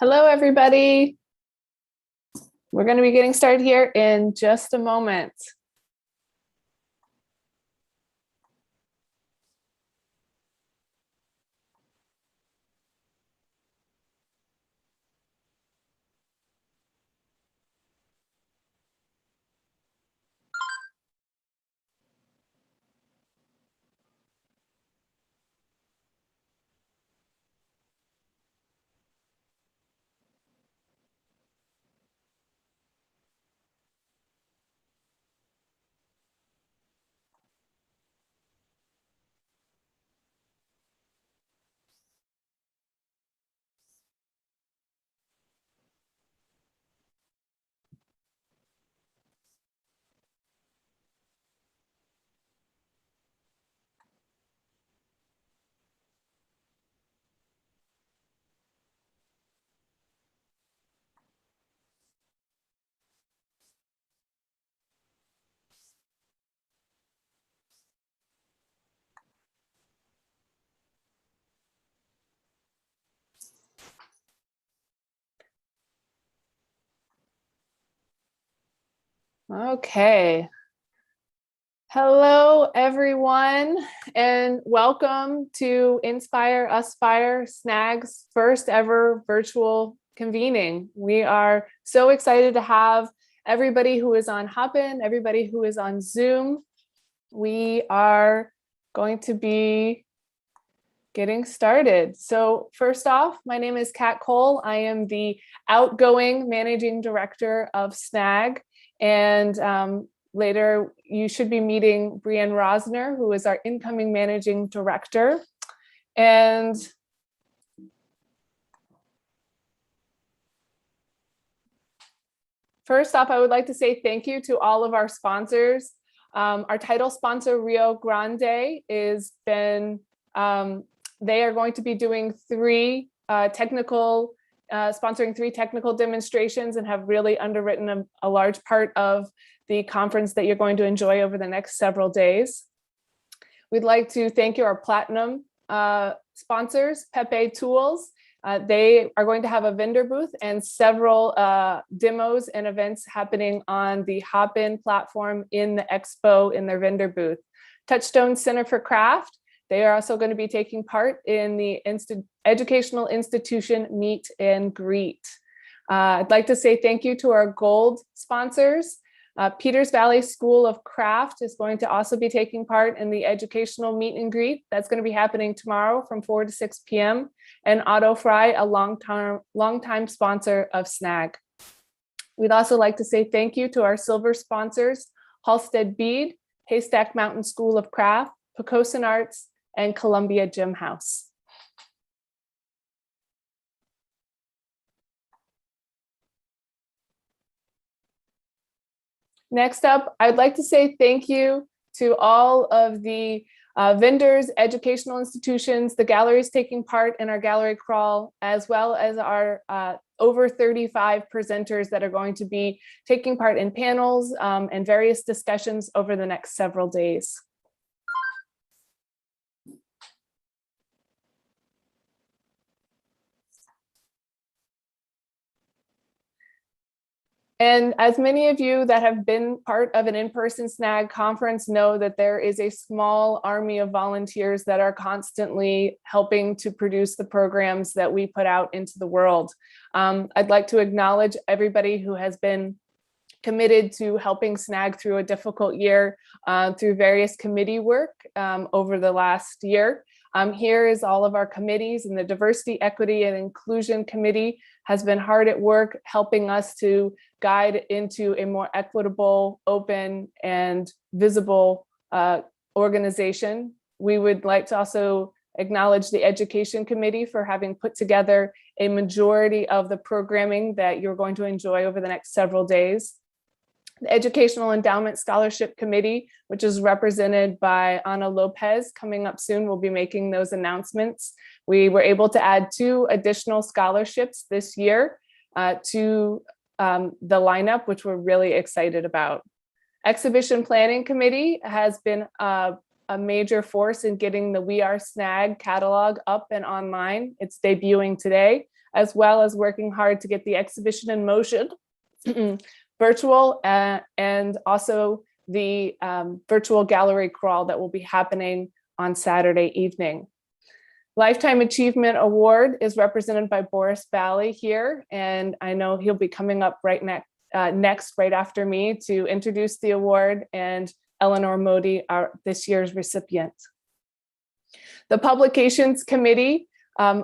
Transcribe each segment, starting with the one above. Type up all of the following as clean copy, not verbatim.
Hello, everybody. We're going to be getting started here in just a moment. Okay. Hello, everyone, and welcome to Inspire Us Fire SNAG's first ever virtual convening. We are so excited to have everybody who is on Hopin, everybody who is on Zoom. We are going to be getting started. So first off, my name is Kat Cole. I am the outgoing managing director of SNAG. And later you should be meeting Brienne Rosner, who is our incoming managing director. And first off, I would like to say thank you to all of our sponsors. Our title sponsor, Rio Grande, they are going to be doing sponsoring three technical demonstrations and have really underwritten a large part of the conference that you're going to enjoy over the next several days. We'd like to thank our platinum sponsors, Pepe Tools. They are going to have a vendor booth and several demos and events happening on the Hopin platform in the expo in their vendor booth. Touchstone Center for Craft. They are also going to be taking part in the educational institution meet and greet. I'd like to say thank you to our gold sponsors. Peters Valley School of Craft is going to also be taking part in the educational meet and greet. That's going to be happening tomorrow from 4 to 6 p.m. And Otto Fry, a longtime sponsor of SNAG. We'd also like to say thank you to our silver sponsors, Halstead Bead, Haystack Mountain School of Craft, Pocosin Arts, and Columbia Gym House. Next up, I'd like to say thank you to all of the vendors, educational institutions, the galleries taking part in our gallery crawl, as well as our over 35 presenters that are going to be taking part in panels and various discussions over the next several days. And as many of you that have been part of an in-person SNAG conference know that there is a small army of volunteers that are constantly helping to produce the programs that we put out into the world. I'd like to acknowledge everybody who has been committed to helping SNAG through a difficult year through various committee work over the last year. Here is all of our committees, and the Diversity, Equity, and Inclusion Committee has been hard at work helping us to guide into a more equitable, open, and visible organization. We would like to also acknowledge the Education Committee for having put together a majority of the programming that you're going to enjoy over the next several days. The Educational Endowment Scholarship Committee, which is represented by Ana Lopez, coming up soon, will be making those announcements. We were able to add 2 additional scholarships this year to the lineup, which we're really excited about. Exhibition Planning Committee has been a major force in getting the We Are SNAG catalog up and online. It's debuting today. as well as working hard to get the exhibition in motion virtual, and also the virtual gallery crawl that will be happening on Saturday evening. Lifetime Achievement Award is represented by Boris Bally here, and I know he'll be coming up right next, right after me, to introduce the award, and Eleanor Moty, this year's recipient. The Publications Committee,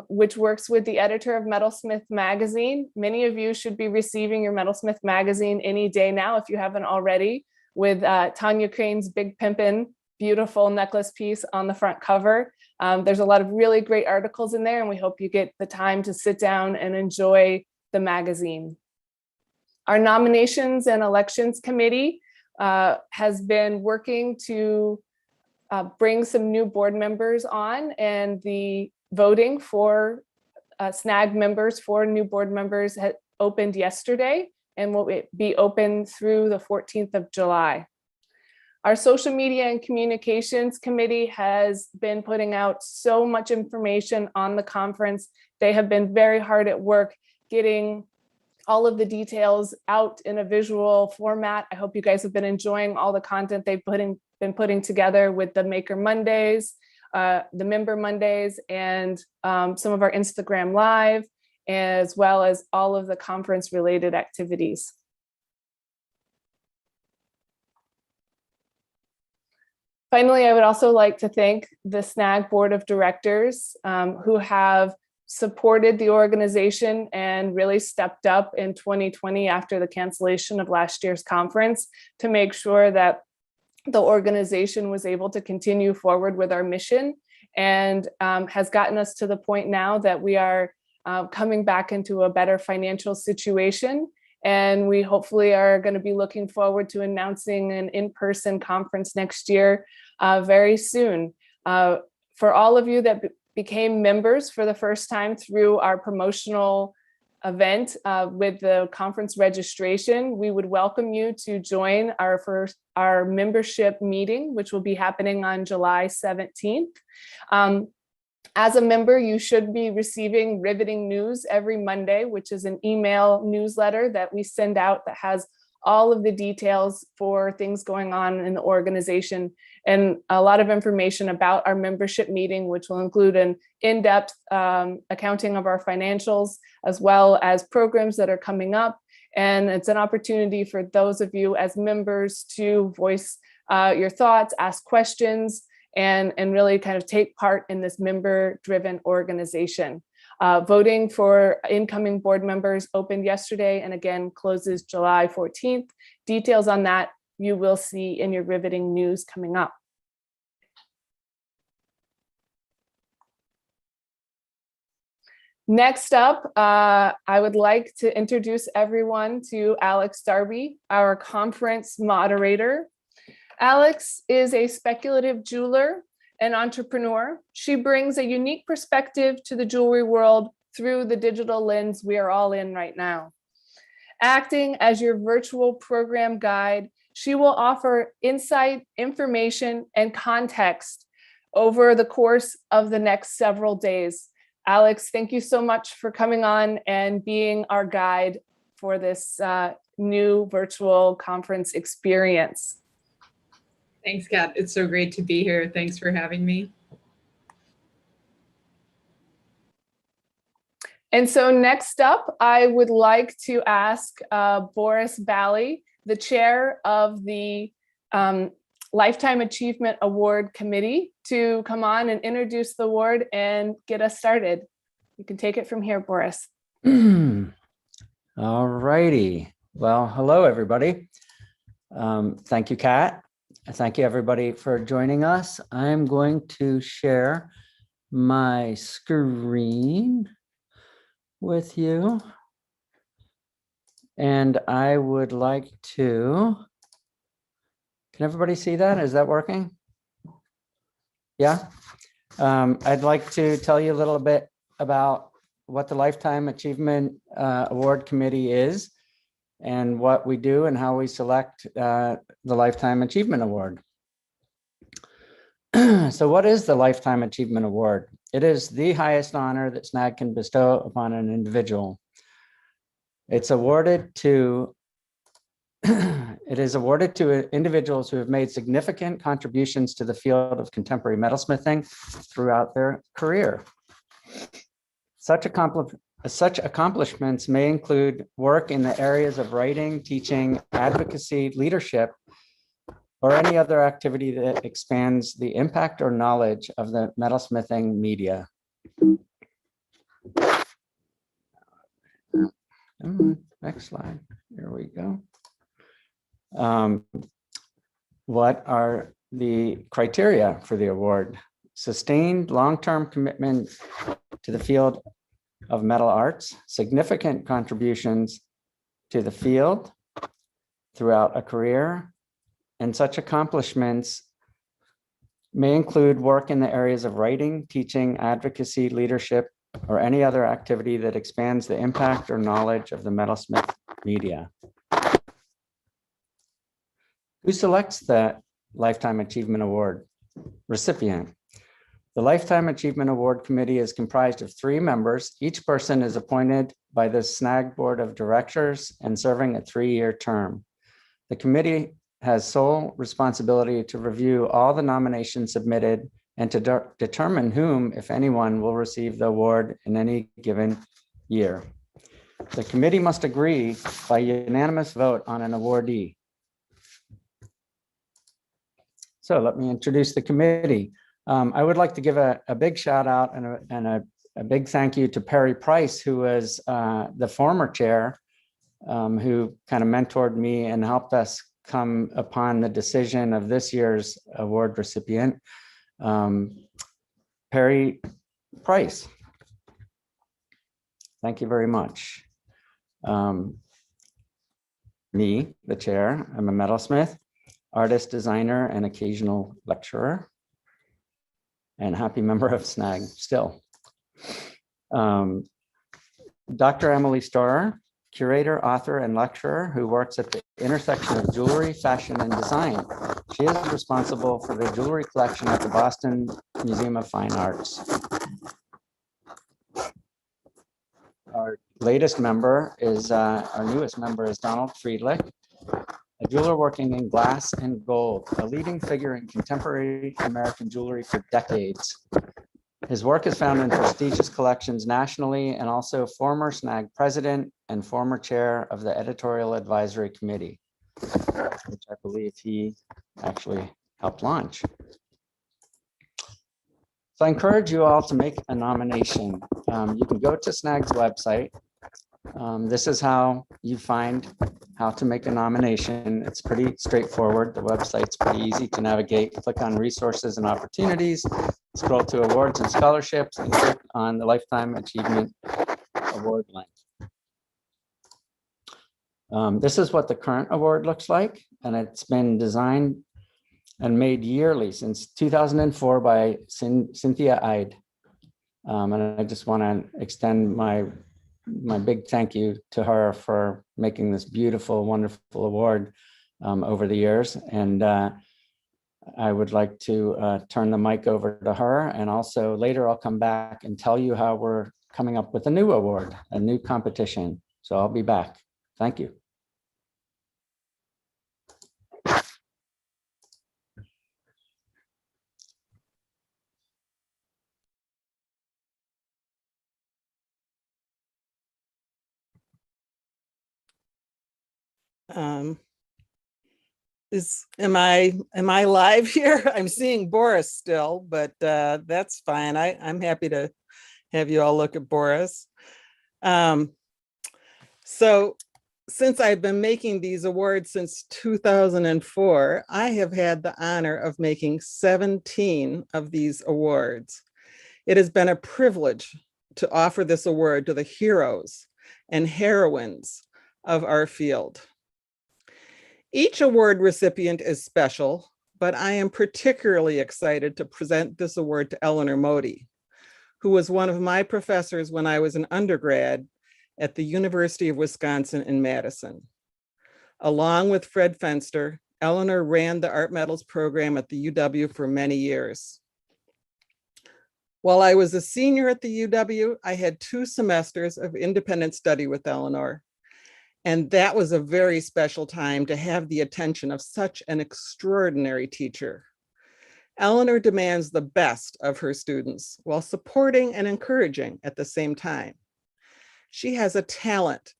which works with the editor of Metalsmith Magazine. Many of you should be receiving your Metalsmith Magazine any day now, if you haven't already, with Tanya Crane's Big Pimpin' beautiful necklace piece on the front cover. There's a lot of really great articles in there, and we hope you get the time to sit down and enjoy the magazine. Our Nominations and Elections Committee has been working to bring some new board members on, and the voting for SNAG members for new board members had opened yesterday and will be open through the 14th of July. Our Social Media and Communications Committee has been putting out so much information on the conference. They have been very hard at work getting all of the details out in a visual format. I hope you guys have been enjoying all the content they've been putting together with the Maker Mondays, the Member Mondays, and some of our Instagram Live, as well as all of the conference related activities. Finally, I would also like to thank the SNAG Board of Directors who have supported the organization and really stepped up in 2020 after the cancellation of last year's conference to make sure that the organization was able to continue forward with our mission, and has gotten us to the point now that we are coming back into a better financial situation. And we hopefully are going to be looking forward to announcing an in-person conference next year very soon. For all of you that became members for the first time through our promotional event with the conference registration, we would welcome you to join our membership meeting, which will be happening on July 17th. As a member, you should be receiving Riveting News every Monday, which is an email newsletter that we send out that has all of the details for things going on in the organization, and a lot of information about our membership meeting, which will include an in-depth accounting of our financials, as well as programs that are coming up. And it's an opportunity for those of you as members to voice your thoughts, ask questions, and really kind of take part in this member-driven organization. Voting for incoming board members opened yesterday and again closes July 14th. Details on that you will see in your Riveting News coming up. Next up, I would like to introduce everyone to Alex Darby, our conference moderator. Alex is a speculative jeweler and entrepreneur. She brings a unique perspective to the jewelry world through the digital lens we are all in right now. Acting as your virtual program guide, she will offer insight, information, and context over the course of the next several days. Alex, thank you so much for coming on and being our guide for this new virtual conference experience. Thanks, Kat. It's so great to be here. Thanks for having me. And so next up, I would like to ask Boris Bally, the chair of the Lifetime Achievement Award Committee, to come on and introduce the award and get us started. You can take it from here, Boris. All righty. Well, hello, everybody. Thank you, Kat. Thank you, everybody, for joining us. I'm going to share my screen with you. And I would like to, can everybody see that? Is that working? Yeah. I'd like to tell you a little bit about what the Lifetime Achievement Award Committee is, and what we do and how we select the Lifetime Achievement Award. So what is the Lifetime Achievement Award? It is the highest honor that SNAG can bestow upon an individual. It's awarded to It is awarded to individuals who have made significant contributions to the field of contemporary metalsmithing throughout their career. Such accomplishments may include work in the areas of writing, teaching, advocacy, leadership, or any other activity that expands the impact or knowledge of the metalsmithing media. Next slide. Here we go. What are the criteria for the award? Sustained long-term commitment to the field of metal arts, significant contributions to the field throughout a career, and such accomplishments may include work in the areas of writing, teaching, advocacy, leadership, or any other activity that expands the impact or knowledge of the metalsmith media. Who selects the Lifetime Achievement Award recipient? The Lifetime Achievement Award Committee is comprised of 3 members. Each person is appointed by the SNAG Board of Directors and serving a 3-year term. The committee has sole responsibility to review all the nominations submitted and to determine whom, if anyone, will receive the award in any given year. The committee must agree by unanimous vote on an awardee. So let me introduce the committee. I would like to give a big shout out and a big thank you to Perry Price, who was the former chair, who kind of mentored me and helped us come upon the decision of this year's award recipient, Perry Price. Thank you very much. Me, the chair, I'm a metalsmith, artist, designer, and occasional lecturer, and happy member of SNAG still. Dr. Emily Storer, curator, author, and lecturer who works at the intersection of jewelry, fashion, and design. She is responsible for the jewelry collection at the Boston Museum of Fine Arts. Our latest member is, our newest member is Donald Friedlich, a jeweler working in glass and gold, a leading figure in contemporary American jewelry for decades. His work is found in prestigious collections nationally and also former SNAG president and former chair of the editorial advisory committee, which I believe he actually helped launch. So I encourage you all to make a nomination. You can go to SNAG's website. This is how you find how to make a nomination. It's pretty straightforward. The website's pretty easy to navigate. Click on resources and opportunities, scroll to awards and scholarships, and click on the Lifetime Achievement Award link. This is what the current award looks like, and it's been designed and made yearly since 2004 by Cynthia Ide. And I just want to extend my big thank you to her for making this beautiful, wonderful award over the years. And I would like to turn the mic over to her. And also later I'll come back and tell you how we're coming up with a new award, a new competition. So I'll be back. Thank you. Am I live here? I'm seeing Boris still, but that's fine. I'm happy to have you all look at Boris. So since I've been making these awards since 2004, I have had the honor of making 17 of these awards. It has been a privilege to offer this award to the heroes and heroines of our field. Each award recipient is special, but I am particularly excited to present this award to Eleanor Moty, who was one of my professors when I was an undergrad at the University of Wisconsin in Madison. Along with Fred Fenster, Eleanor ran the Art Metals program at the UW for many years. While I was a senior at the UW, I had 2 semesters of independent study with Eleanor. And that was a very special time to have the attention of such an extraordinary teacher. Eleanor demands the best of her students while supporting and encouraging at the same time. She has a talent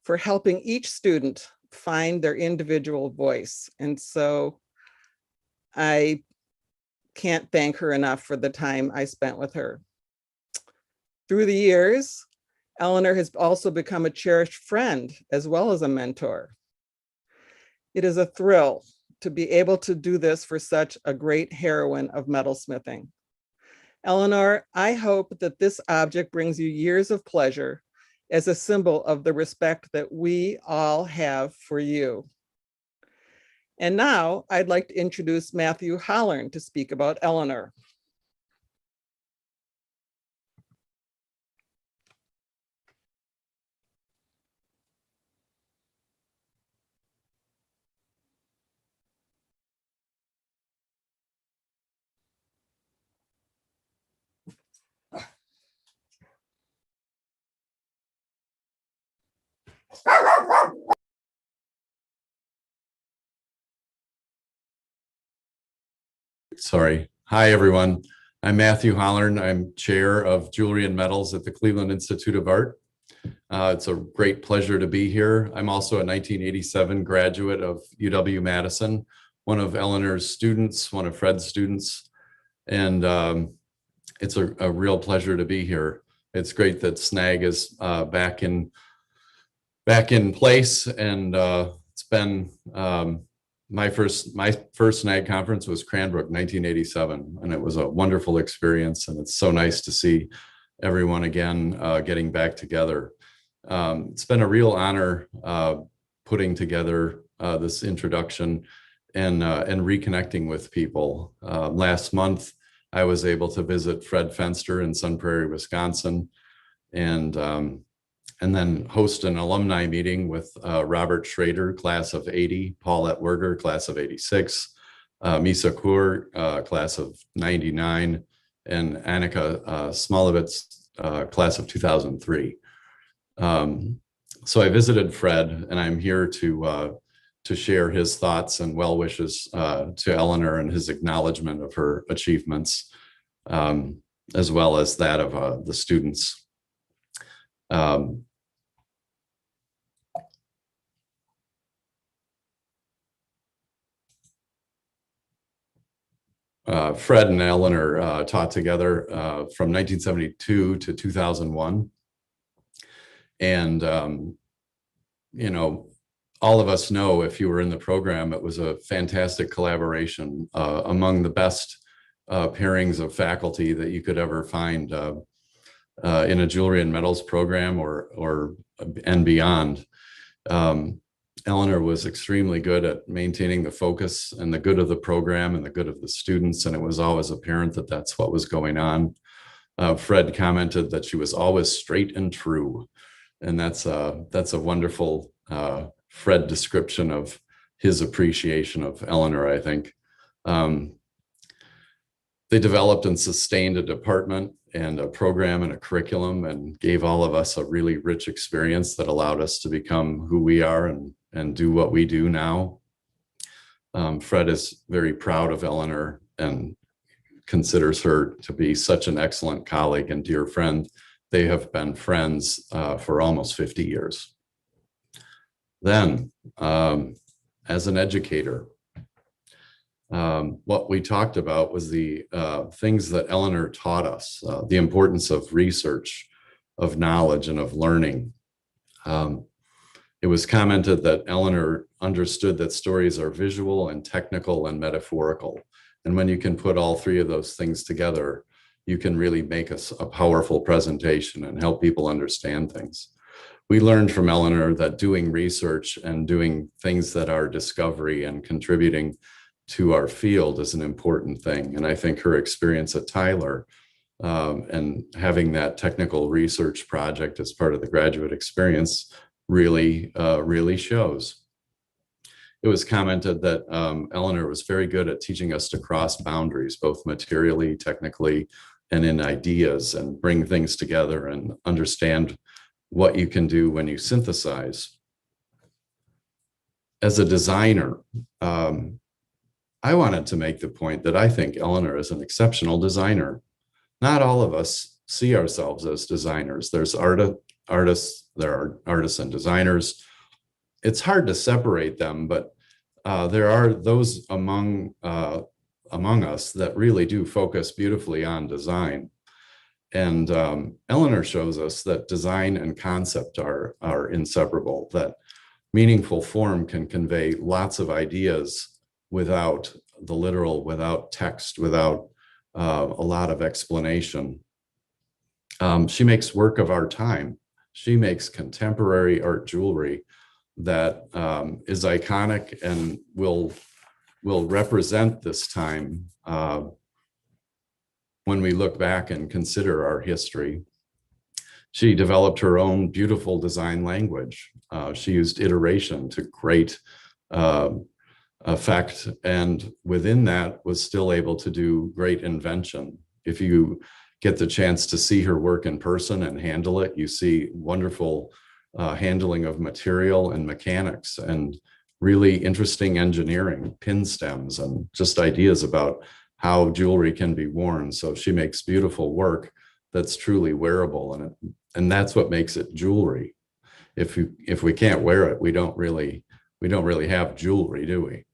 for helping each student find their individual voice. And so I can't thank her enough for the time I spent with her. Through the years, Eleanor has also become a cherished friend as well as a mentor. It is a thrill to be able to do this for such a great heroine of metalsmithing. Eleanor, I hope that this object brings you years of pleasure as a symbol of the respect that we all have for you. And now I'd like to introduce Matthew Hollern to speak about Eleanor. Sorry. Hi, everyone. I'm Matthew Hollern. I'm chair of Jewelry and Metals at the Cleveland Institute of Art. It's a great pleasure to be here. I'm also a 1987 graduate of UW-Madison, one of Eleanor's students, one of Fred's students. And it's a real pleasure to be here. It's great that SNAG is back in place, and it's been my first SNAG conference was Cranbrook 1987, and it was a wonderful experience, and it's so nice to see everyone again getting back together. It's been a real honor putting together this introduction and reconnecting with people. Last month, I was able to visit Fred Fenster in Sun Prairie, Wisconsin, and then host an alumni meeting with Robert Schrader, class of 80, Paulette Werger, class of 86, Misa Kur, class of 99, and Annika Smolovitz, class of 2003. So I visited Fred, and I'm here to share his thoughts and well wishes to Eleanor and his acknowledgement of her achievements, as well as that of the students. Fred and Eleanor taught together from 1972 to 2001. And, you know, all of us know, if you were in the program, it was a fantastic collaboration, among the best pairings of faculty that you could ever find in a jewelry and metals program and beyond. Eleanor was extremely good at maintaining the focus and the good of the program and the good of the students, and it was always apparent that that's what was going on. Fred commented that she was always straight and true, and that's a wonderful Fred description of his appreciation of Eleanor, I think. They developed and sustained a department and a program and a curriculum, and gave all of us a really rich experience that allowed us to become who we are and do what we do now. Fred is very proud of Eleanor and considers her to be such an excellent colleague and dear friend. They have been friends for almost 50 years. Then, as an educator, what we talked about was the things that Eleanor taught us, the importance of research, of knowledge, and of learning. It was commented that Eleanor understood that stories are visual and technical and metaphorical. And when you can put all three of those things together, you can really make a powerful presentation and help people understand things. We learned from Eleanor that doing research and doing things that are discovery and contributing to our field is an important thing. And I think her experience at Tyler and having that technical research project as part of the graduate experience really shows. It was commented that Eleanor was very good at teaching us to cross boundaries, both materially, technically, and in ideas and bring things together and understand what you can do when you synthesize. As a designer, I wanted to make the point that I think Eleanor is an exceptional designer. Not all of us see ourselves as designers. There's artists, there are artists and designers. It's hard to separate them, but there are those among us that really do focus beautifully on design. And Eleanor shows us that design and concept are inseparable, that meaningful form can convey lots of ideas without the literal, without text, without a lot of explanation. She makes work of our time. She makes contemporary art jewelry that is iconic and will represent this time when we look back and consider our history. She developed her own beautiful design language. She used iteration to great effect, and within that was still able to do great invention. If you get the chance to see her work in person and handle it, you see wonderful handling of material and mechanics and really interesting engineering, pin stems, and just ideas about how jewelry can be worn. So she makes beautiful work that's truly wearable, and that's what makes it jewelry. If we can't wear it, we don't really have jewelry, do we?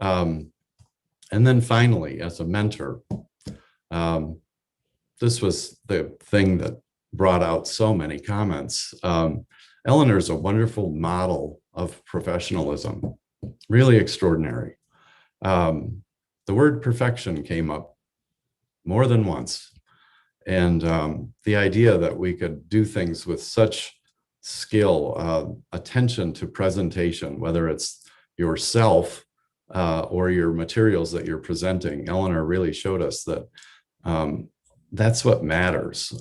And then finally, as a mentor, this was the thing that brought out so many comments. Eleanor is a wonderful model of professionalism, really extraordinary. The word perfection came up more than once. And the idea that we could do things with such skill, attention to presentation, whether it's yourself or your materials that you're presenting, Eleanor really showed us that that's what matters.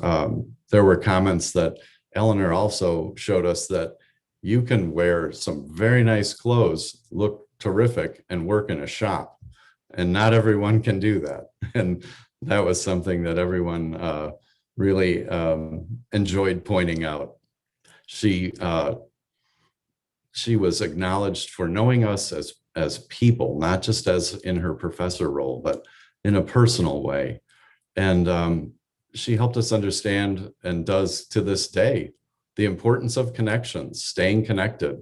There were comments that Eleanor also showed us that you can wear some very nice clothes, look terrific, and work in a shop. And not everyone can do that. And that was something that everyone really enjoyed pointing out. She was acknowledged for knowing us as people, not just as in her professor role, but in a personal way. And she helped us understand, and does to this day, the importance of connections, staying connected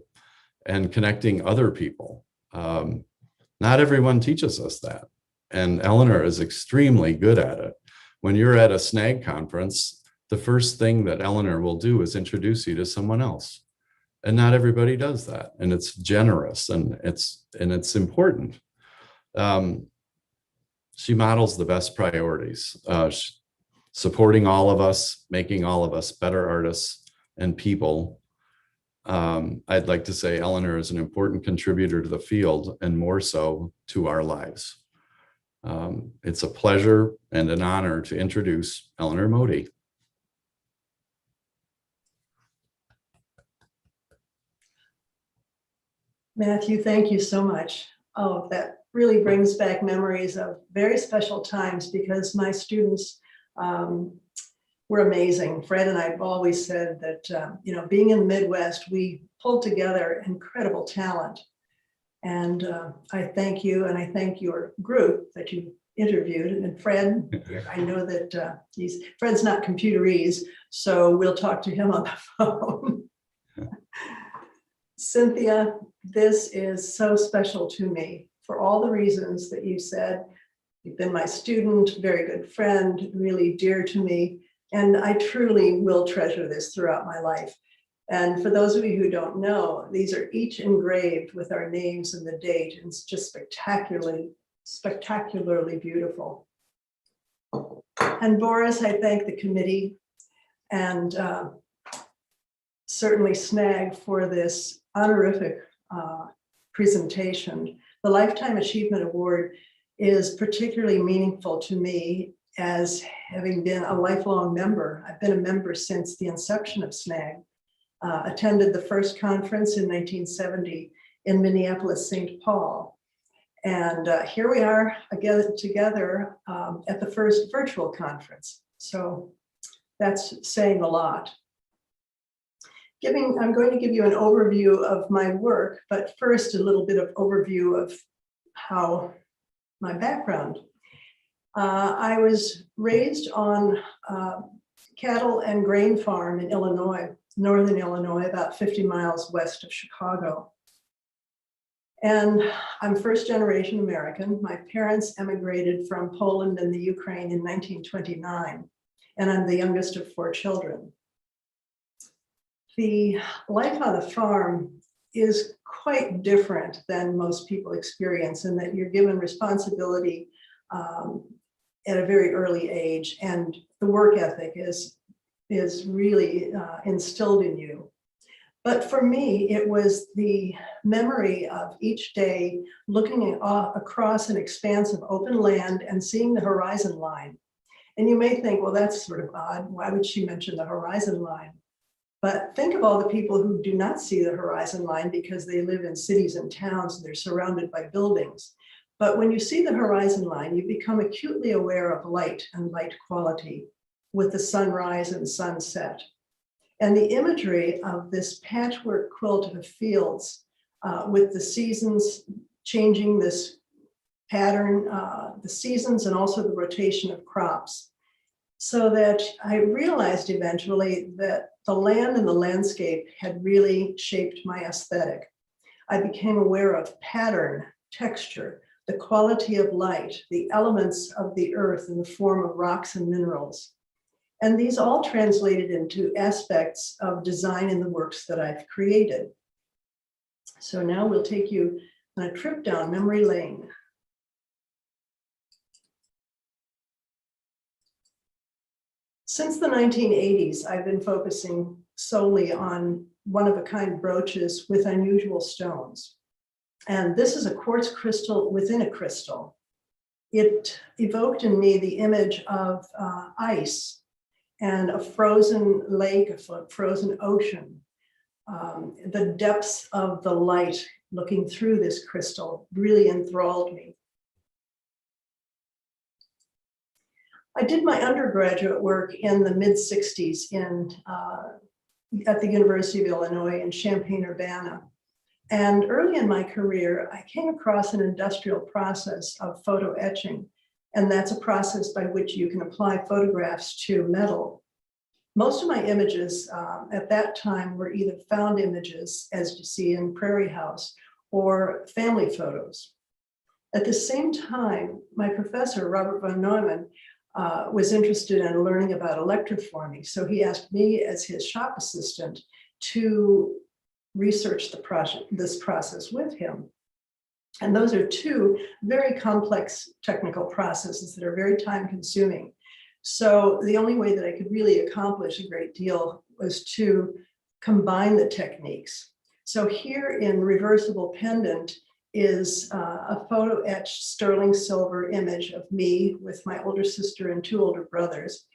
and connecting other people. Not everyone teaches us that. And Eleanor is extremely good at it. When you're at a SNAG conference, the first thing that Eleanor will do is introduce you to someone else. And not everybody does that. And it's generous and it's important. She models the best priorities, supporting all of us, making all of us better artists and people. I'd like to say Eleanor is an important contributor to the field, and more so to our lives. It's a pleasure and an honor to introduce Eleanor Moty. Matthew, thank you so much. Oh, that really brings back memories of very special times, because my students were amazing. Fred and I have always said that, being in the Midwest, we pulled together incredible talent. And I thank you, and I thank your group that you interviewed. And Fred, I know that Fred's not computerese, so we'll talk to him on the phone. Cynthia, this is so special to me for all the reasons that you said. You've been my student, very good friend, really dear to me, and I truly will treasure this throughout my life. And for those of you who don't know, these are each engraved with our names and the date, and it's just spectacularly beautiful. And Boris, I thank the committee and certainly SNAG for this honorific presentation. The Lifetime Achievement Award is particularly meaningful to me as having been a lifelong member. I've been a member since the inception of SNAG. Attended the first conference in 1970 in Minneapolis, St. Paul. And here we are again together at the first virtual conference. So that's saying a lot. I'm going to give you an overview of my work, but first a little bit of overview of how my background. I was raised on cattle and grain farm in Illinois, northern Illinois, about 50 miles west of Chicago. And I'm first generation American. My parents emigrated from Poland and the Ukraine in 1929, and I'm the youngest of 4 children. The life on the farm is quite different than most people experience, in that you're given responsibility at a very early age, and the work ethic is really instilled in you. But for me, it was the memory of each day looking across an expanse of open land and seeing the horizon line. And you may think, well, that's sort of odd. Why would she mention the horizon line? But think of all the people who do not see the horizon line because they live in cities and towns and they're surrounded by buildings. But when you see the horizon line, you become acutely aware of light and light quality with the sunrise and sunset. And the imagery of this patchwork quilt of fields with the seasons changing this pattern, the seasons and also the rotation of crops. So that I realized eventually that the land and the landscape had really shaped my aesthetic. I became aware of pattern, texture, the quality of light, the elements of the earth in the form of rocks and minerals. And these all translated into aspects of design in the works that I've created. So now we'll take you on a trip down memory lane. Since the 1980s, I've been focusing solely on one-of-a-kind brooches with unusual stones. And this is a quartz crystal within a crystal. It evoked in me the image of ice and a frozen lake, a frozen ocean. The depths of the light looking through this crystal really enthralled me. I did my undergraduate work in the mid-60s at the University of Illinois in Champaign-Urbana. And early in my career, I came across an industrial process of photo etching. And that's a process by which you can apply photographs to metal. Most of my images at that time were either found images, as you see in Prairie House, or family photos. At the same time, my professor, Robert von Neumann, was interested in learning about electroforming. So he asked me as his shop assistant to research this process with him. And those are 2 very complex technical processes that are very time consuming. So the only way that I could really accomplish a great deal was to combine the techniques. So here in Reversible Pendant is a photo etched sterling silver image of me with my older sister and 2 older brothers.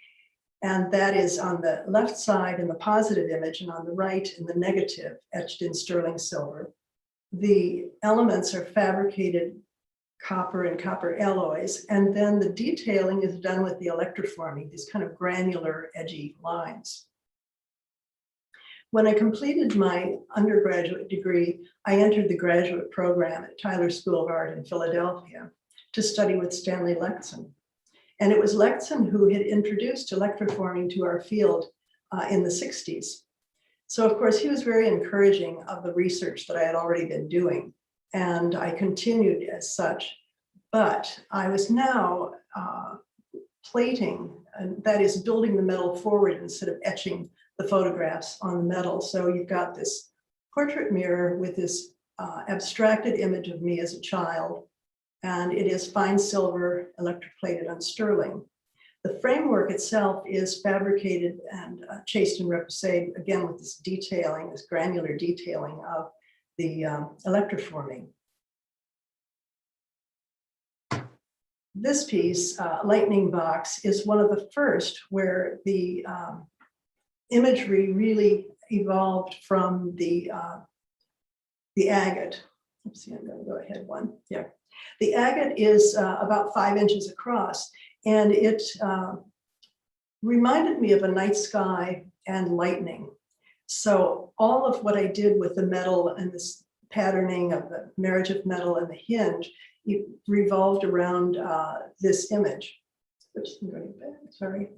And that is on the left side in the positive image, and on the right in the negative, etched in sterling silver. The elements are fabricated copper and copper alloys, and then the detailing is done with the electroforming, these kind of granular, edgy lines. When I completed my undergraduate degree, I entered the graduate program at Tyler School of Art in Philadelphia to study with Stanley Lexon. And it was Lexon who had introduced electroforming to our field in the 60s. So of course, he was very encouraging of the research that I had already been doing. And I continued as such, but I was now plating, and that is building the metal forward instead of etching the photographs on the metal. So you've got this portrait mirror with this abstracted image of me as a child, and it is fine silver electroplated on sterling. The framework itself is fabricated and chased and repoussé, again with this detailing, this granular detailing of the electroforming. This piece, Lightning Box, is one of the first where the imagery really evolved from the agate. Let's see, I'm going to go ahead one. Yeah. The agate is about 5 inches across, and it reminded me of a night sky and lightning. So all of what I did with the metal and this patterning of the marriage of metal and the hinge, it revolved around this image. Oops, I'm going back, sorry.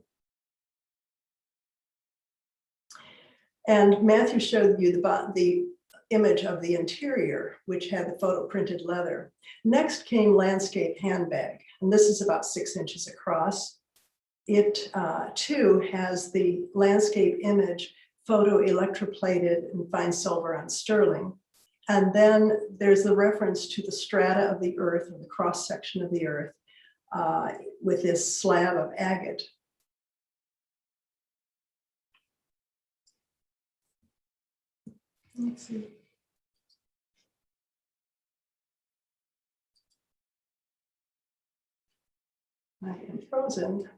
And Matthew showed you the image of the interior, which had the photo printed leather. Next came landscape handbag, and this is about 6 inches across. It too has the landscape image photo electroplated in fine silver on sterling. And then there's the reference to the strata of the earth, or the cross section of the earth, with this slab of agate. Let's see. I am frozen.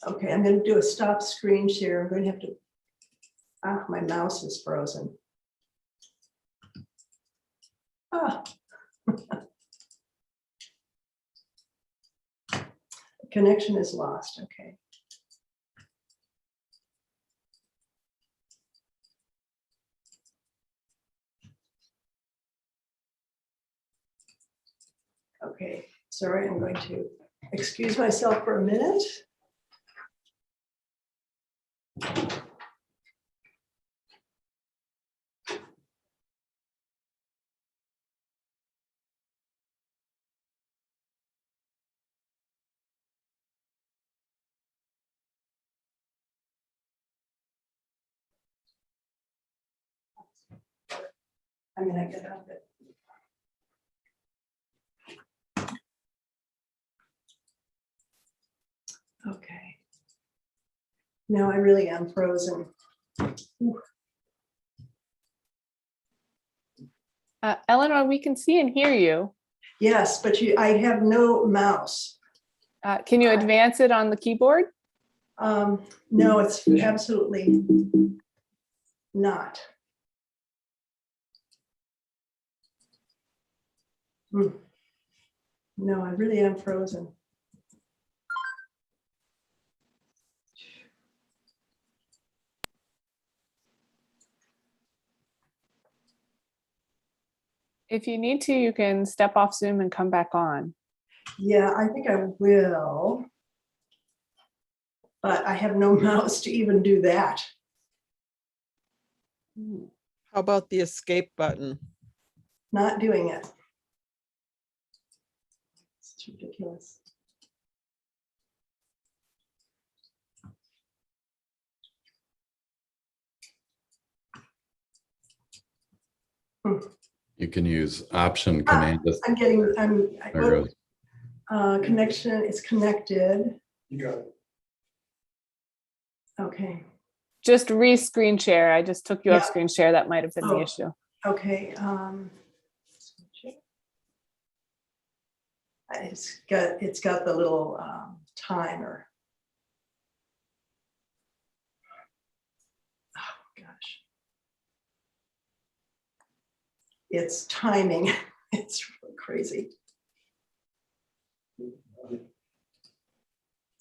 Okay, I'm going to do a stop screen share. I'm going to have to, my mouse is frozen. Ah. Connection is lost, okay. Okay, sorry, I'm going to excuse myself for a minute. I'm gonna get out of it. Okay. Now I really am frozen. Eleanor, we can see and hear you. Yes, but I have no mouse. Can you advance it on the keyboard? No, it's absolutely not. No, I really am frozen. If you need to, you can step off Zoom and come back on. Yeah, I think I will. But I have no mouse to even do that. How about the escape button? Not doing it. It's ridiculous. You can use Option Command. I'm getting, There it goes. connection is connected. You got it. Okay, Just re-screen share. I just took you off Yeah. screen share. That might have been the Oh. issue. okay. It's got the little timer. Oh gosh. It's timing. It's really crazy.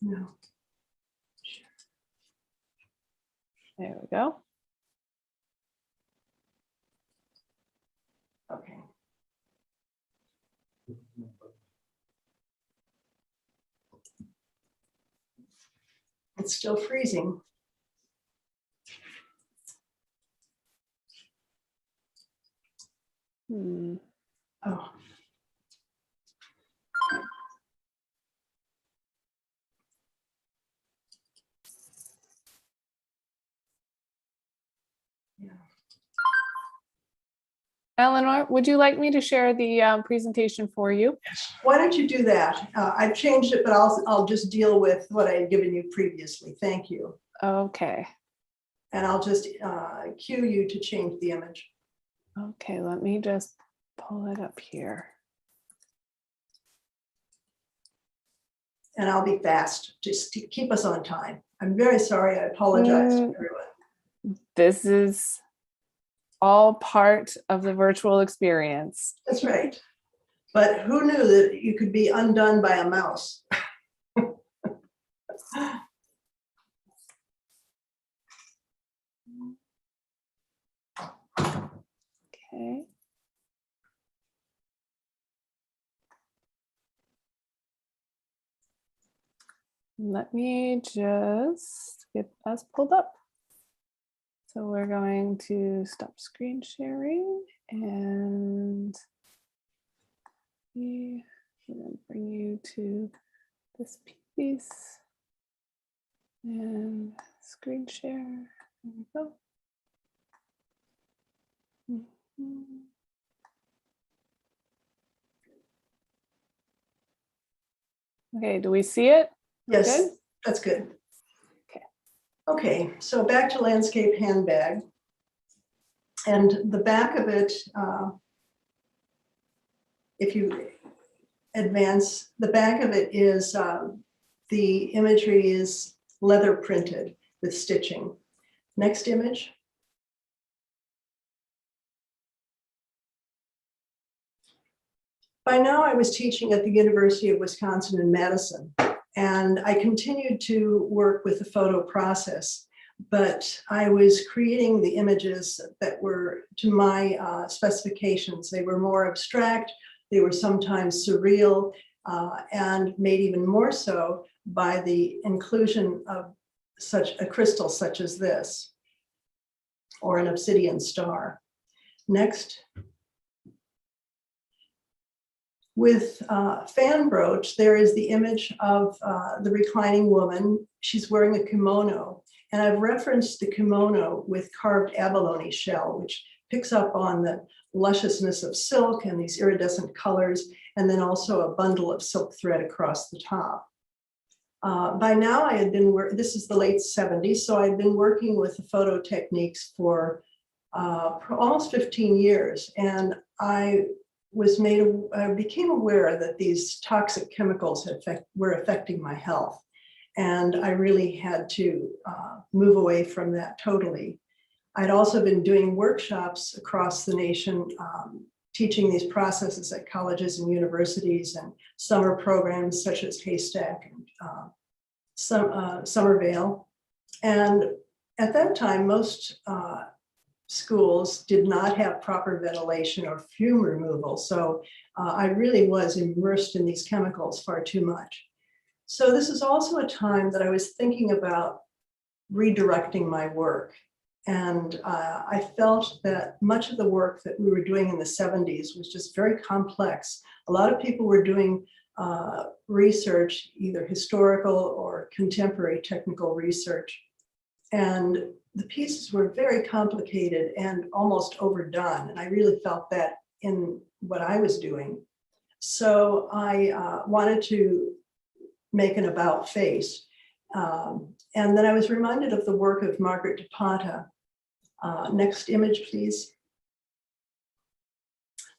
No. There we go. Okay. It's still freezing. Oh. Yeah. Eleanor, would you like me to share the presentation for you? Why don't you do that? I've changed it, but I'll just deal with what I had given you previously. Thank you. Okay. And I'll just cue you to change the image. Okay, let me just pull it up here. And I'll be fast, just to keep us on time. I'm very sorry. I apologize to everyone. This is all part of the virtual experience. That's right. But who knew that you could be undone by a mouse? Okay. Let me just get us pulled up. So we're going to stop screen sharing and we're going to bring you to this piece and screen share. There we go. Okay, do we see it? Yes, Good? that's good. Okay. Okay, so back to landscape handbag. And the back of it, if you advance, the back of it is, the imagery is leather printed with stitching. Next image. By now, I was teaching at the University of Wisconsin in Madison, and I continued to work with the photo process, but I was creating the images that were to my specifications. They were more abstract, they were sometimes surreal, and made even more so by the inclusion of such a crystal such as this, or an obsidian star. Next. With fan brooch, there is the image of the reclining woman. She's wearing a kimono, and I've referenced the kimono with carved abalone shell, which picks up on the lusciousness of silk and these iridescent colors, and then also a bundle of silk thread across the top. By now, I had been this is the late 70s, so I'd been working with the photo techniques for almost 15 years, and I became aware that these toxic chemicals were affecting my health. And I really had to move away from that totally. I'd also been doing workshops across the nation, teaching these processes at colleges and universities and summer programs such as Haystack and Somerville. And at that time, most schools did not have proper ventilation or fume removal. So I really was immersed in these chemicals far too much. So this is also a time that I was thinking about redirecting my work. And I felt that much of the work that we were doing in the 70s was just very complex. A lot of people were doing research, either historical or contemporary technical research. And the pieces were very complicated and almost overdone. And I really felt that in what I was doing. So I wanted to make an about face. And then I was reminded of the work of Margaret DePonta. Next image, please.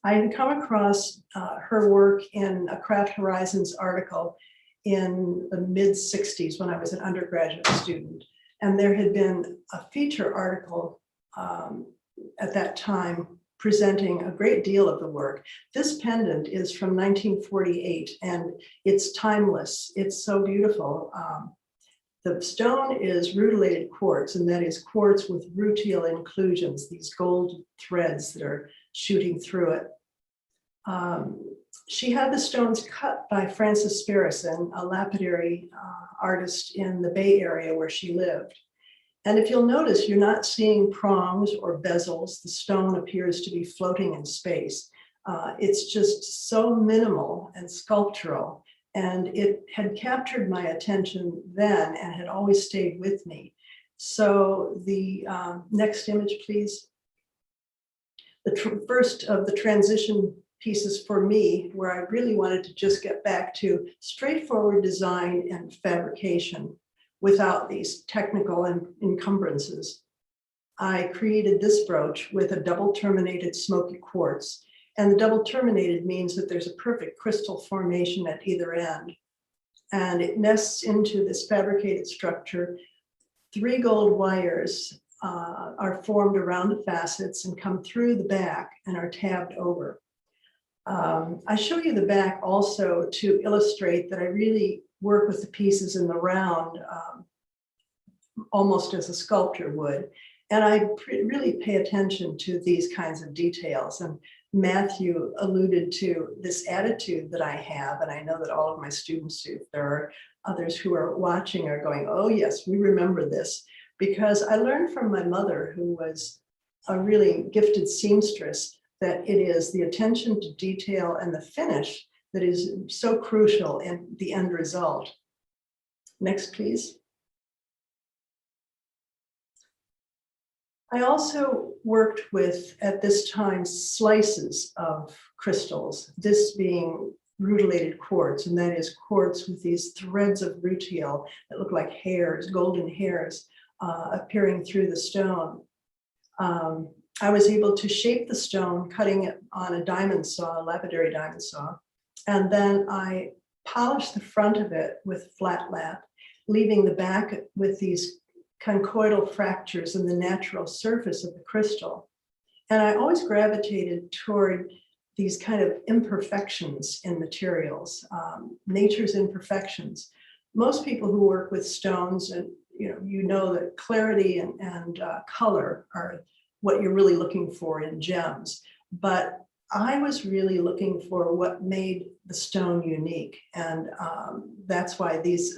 I had come across her work in a Craft Horizons article in the mid-60s when I was an undergraduate student. And there had been a feature article at that time presenting a great deal of the work. This pendant is from 1948 and it's timeless. It's so beautiful. The stone is rutilated quartz, and that is quartz with rutile inclusions, these gold threads that are shooting through it. She had the stones cut by Frances Sparrison, a lapidary artist in the Bay Area where she lived. And if you'll notice, you're not seeing prongs or bezels. The stone appears to be floating in space. It's just so minimal and sculptural. And it had captured my attention then and had always stayed with me. So the next image, please. The first of the transition pieces for me, where I really wanted to just get back to straightforward design and fabrication without these technical encumbrances. I created this brooch with a double terminated smoky quartz. And the double terminated means that there's a perfect crystal formation at either end. And it nests into this fabricated structure. 3 gold wires are formed around the facets and come through the back and are tabbed over. I show you the back also to illustrate that I really work with the pieces in the round almost as a sculptor would. And I really pay attention to these kinds of details. And Matthew alluded to this attitude that I have, and I know that all of my students do. If there are others who are watching are going, oh yes, we remember this, because I learned from my mother, who was a really gifted seamstress, that it is the attention to detail and the finish that is so crucial in the end result. Next, please. I also worked with, at this time, slices of crystals, this being rutilated quartz, and that is quartz with these threads of rutile that look like hairs, golden hairs, appearing through the stone. I was able to shape the stone, cutting it on a diamond saw, a lapidary diamond saw, and then I polished the front of it with flat lap, leaving the back with these conchoidal fractures in the natural surface of the crystal. And I always gravitated toward these kind of imperfections in materials, nature's imperfections. Most people who work with stones, and you know that clarity and color are what you're really looking for in gems. But I was really looking for what made the stone unique. And that's why these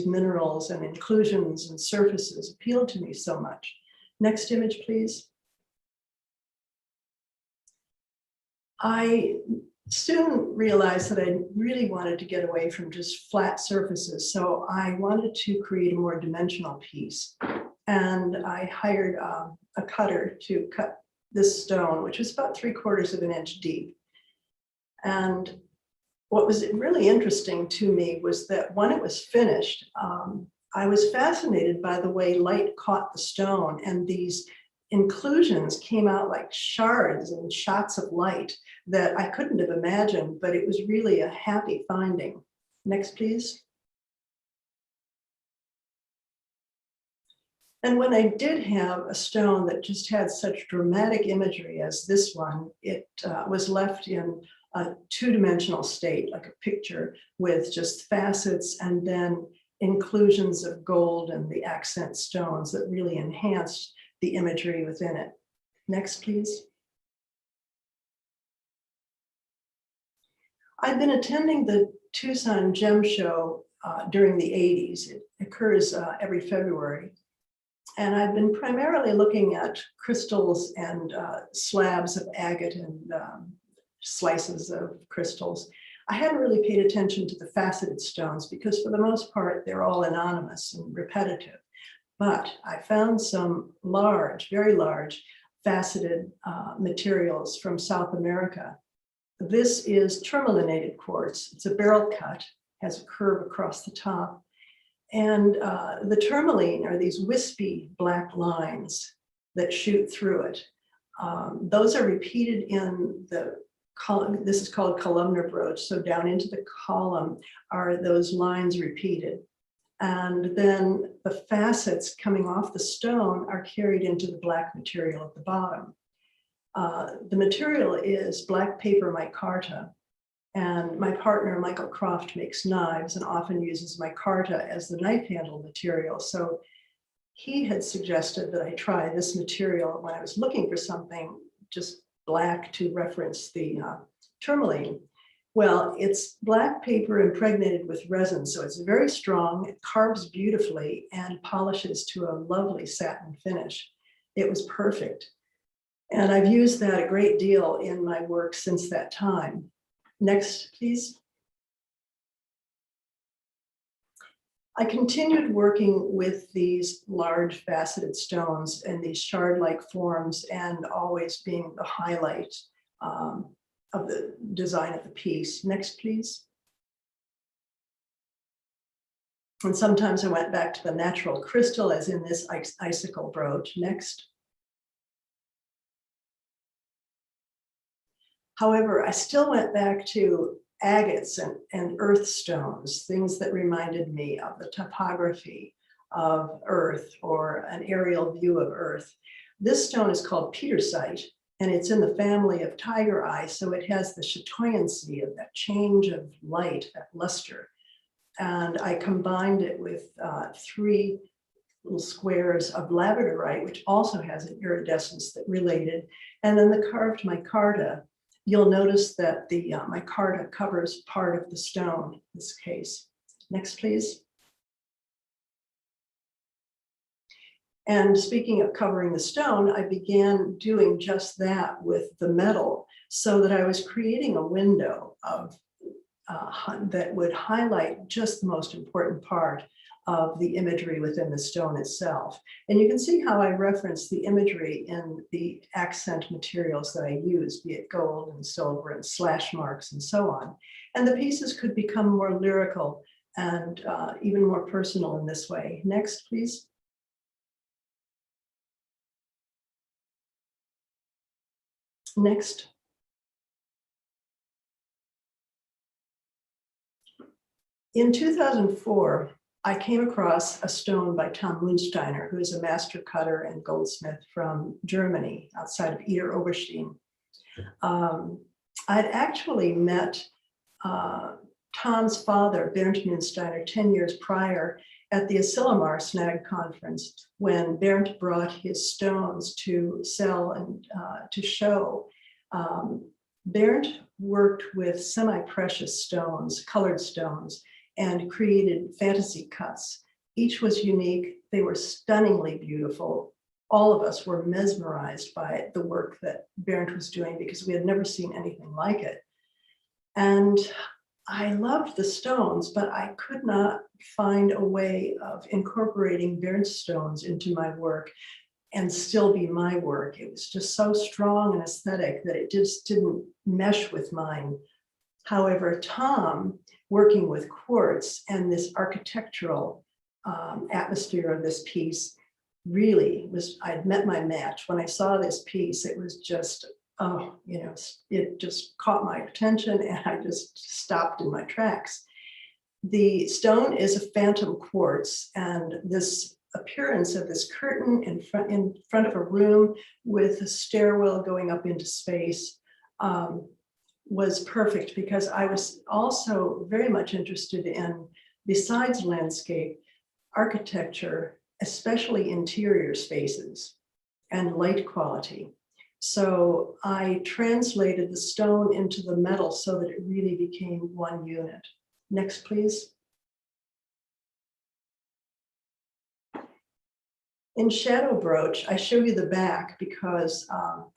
minerals and inclusions and surfaces appealed to me so much. Next image, please. I soon realized that I really wanted to get away from just flat surfaces. So I wanted to create a more dimensional piece. And I hired a cutter to cut this stone, which was about 3/4 of an inch deep. And what was really interesting to me was that when it was finished, I was fascinated by the way light caught the stone, and these inclusions came out like shards and shots of light that I couldn't have imagined, but it was really a happy finding. Next, please. And when I did have a stone that just had such dramatic imagery as this one, it was left in a two-dimensional state, like a picture with just facets and then inclusions of gold and the accent stones that really enhanced the imagery within it. Next, please. I've been attending the Tucson Gem Show during the 80s. It occurs every February. And I've been primarily looking at crystals and slabs of agate and slices of crystals. I hadn't really paid attention to the faceted stones because for the most part, they're all anonymous and repetitive. But I found some large, very large faceted materials from South America. This is tourmalinated quartz. It's a barrel cut, has a curve across the top. And the tourmaline are these wispy black lines that shoot through it. Those are repeated in the column. This is called columnar brooch. So down into the column are those lines repeated. And then the facets coming off the stone are carried into the black material at the bottom. The material is black paper micarta. And my partner, Michael Croft, makes knives and often uses micarta as the knife handle material. So he had suggested that I try this material when I was looking for something just black to reference the tourmaline. Well, it's black paper impregnated with resin, so it's very strong, it carves beautifully and polishes to a lovely satin finish. It was perfect. And I've used that a great deal in my work since that time. Next, please. I continued working with these large faceted stones and these shard-like forms and always being the highlight of the design of the piece. Next, please. And sometimes I went back to the natural crystal, as in this icicle brooch. Next. However, I still went back to agates and earth stones, things that reminded me of the topography of Earth, or an aerial view of Earth. This stone is called petersite, and it's in the family of tiger eye, so it has the chatoyancy of that change of light, that luster. And I combined it with 3 little squares of labradorite, which also has an iridescence that related, and then the carved micarta. You'll notice that the micarta covers part of the stone in this case. Next, please. And speaking of covering the stone, I began doing just that with the metal, so that I was creating a window of that would highlight just the most important part of the imagery within the stone itself. And you can see how I reference the imagery in the accent materials that I use, be it gold and silver and slash marks and so on. And the pieces could become more lyrical and even more personal in this way. Next, please. Next. In 2004, I came across a stone by Tom Munsteiner, who is a master cutter and goldsmith from Germany, outside of Eder Oberstein. I'd actually met Tom's father, Bernd Munsteiner, 10 years prior at the Asilomar SNAG conference, when Bernd brought his stones to sell and to show. Bernd worked with semi-precious stones, colored stones, and created fantasy cuts. Each was unique. They were stunningly beautiful. All of us were mesmerized by the work that Bernd was doing because we had never seen anything like it. And I loved the stones, but I could not find a way of incorporating Bernd's stones into my work and still be my work. It was just so strong and aesthetic that it just didn't mesh with mine. However, Tom, working with quartz and this architectural atmosphere of this piece, really was, I'd met my match. When I saw this piece, it was just, oh, you know, it just caught my attention and I just stopped in my tracks. The stone is a phantom quartz, and this appearance of this curtain in front of a room with a stairwell going up into space was perfect, because I was also very much interested in, besides landscape, architecture, especially interior spaces and light quality. So I translated the stone into the metal so that it really became one unit. Next, please. In Shadow Brooch, I show you the back because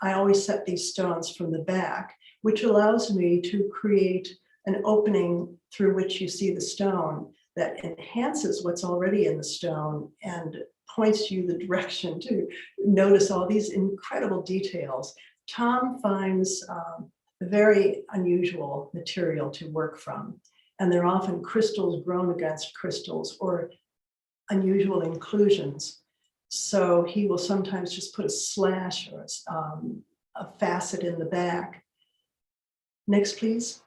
I always set these stones from the back, which allows me to create an opening through which you see the stone that enhances what's already in the stone and points you the direction to notice all these incredible details. Tom finds a very unusual material to work from, and they're often crystals grown against crystals or unusual inclusions. So he will sometimes just put a slash or a facet in the back. Next, please.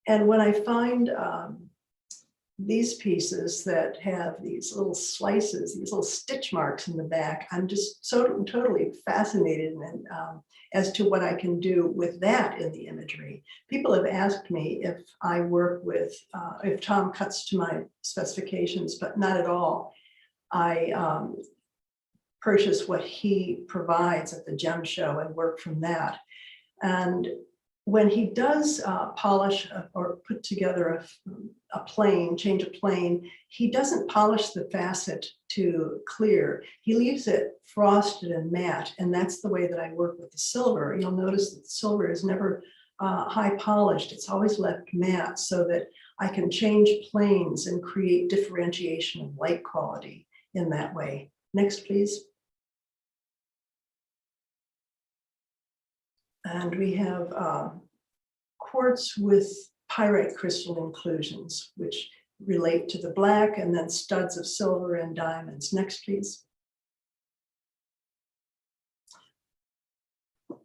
And when I find these pieces that have these little slices, these little stitch marks in the back, I'm just so totally fascinated and, as to what I can do with that in the imagery. People have asked me if I work with, if Tom cuts to my specifications, but not at all. I purchase what he provides at the gem show and work from that. And when he does polish or put together a plane, change a plane, he doesn't polish the facet to clear. He leaves it frosted and matte, and that's the way that I work with the silver. You'll notice that the silver is never high polished. It's always left matte so that I can change planes and create differentiation of light quality in that way. Next, please. And we have quartz with pyrite crystal inclusions, which relate to the black, and then studs of silver and diamonds. Next, please.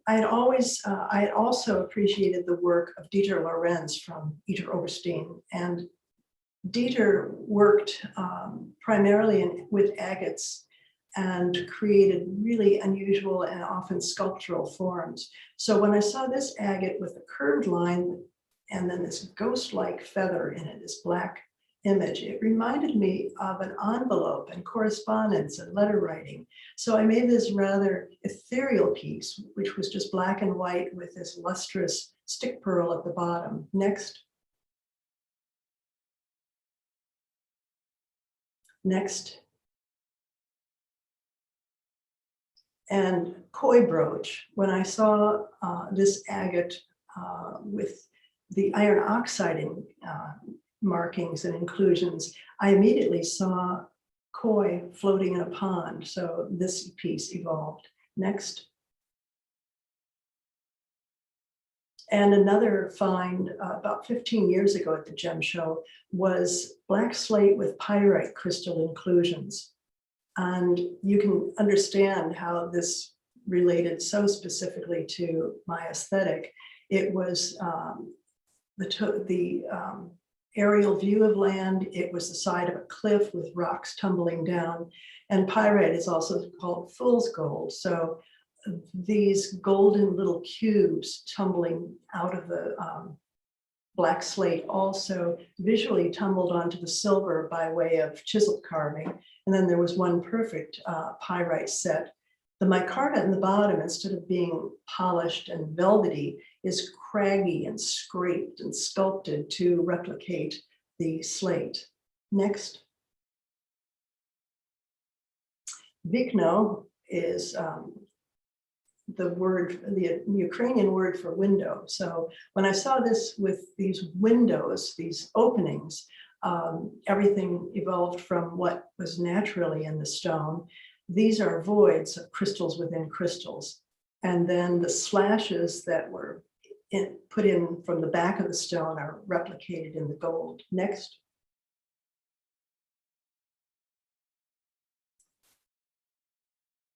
I had also appreciated the work of Dieter Lorenz from Eder Oberstein, and Dieter worked primarily with agates and created really unusual and often sculptural forms. So when I saw this agate with a curved line and then this ghost-like feather in it, this black image, it reminded me of an envelope and correspondence and letter writing. So I made this rather ethereal piece, which was just black and white with this lustrous stick pearl at the bottom. Next. Next. And koi brooch, when I saw this agate with the iron oxide markings and inclusions, I immediately saw koi floating in a pond. So this piece evolved. Next. And another find about 15 years ago at the Gem Show was black slate with pyrite crystal inclusions. And you can understand how this related so specifically to my aesthetic. It was the aerial view of land. It was the side of a cliff with rocks tumbling down. And pyrite is also called fool's gold. So these golden little cubes tumbling out of the black slate also visually tumbled onto the silver by way of chisel carving. And then there was one perfect pyrite set. The micarta in the bottom, instead of being polished and velvety, is craggy and scraped and sculpted to replicate the slate. Next. Vikno is the word, the Ukrainian word for window. So when I saw this with these windows, these openings, everything evolved from what was naturally in the stone. These are voids of crystals within crystals. And then the slashes that were put in from the back of the stone are replicated in the gold. Next.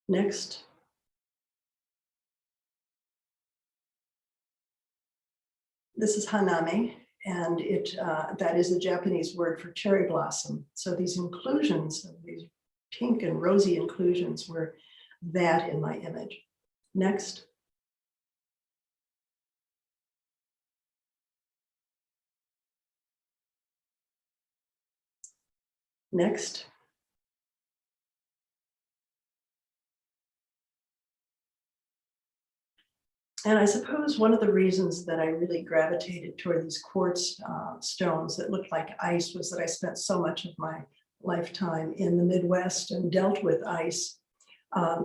Next. This is hanami, and that is the Japanese word for cherry blossom. So these inclusions, these pink and rosy inclusions, were that in my image. Next. Next. And I suppose one of the reasons that I really gravitated toward these quartz stones that looked like ice was that I spent so much of my lifetime in the Midwest and dealt with ice.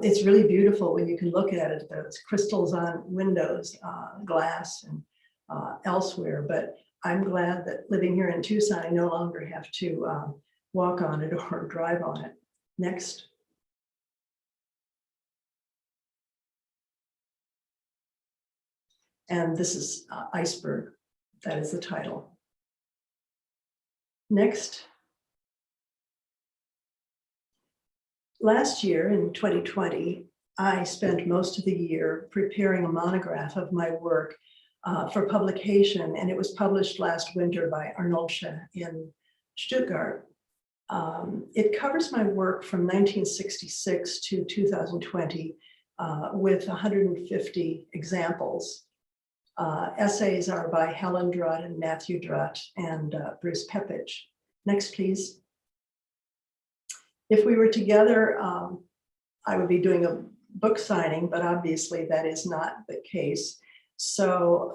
It's really beautiful when you can look at it, those crystals on windows, glass, and elsewhere. But I'm glad that living here in Tucson, I no longer have to walk on it or drive on it. Next. And this is Iceberg. That is the title. Next. Last year in 2020, I spent most of the year preparing a monograph of my work for publication, and it was published last winter by Arnoldsche in Stuttgart. It covers my work from 1966 to 2020 with 150 examples. Essays are by Helen Drutt and Matthew Drutt and Bruce Pepich. Next, please. If we were together, I would be doing a book signing, but obviously that is not the case. So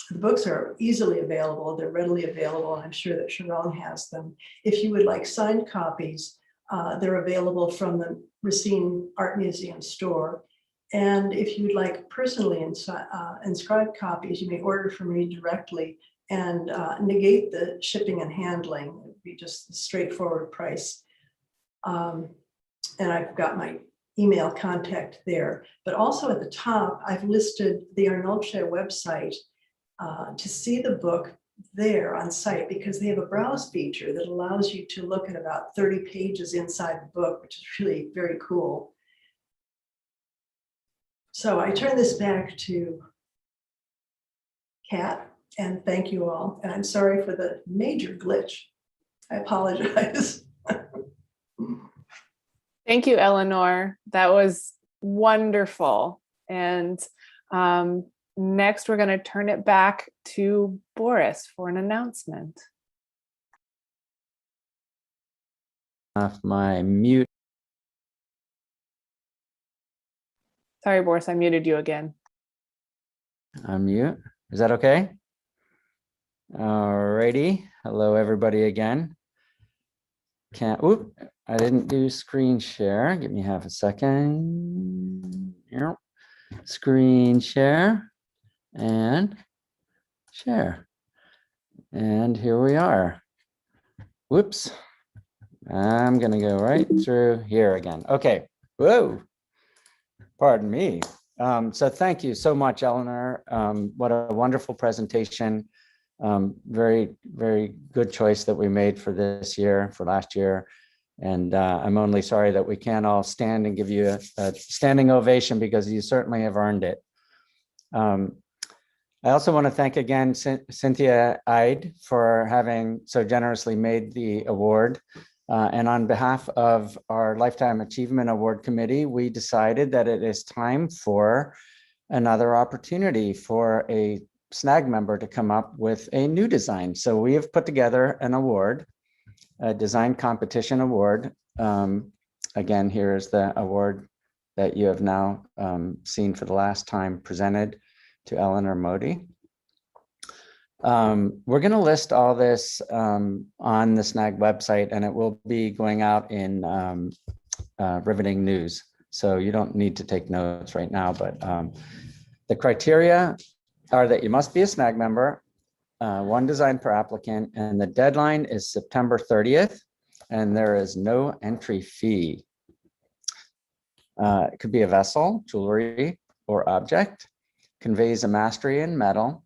the books are easily available. They're readily available. I'm sure that Sharon has them. If you would like signed copies, they're available from the Racine Art Museum store. And if you'd like personally inscribed copies, you may order from me directly and negate the shipping and handling. It would be just a straightforward price. And I've got my email contact there. But also at the top, I've listed the Arnoldsche website to see the book there on site, because they have a browse feature that allows you to look at about 30 pages inside the book, which is really very cool. So I turn this back to Kat, and thank you all. And I'm sorry for the major glitch. I apologize. Thank you, Eleanor. That was wonderful. And next, we're going to turn it back to Boris for an announcement. Off my mute. Sorry, Boris, I muted you again. Unmute. Is that okay? All righty. Hello, everybody again. I didn't do screen share. Give me half a second. Yep. Screen share and share. And here we are. Whoops. I'm going to go right through here again. Okay. Whoa. Pardon me. So thank you so much, Eleanor. What a wonderful presentation. Very, very good choice that we made for this year, for last year. And I'm only sorry that we can't all stand and give you a standing ovation, because you certainly have earned it. I also want to thank again Cynthia Ide for having so generously made the award. And on behalf of our Lifetime Achievement Award Committee, we decided that it is time for another opportunity for a SNAG member to come up with a new design. So we have put together an award, a design competition award. Again, here is the award that you have now seen for the last time presented to Eleanor Moty. We're going to list all this on the SNAG website, and it will be going out in riveting news. So you don't need to take notes right now, but the criteria are that you must be a SNAG member, one design per applicant, and the deadline is September 30th, and there is no entry fee. It could be a vessel, jewelry, or object, conveys a mastery in metal,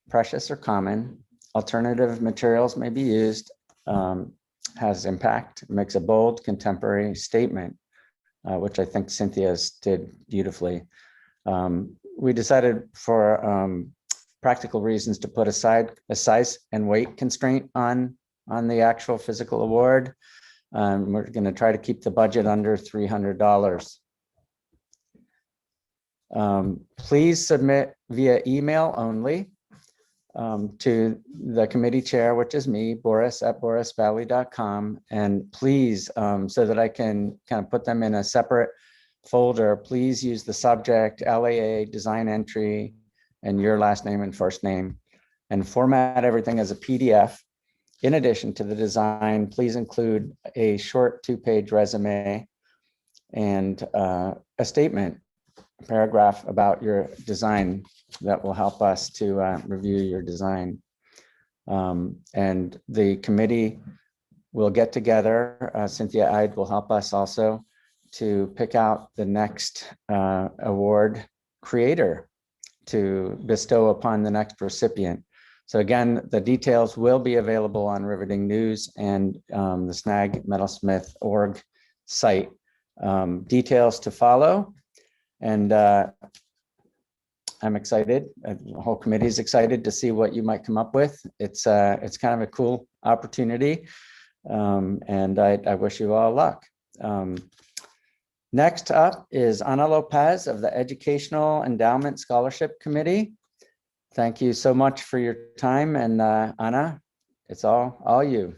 precious or common, alternative materials may be used, has impact, makes a bold contemporary statement, which I think Cynthia's did beautifully. We decided for practical reasons to put aside a size and weight constraint on the actual physical award. We're going to try to keep the budget under $300. Please submit via email only to the committee chair, which is me, boris@borisvalley.com. And please, so that I can kind of put them in a separate folder, please use the subject, LAA, design entry, and your last name and first name, and format everything as a PDF. In addition to the design, please include a short 2-page resume and a statement, a paragraph about your design that will help us to review your design. And the committee will get together. Cynthia Ide will help us also to pick out the next award creator to bestow upon the next recipient. So again, the details will be available on Riveting News and the SNAG Metalsmith.org site. Details to follow. And I'm excited. The whole committee is excited to see what you might come up with. It's kind of a cool opportunity, and I wish you all luck. Next up is Ana Lopez of the Educational Endowment Scholarship Committee. Thank you so much for your time, and Ana, it's all you.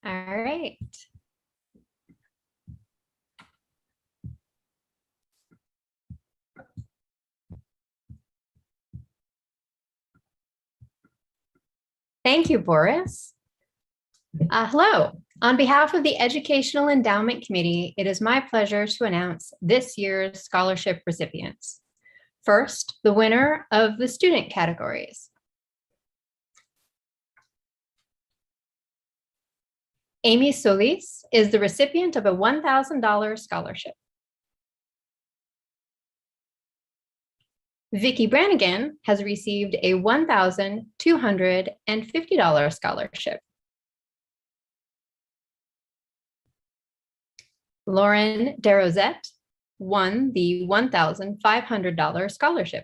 All right. Thank you, Boris. Hello. On behalf of the Educational Endowment Committee, it is my pleasure to announce this year's scholarship recipients. First, the winner of the student categories. Amy Solis is the recipient of a $1,000 scholarship. Vicki Brannigan has received a $1,250 scholarship. Lauren DeRosette won the $1,500 scholarship.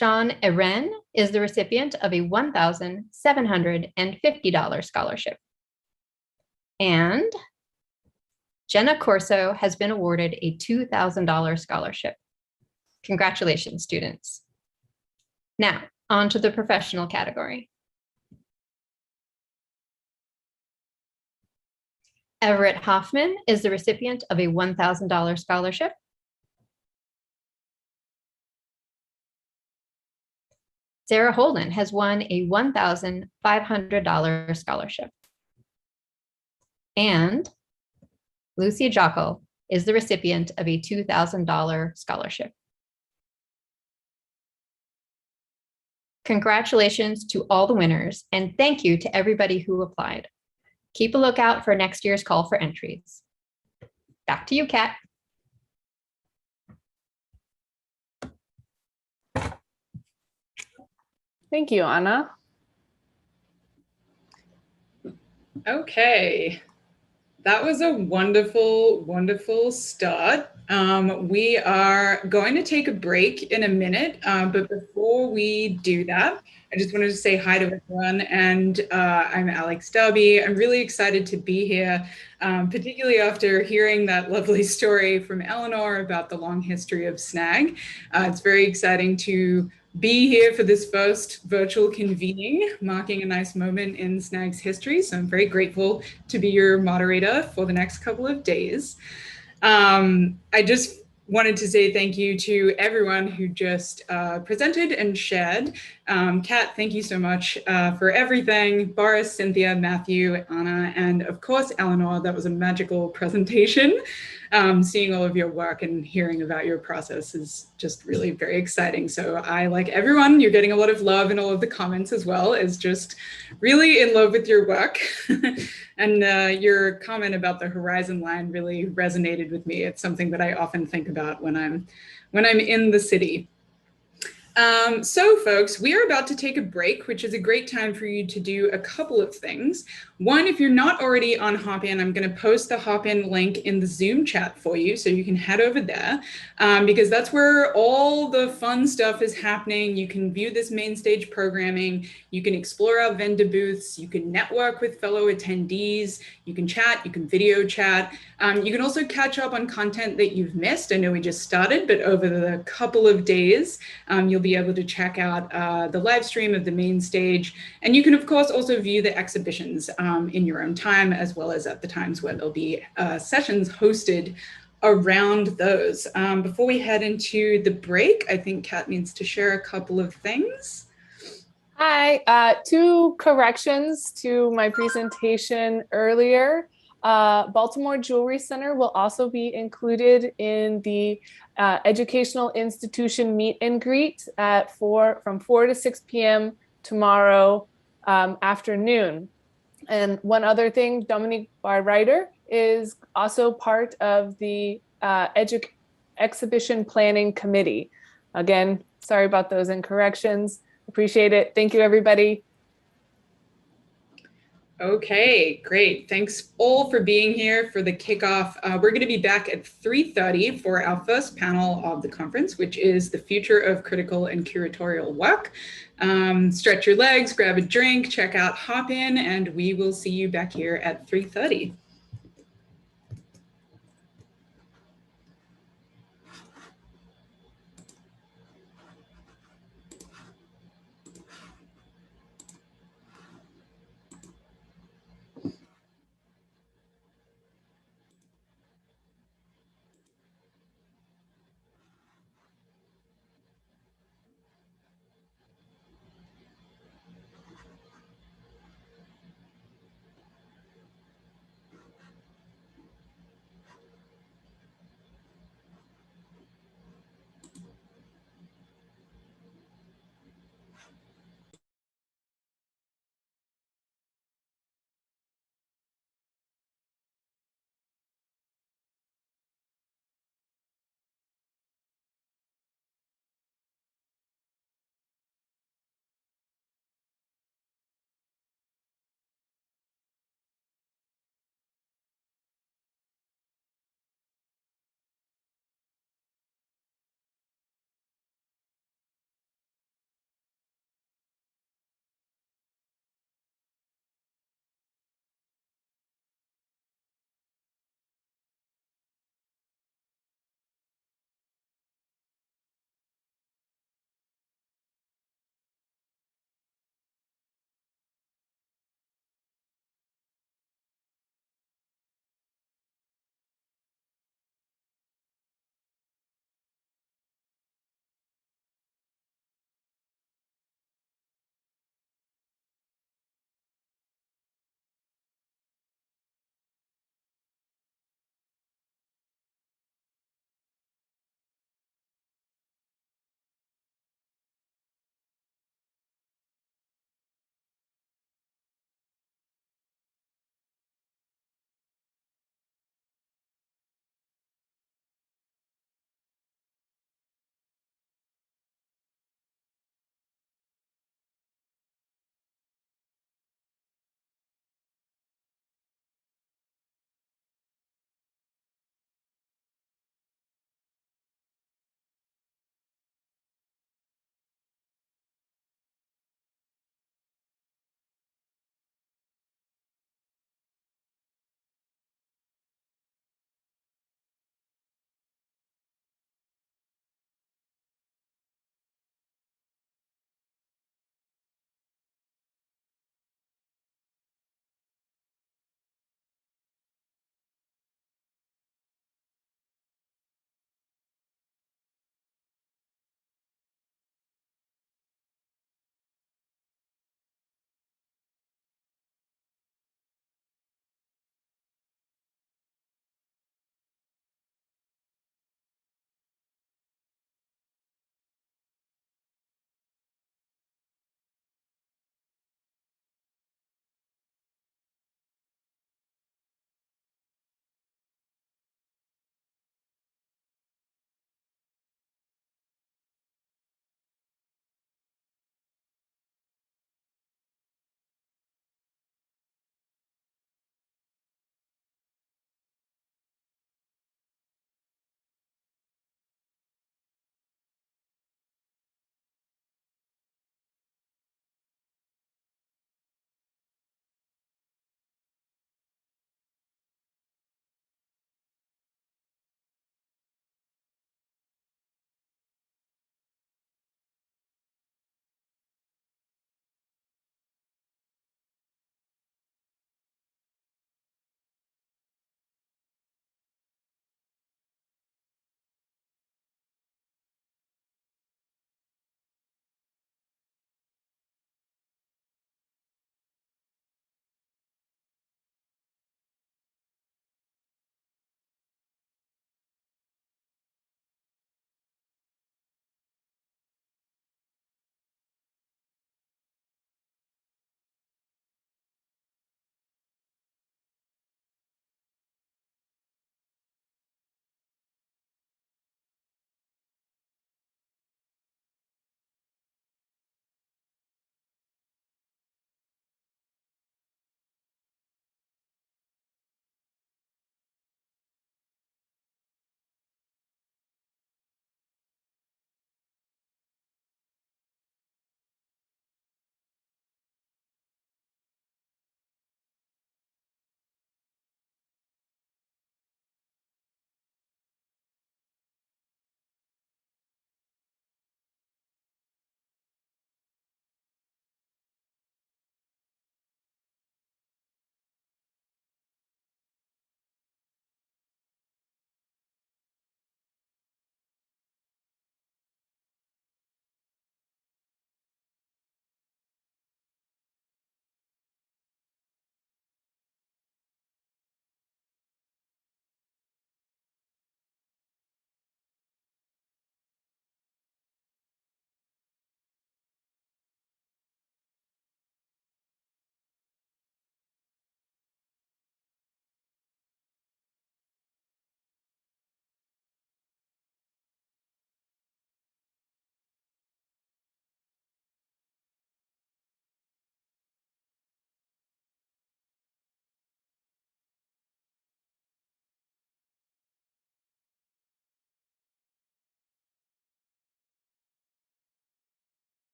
Sean Eren is the recipient of a $1,750 scholarship. And Jenna Corso has been awarded a $2,000 scholarship. Congratulations, students. Now, on to the professional category. Everett Hoffman is the recipient of a $1,000 scholarship. Sarah Holden has won a $1,500 scholarship. And Lucy Jockel is the recipient of a $2,000 scholarship. Congratulations to all the winners, and thank you to everybody who applied. Keep a lookout for next year's call for entries. Back to you, Kat. Thank you, Anna. Okay. That was a wonderful, wonderful start. We are going to take a break in a minute, but before we do that, I just wanted to say hi to everyone, and I'm Alex Darby. I'm really excited to be here, particularly after hearing that lovely story from Eleanor about the long history of SNAG. It's very exciting to be here for this first virtual convening, marking a nice moment in SNAG's history. So I'm very grateful to be your moderator for the next couple of days. I just wanted to say thank you to everyone who just presented and shared. Kat, thank you so much for everything. Boris, Cynthia, Matthew, Anna, and of course, Eleanor. That was a magical presentation. Seeing all of your work and hearing about your process is just really very exciting. So I, like everyone, you're getting a lot of love in all of the comments as well, is just really in love with your work. And your comment about the horizon line really resonated with me. It's something that I often think about when I'm in the city. So folks, we are about to take a break, which is a great time for you to do a couple of things. One, if you're not already on Hopin, I'm going to post the Hopin link in the Zoom chat for you, so you can head over there, because that's where all the fun stuff is happening. You can view this main stage programming, you can explore our vendor booths, you can network with fellow attendees, you can chat, you can video chat. You can also catch up on content that you've missed. I know we just started, but over the couple of days, you'll be able to check out the live stream of the main stage. And you can, of course, also view the exhibitions in your own time, as well as at the times where there'll be sessions hosted around those. Before we head into the break, I think Kat needs to share a couple of things. Hi, two corrections to my presentation earlier. Baltimore Jewelry Center will also be included in the educational institution meet and greet at from 4 to 6 p.m. tomorrow afternoon. And one other thing, Dominique Barreiter is also part of the exhibition planning committee. Again, sorry about those incorrections. Appreciate it. Thank you, everybody. Okay, great. Thanks all for being here for the kickoff. We're going to be back at 3:30 for our first panel of the conference, which is the future of critical and curatorial work. Stretch your legs, grab a drink, check out Hopin, and we will see you back here at 3:30.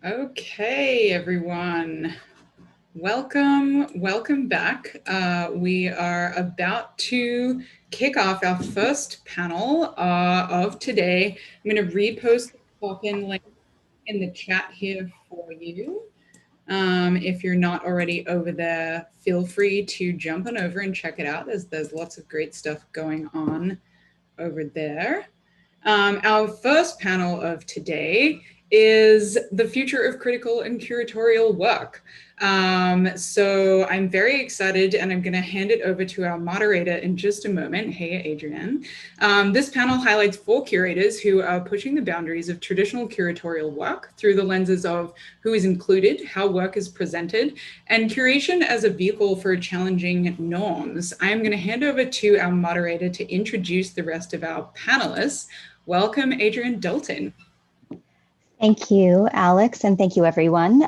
Okay, everyone. Welcome back. We are about to kick off our first panel of today. I'm going to repost the pop-in link in the chat here for you. If you're not already over there, feel free to jump on over and check it out. There's lots of great stuff going on over there. Our first panel of today is the future of critical and curatorial work. So I'm very excited, and I'm going to hand it over to our moderator in just a moment. Hey, Adrienne. This panel highlights 4 curators who are pushing the boundaries of traditional curatorial work through the lenses of who is included, how work is presented, and curation as a vehicle for challenging norms. I'm going to hand over to our moderator to introduce the rest of our panelists. Welcome, Adrienne Dalton. Thank you, Alex, and thank you, everyone.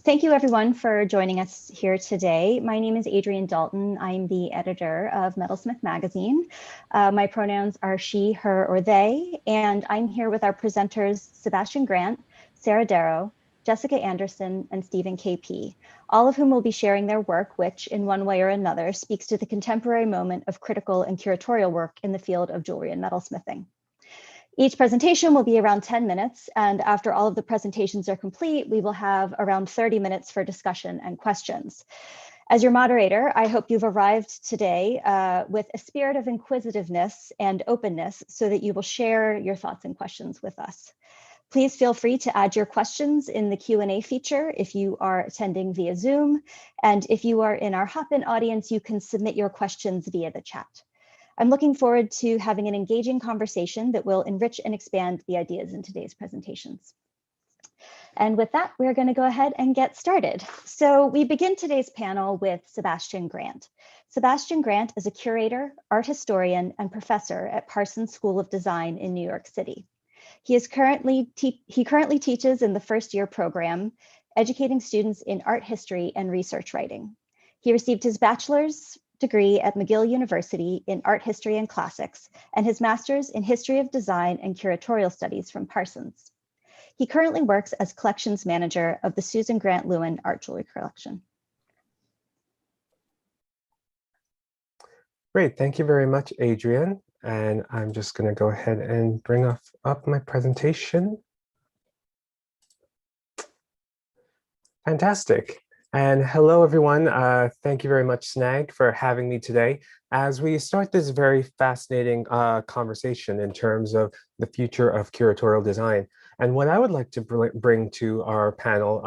Thank you, everyone, for joining us here today. My name is Adrienne Dalton. I'm the editor of Metalsmith Magazine. My pronouns are she, her, or they, and I'm here with our presenters, Sebastian Grant, Sarah Darrow, Jessica Anderson, and Stephen KP, all of whom will be sharing their work, which in one way or another speaks to the contemporary moment of critical and curatorial work in the field of jewelry and metalsmithing. Each presentation will be around 10 minutes, and after all of the presentations are complete, we will have around 30 minutes for discussion and questions. As your moderator, I hope you've arrived today with a spirit of inquisitiveness and openness so that you will share your thoughts and questions with us. Please feel free to add your questions in the Q&A feature if you are attending via Zoom, and if you are in our hop-in audience, you can submit your questions via the chat. I'm looking forward to having an engaging conversation that will enrich and expand the ideas in today's presentations. And with that, we're going to go ahead and get started. So we begin today's panel with Sebastian Grant. Sebastian Grant is a curator, art historian, and professor at Parsons School of Design in New York City. He currently teaches in the first-year program, educating students in art history and research writing. He received his bachelor's degree at McGill University in art history and classics, and his master's in history of design and curatorial studies from Parsons. He currently works as collections manager of the Susan Grant Lewin Art Jewelry Collection. Great, thank you very much, Adrienne. And I'm just going to go ahead and bring up my presentation. Fantastic. And hello, everyone. Thank you very much, SNAG, for having me today as we start this very fascinating conversation in terms of the future of curatorial design. And what I would like to bring to our panel,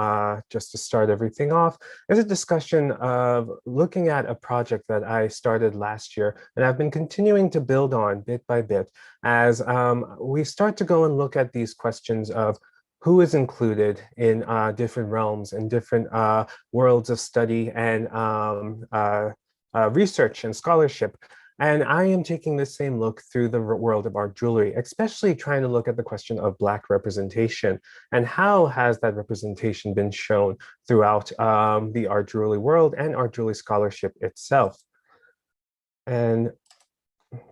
just to start everything off, is a discussion of looking at a project that I started last year and I've been continuing to build on bit by bit as we start to go and look at these questions of who is included in different realms and different worlds of study and research and scholarship. And I am taking the same look through the world of art jewelry, especially trying to look at the question of Black representation and how has that representation been shown throughout the art jewelry world and art jewelry scholarship itself. And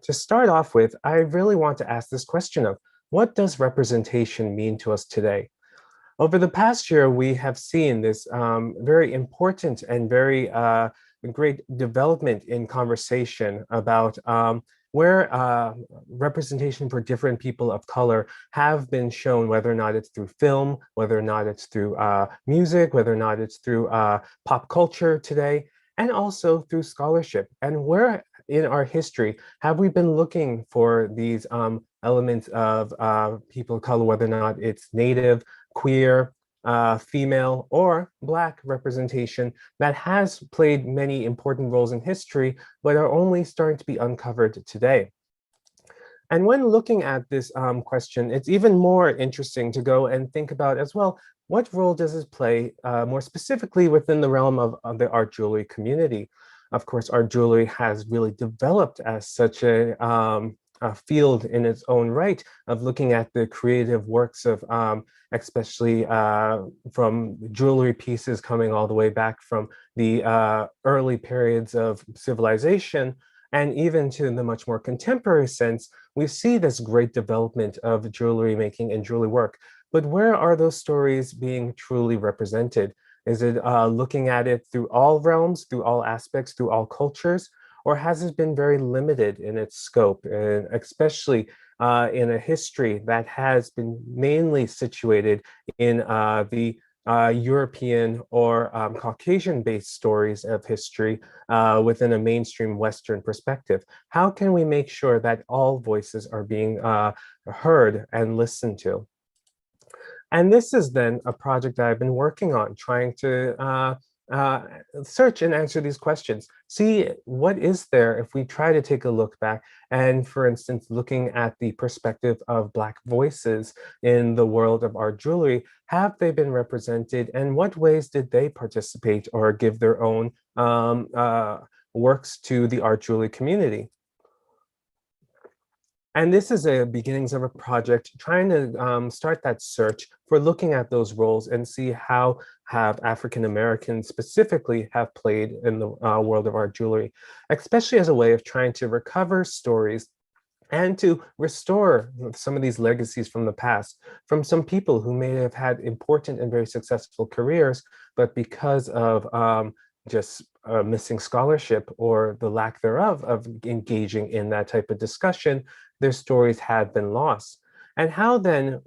to start off with, I really want to ask this question of, what does representation mean to us today? Over the past year, we have seen this very important and very great development in conversation about where representation for different people of color have been shown, whether or not it's through film, whether or not it's through music, whether or not it's through pop culture today, and also through scholarship. And where in our history have we been looking for these elements of people of color, whether or not it's Native, queer, female, or Black representation that has played many important roles in history, but are only starting to be uncovered today. And when looking at this question, it's even more interesting to go and think about as well, what role does this play more specifically within the realm of the art jewelry community? Of course, art jewelry has really developed as such a field in its own right of looking at the creative works of especially from jewelry pieces coming all the way back from the early periods of civilization, and even to the much more contemporary sense, we see this great development of jewelry making and jewelry work. but where are those stories being truly represented? Is it looking at it through all realms, through all aspects, through all cultures? Or has it been very limited in its scope, and especially in a history that has been mainly situated in the European or Caucasian-based stories of history within a mainstream Western perspective? How can we make sure that all voices are being heard and listened to? And this is then a project that I've been working on, trying to uh, search and answer these questions. See what is there if we try to take a look back and, for instance, looking at the perspective of Black voices in the world of art jewelry, have they been represented, and what ways did they participate or give their own works to the art jewelry community? And this is a beginnings of a project trying to start that search for looking at those roles and see how have African Americans specifically have played in the world of art jewelry, especially as a way of trying to recover stories and to restore some of these legacies from the past, from some people who may have had important and very successful careers, but because of just missing scholarship or the lack thereof of engaging in that type of discussion, their stories had been lost. And how then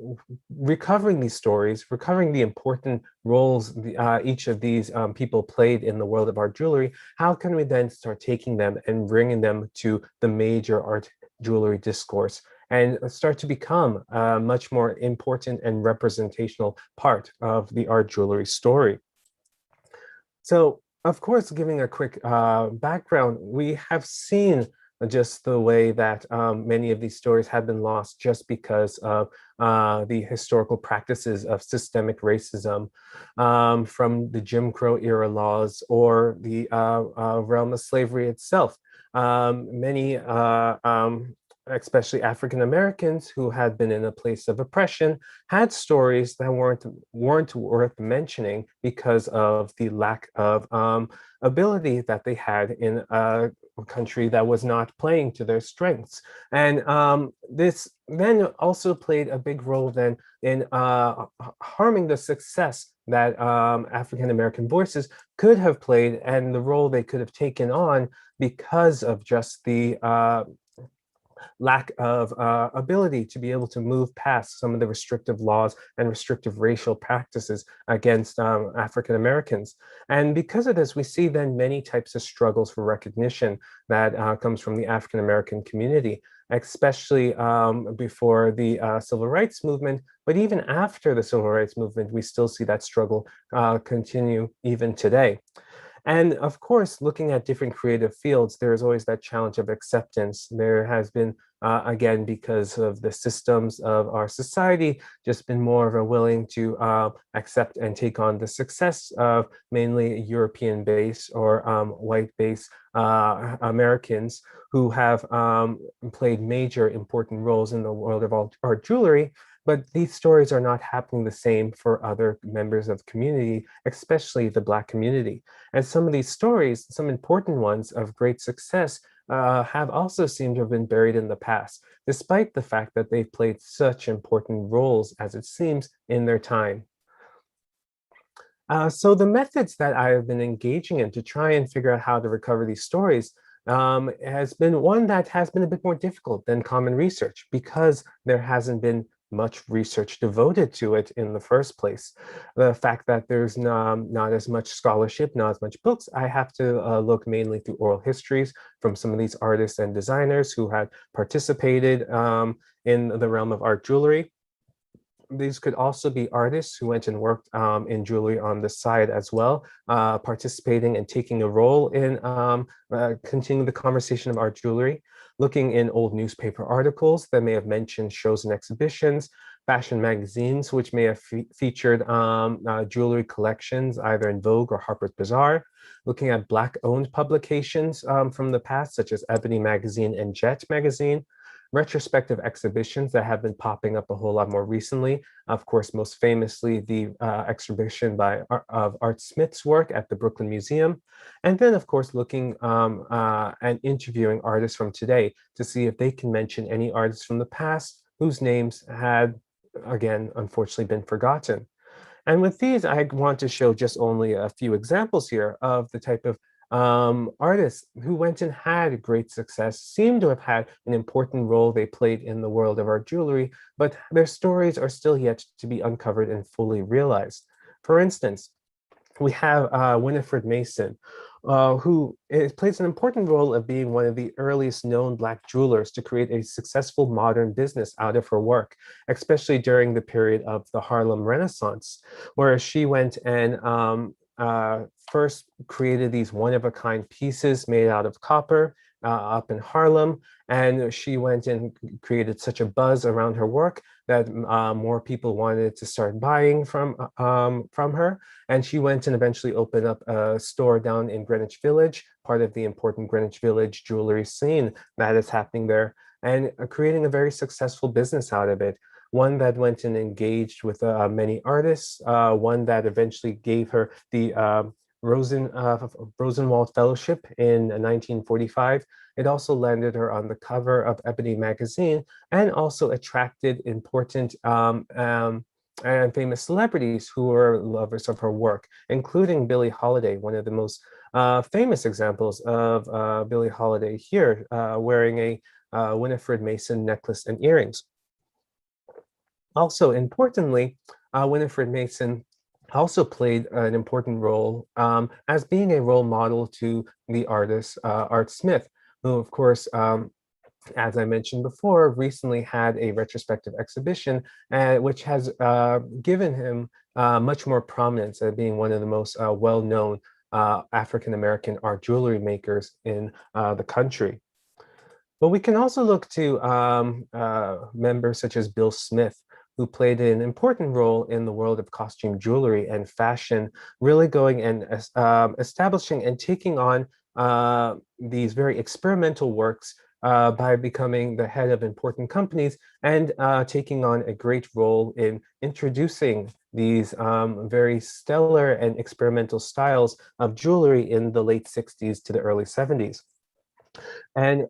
recovering these stories, recovering the important roles each of these people played in the world of art jewelry, how can we then start taking them and bringing them to the major art jewelry discourse and start to become a much more important and representational part of the art jewelry story? So, of course, giving a quick background, we have seen just the way that many of these stories have been lost just because of the historical practices of systemic racism from the Jim Crow era laws or the realm of slavery itself. Many especially African Americans who had been in a place of oppression, had stories that weren't worth mentioning because of the lack of ability that they had in a country that was not playing to their strengths. And this then also played a big role then in harming the success that African American voices could have played and the role they could have taken on because of just the lack of ability to be able to move past some of the restrictive laws and restrictive racial practices against African Americans. And because of this, we see then many types of struggles for recognition that comes from the African American community, especially before the Civil Rights Movement, but even after the Civil Rights Movement, we still see that struggle continue even today. And of course, looking at different creative fields, there is always that challenge of acceptance. There has been, again, because of the systems of our society, just been more of a willing to accept and take on the success of mainly European-based or white-based Americans who have played major important roles in the world of art jewelry. But these stories are not happening the same for other members of the community, especially the Black community. And some of these stories, some important ones of great success, have also seemed to have been buried in the past, despite the fact that they've played such important roles, as it seems, in their time. So the methods that I have been engaging in to try and figure out how to recover these stories has been one that has been a bit more difficult than common research because there hasn't been much research devoted to it in the first place. The fact that there's not as much scholarship, not as much books, I have to look mainly through oral histories from some of these artists and designers who had participated in the realm of art jewelry. These could also be artists who went and worked in jewelry on the side as well, participating and taking a role in continuing the conversation of art jewelry, looking in old newspaper articles that may have mentioned shows and exhibitions, fashion magazines, which may have featured jewelry collections, either in Vogue or Harper's Bazaar, looking at Black-owned publications from the past, such as Ebony Magazine and Jet Magazine, retrospective exhibitions that have been popping up a whole lot more recently. Of course, most famously, the exhibition of Art Smith's work at the Brooklyn Museum. And then, of course, looking and interviewing artists from today to see if they can mention any artists from the past whose names had again, unfortunately been forgotten. And with these, I want to show just only a few examples here of the type of artists who went and had great success, seem to have had an important role they played in the world of art jewelry, but their stories are still yet to be uncovered and fully realized. For instance, we have Winifred Mason, who plays an important role of being one of the earliest known Black jewelers to create a successful modern business out of her work, especially during the period of the Harlem Renaissance, where she went and first created these one-of-a-kind pieces made out of copper up in Harlem. And she went and created such a buzz around her work that more people wanted to start buying from her. And she went and eventually opened up a store down in Greenwich Village, part of the important Greenwich Village jewelry scene that is happening there, and creating a very successful business out of it. One that went and engaged with many artists, one that eventually gave her the Rosenwald Fellowship in 1945. It also landed her on the cover of Ebony magazine and also attracted important and famous celebrities who were lovers of her work, including Billie Holiday, one of the most famous examples of Billie Holiday here, wearing a Winifred Mason necklace and earrings. Also, importantly, Winifred Mason also played an important role as being a role model to the artist Art Smith, who, of course, as I mentioned before, recently had a retrospective exhibition, which has given him much more prominence as being one of the most well-known African-American art jewelry makers in the country. But we can also look to members such as Bill Smith, who played an important role in the world of costume jewelry and fashion, really going and establishing and taking on these very experimental works by becoming the head of important companies and taking on a great role in introducing these very stellar and experimental styles of jewelry in the late 60s to the early 70s. And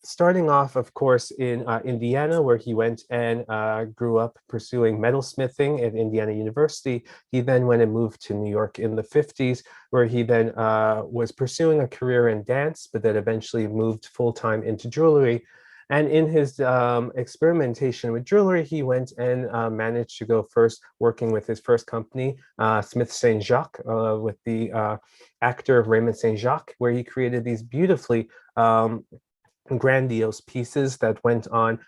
starting off, of course, in Indiana, where he went and grew up pursuing metalsmithing at Indiana University. He then went and moved to New York in the 50s, where he then was pursuing a career in dance, but then eventually moved full-time into jewelry. And in his experimentation with jewelry, he went and managed to go first working with his first company, Smith St. Jacques, with the actor Raymond St. Jacques, where he created these beautifully grandiose pieces that went on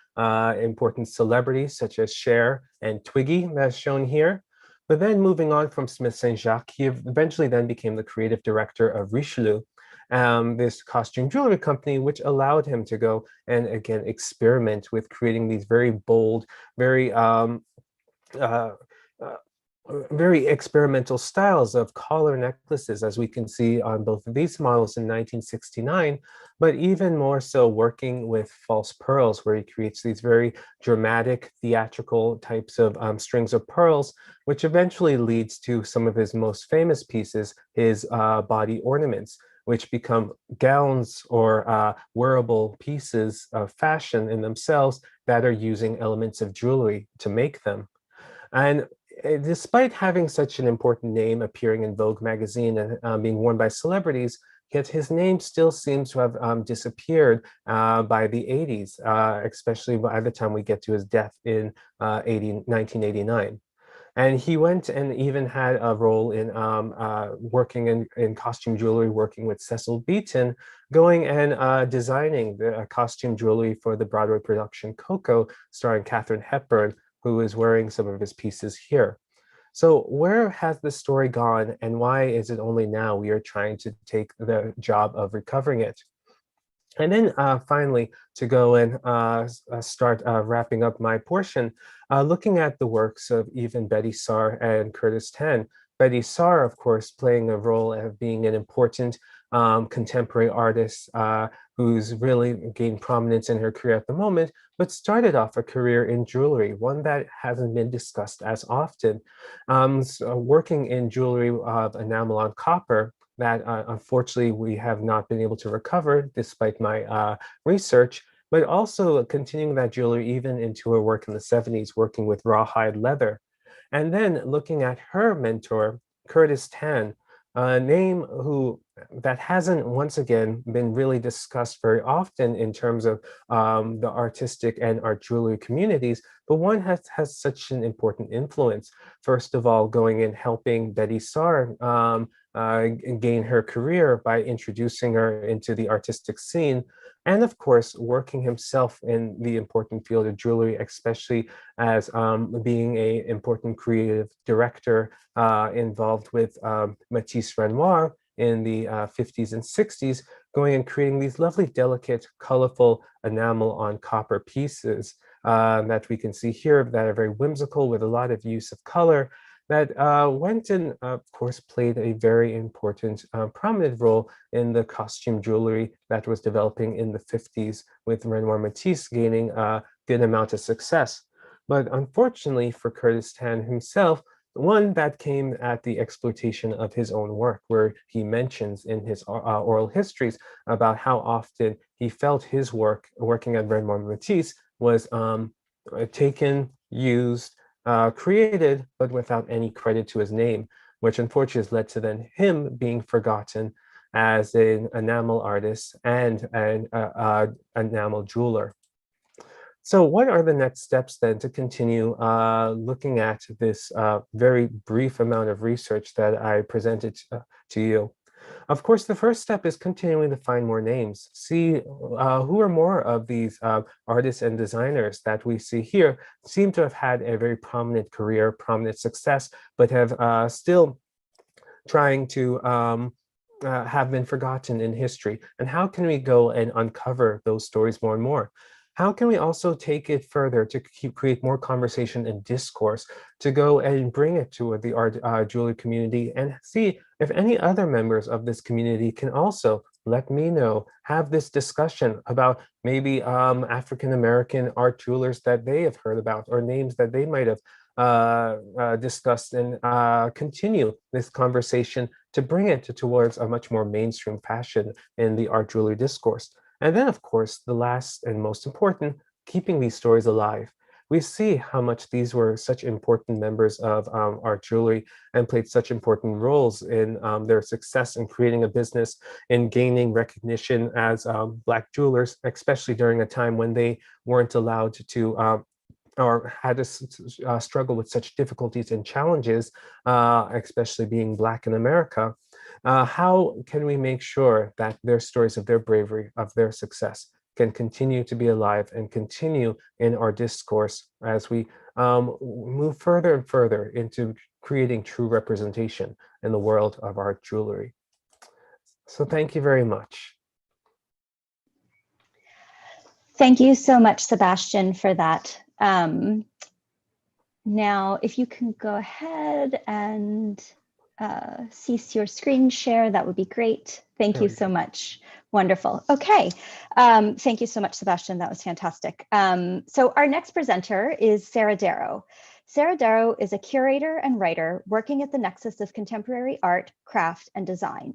important celebrities such as Cher and Twiggy, that's shown here. But then moving on from Smith St. Jacques, he eventually then became the creative director of Richelieu, this costume jewelry company, which allowed him to go and again experiment with creating these very bold, very experimental styles of collar necklaces, as we can see on both of these models in 1969, but even more so working with false pearls, where he creates these very dramatic, theatrical types of strings of pearls, which eventually leads to some of his most famous pieces, his body ornaments, which become gowns or wearable pieces of fashion in themselves that are using elements of jewelry to make them. And despite having such an important name appearing in Vogue magazine and being worn by celebrities, yet his name still seems to have disappeared by the 80s, especially by the time we get to his death in 1989. And he went and even had a role in working in costume jewelry, working with Cecil Beaton, going and designing the costume jewelry for the Broadway production Coco, starring Katharine Hepburn, who is wearing some of his pieces here. So where has this story gone, and why is it only now we are trying to take the job of recovering it? And then finally, to go and start wrapping up my portion, looking at the works of even Betty Saar and Curtis Tan. Betty Saar, of course, playing a role of being an important contemporary artist who's really gained prominence in her career at the moment, but started off a career in jewelry, one that hasn't been discussed as often. So working in jewelry of enamel on copper, that unfortunately we have not been able to recover despite my research. but also continuing that jewelry even into her work in the 70s, working with rawhide leather. And then looking at her mentor, Curtis Tan, a name that hasn't once again been really discussed very often in terms of the artistic and art jewelry communities, but one has such an important influence. First of all, going and helping Betty Saar gain her career by introducing her into the artistic scene. And of course, working himself in the important field of jewelry, especially as being an important creative director involved with Matisse Renoir in the 50s and 60s, going and creating these lovely, delicate, colorful enamel on copper pieces that we can see here that are very whimsical with a lot of use of color that went and, of course, played a very important, prominent role in the costume jewelry that was developing in the 50s with Renoir Matisse gaining a good amount of success. But unfortunately for Curtis Tan himself, one that came at the exploitation of his own work, where he mentions in his oral histories about how often he felt his work working at Renoir Matisse was taken, used, created, but without any credit to his name, which unfortunately has led to then him being forgotten as an enamel artist and an enamel jeweler. So what are the next steps then to continue looking at this very brief amount of research that I presented to you? Of course, the first step is continuing to find more names. See who are more of these artists and designers that we see here seem to have had a very prominent career, prominent success, but have still trying to have been forgotten in history. And how can we go and uncover those stories more and more? How can we also take it further to create more conversation and discourse, to go and bring it to the art jewelry community and see if any other members of this community can also let me know, have this discussion about maybe African-American art jewelers that they have heard about or names that they might have discussed, and continue this conversation to bring it towards a much more mainstream fashion in the art jewelry discourse. And then, of course, the last and most important, keeping these stories alive. We see how much these were such important members of art jewelry and played such important roles in their success in creating a business, in gaining recognition as Black jewelers, especially during a time when they weren't allowed to or had to struggle with such difficulties and challenges, especially being Black in America. How can we make sure that their stories of their bravery, of their success, can continue to be alive and continue in our discourse as we move further and further into creating true representation in the world of art jewelry? So thank you very much. Thank you so much, Sebastian, for that. Now, if you can go ahead and cease your screen share, that would be great. Thank you so much. Wonderful. Okay. Thank you so much, Sebastian. That was fantastic. So our next presenter is Sarah Darrow. Sarah Darrow is a curator and writer working at the nexus of contemporary art, craft, and design.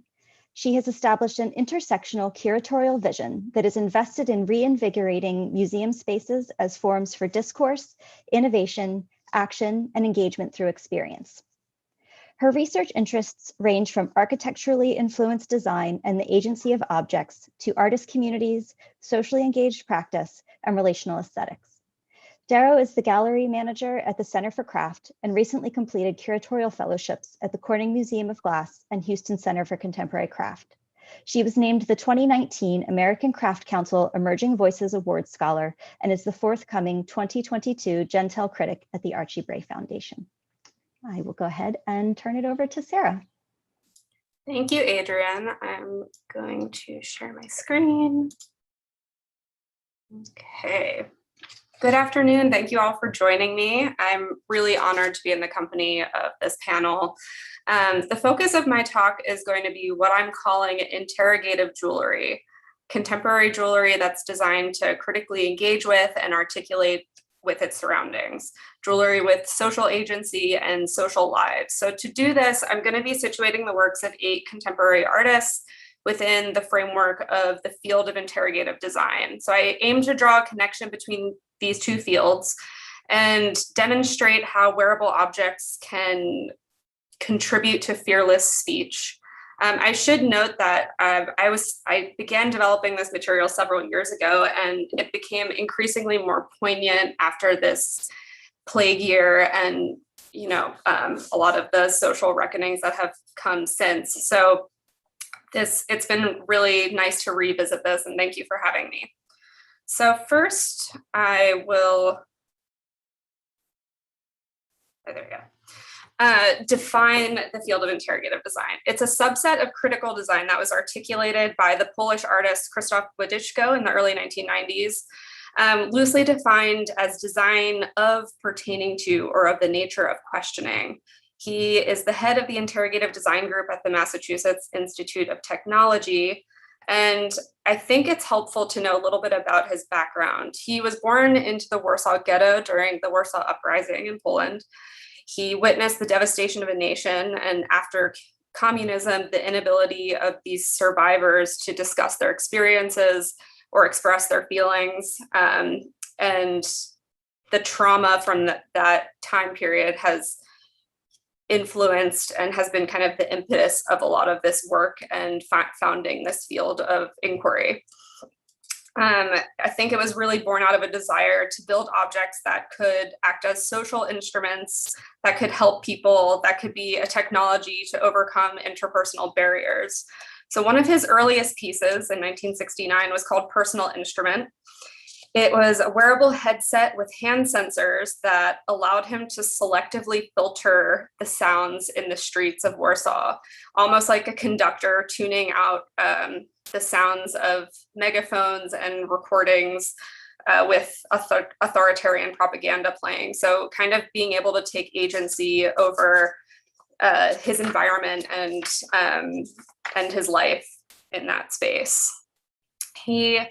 She has established an intersectional curatorial vision that is invested in reinvigorating museum spaces as forums for discourse, innovation, action, and engagement through experience. Her research interests range from architecturally influenced design and the agency of objects to artist communities, socially engaged practice, and relational aesthetics. Darrow is the gallery manager at the Center for Craft and recently completed curatorial fellowships at the Corning Museum of Glass and Houston Center for Contemporary Craft. She was named the 2019 American Craft Council Emerging Voices Award Scholar and is the forthcoming 2022 Gentel Critic at the Archie Bray Foundation. I will go ahead and turn it over to Sarah. Thank you, Adrienne. I'm going to share my screen. Okay. Good afternoon. Thank you all for joining me. I'm really honored to be in the company of this panel. The focus of my talk is going to be what I'm calling interrogative jewelry, contemporary jewelry that's designed to critically engage with and articulate with its surroundings, jewelry with social agency and social lives. So to do this, I'm going to be situating the works of 8 contemporary artists within the framework of the field of interrogative design. So I aim to draw a connection between these two fields and demonstrate how wearable objects can contribute to fearless speech. I should note that I began developing this material several years ago, and it became increasingly more poignant after this plague year and a lot of the social reckonings that have come since. So it's been really nice to revisit this, and thank you for having me. So first I will, there we go. Define the field of interrogative design. It's a subset of critical design that was articulated by the Polish artist Krzysztof Wodiczko in the early 1990s, loosely defined as design of, pertaining to, or of the nature of questioning. He is the head of the interrogative design group at the Massachusetts Institute of Technology. And I think it's helpful to know a little bit about his background. He was born into the Warsaw Ghetto during the Warsaw Uprising in Poland. He witnessed the devastation of a nation, and after communism, the inability of these survivors to discuss their experiences or express their feelings. And the trauma from that time period has influenced and has been kind of the impetus of a lot of this work and founding this field of inquiry. I think it was really born out of a desire to build objects that could act as social instruments, that could help people, that could be a technology to overcome interpersonal barriers. So one of his earliest pieces in 1969 was called Personal Instrument. It was a wearable headset with hand sensors that allowed him to selectively filter the sounds in the streets of Warsaw, almost like a conductor tuning out the sounds of megaphones and recordings with authoritarian propaganda playing. So kind of being able to take agency over his environment and his life in that space. He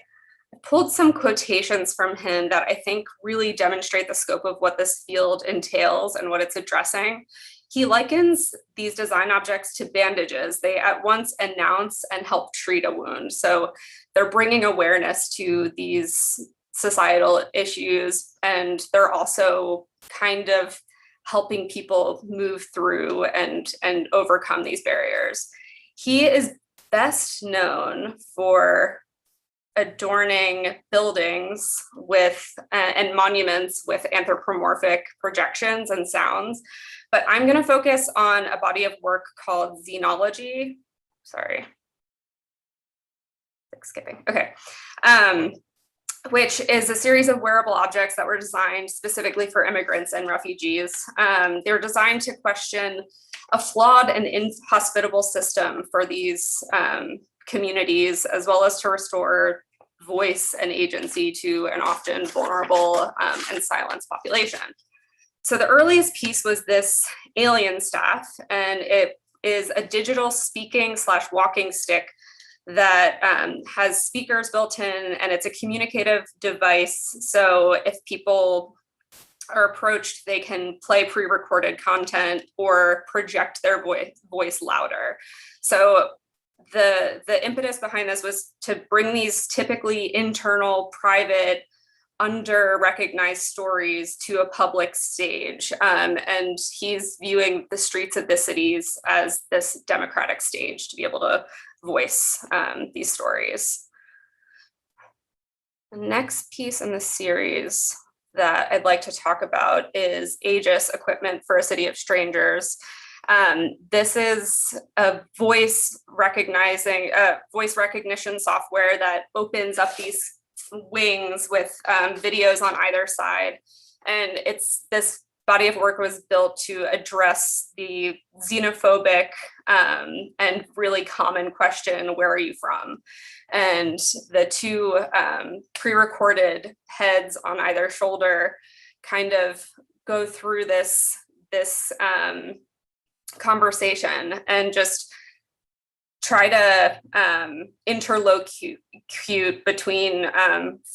pulled some quotations from him that I think really demonstrate the scope of what this field entails and what it's addressing. He likens these design objects to bandages. They at once announce and help treat a wound. So they're bringing awareness to these societal issues, and they're also kind of helping people move through and overcome these barriers. He is best known for adorning buildings with and monuments with anthropomorphic projections and sounds. But I'm going to focus on a body of work called Xenology. Sorry. Skipping. Okay. Which is a series of wearable objects that were designed specifically for immigrants and refugees. They were designed to question a flawed and inhospitable system for these communities, as well as to restore voice and agency to an often vulnerable and silenced population. So the earliest piece was this alien staff, and it is a digital speaking / walking stick that has speakers built in, and it's a communicative device. So if people are approached, they can play pre-recorded content or project their voice louder. So the impetus behind this was to bring these typically internal, private, under-recognized stories to a public stage. And he's viewing the streets of the cities as this democratic stage to be able to voice these stories. The next piece in the series that I'd like to talk about is Aegis equipment for a city of strangers. This is a voice recognition software that opens up these wings with videos on either side. And this body of work was built to address the xenophobic and really common question, where are you from? And the two pre-recorded heads on either shoulder kind of go through this conversation and just try to interlocute between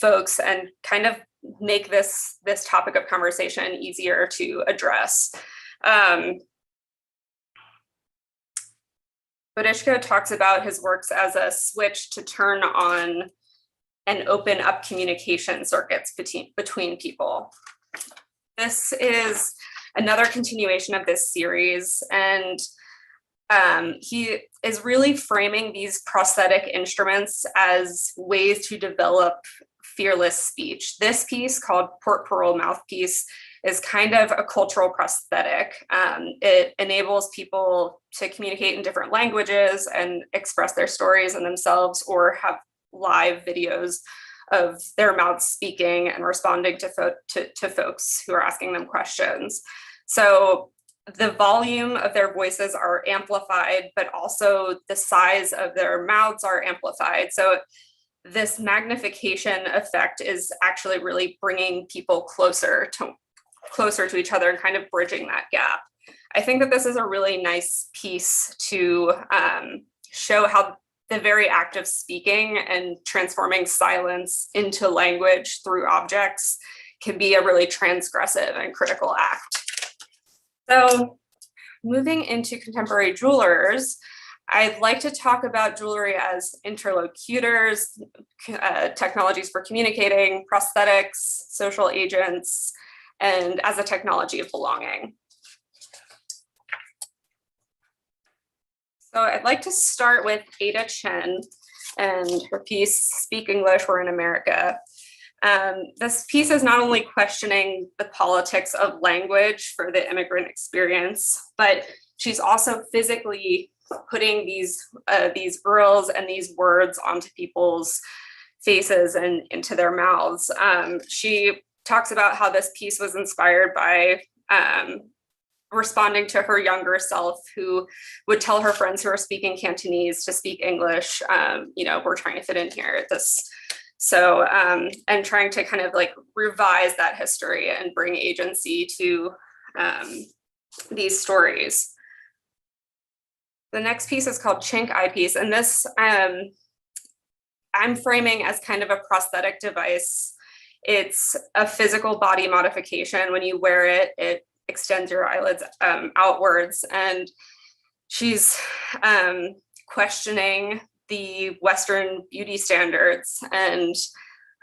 folks and kind of make this topic of conversation easier to address. Bodishko talks about his works as a switch to turn on and open up communication circuits between people. This is another continuation of this series, and he is really framing these prosthetic instruments as ways to develop fearless speech. This piece, called Port Parole Mouthpiece, is kind of a cultural prosthetic. It enables people to communicate in different languages and express their stories and themselves, or have live videos of their mouths speaking and responding to folks who are asking them questions. So the volume of their voices are amplified, but also the size of their mouths are amplified. So this magnification effect is actually really bringing people closer to each other and kind of bridging that gap. I think that this is a really nice piece to show how the very act of speaking and transforming silence into language through objects can be a really transgressive and critical act. So moving into contemporary jewelers, I'd like to talk about jewelry as interlocutors, technologies for communicating, prosthetics, social agents, and as a technology of belonging. So I'd like to start with Ada Chen and her piece, Speak English, We're in America. This piece is not only questioning the politics of language for the immigrant experience, but she's also physically putting these girls and these words onto people's faces and into their mouths. She talks about how this piece was inspired by responding to her younger self, who would tell her friends who are speaking Cantonese to speak English. We're trying to fit in here at this. So, and trying to kind of like revise that history and bring agency to these stories. The next piece is called Chink Eyepiece, and this I'm framing as kind of a prosthetic device. It's a physical body modification. When you wear it, it extends your eyelids outwards, and she's questioning the Western beauty standards, and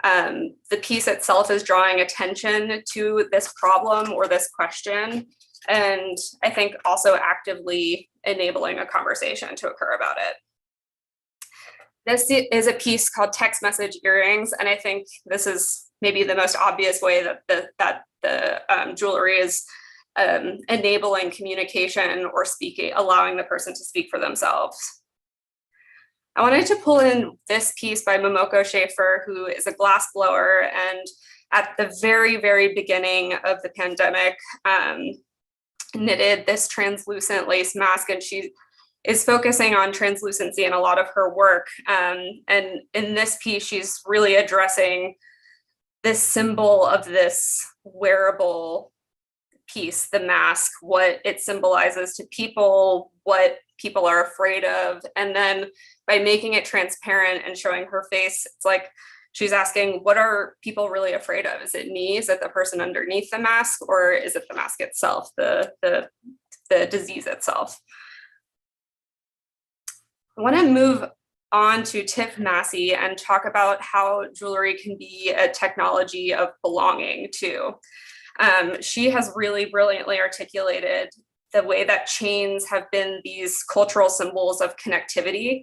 the piece itself is drawing attention to this problem or this question, and I think also actively enabling a conversation to occur about it. This is a piece called Text Message Earrings, and I think this is maybe the most obvious way that the jewelry is enabling communication or speaking, allowing the person to speak for themselves. I wanted to pull in this piece by Momoko Schaefer, who is a glass blower, and at the very, very beginning of the pandemic, knitted this translucent lace mask, and she is focusing on translucency in a lot of her work. And in this piece, she's really addressing this symbol of this wearable piece, the mask, what it symbolizes to people, what people are afraid of. And then by making it transparent and showing her face, it's like she's asking, what are people really afraid of? Is it me? Is it the person underneath the mask? Or is it the mask itself, the disease itself? I want to move on to Tiff Massey and talk about how jewelry can be a technology of belonging too. She has really brilliantly articulated the way that chains have been these cultural symbols of connectivity,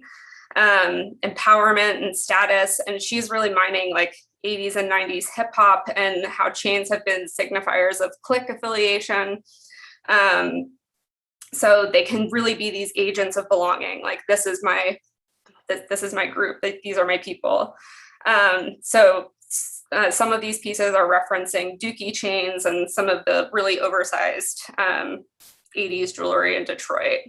empowerment and status. And she's really mining like 80s and 90s hip hop and how chains have been signifiers of clique affiliation. So they can really be these agents of belonging. Like this is my group, these are my people. Some of these pieces are referencing Dookie chains and some of the really oversized 80s jewelry in Detroit.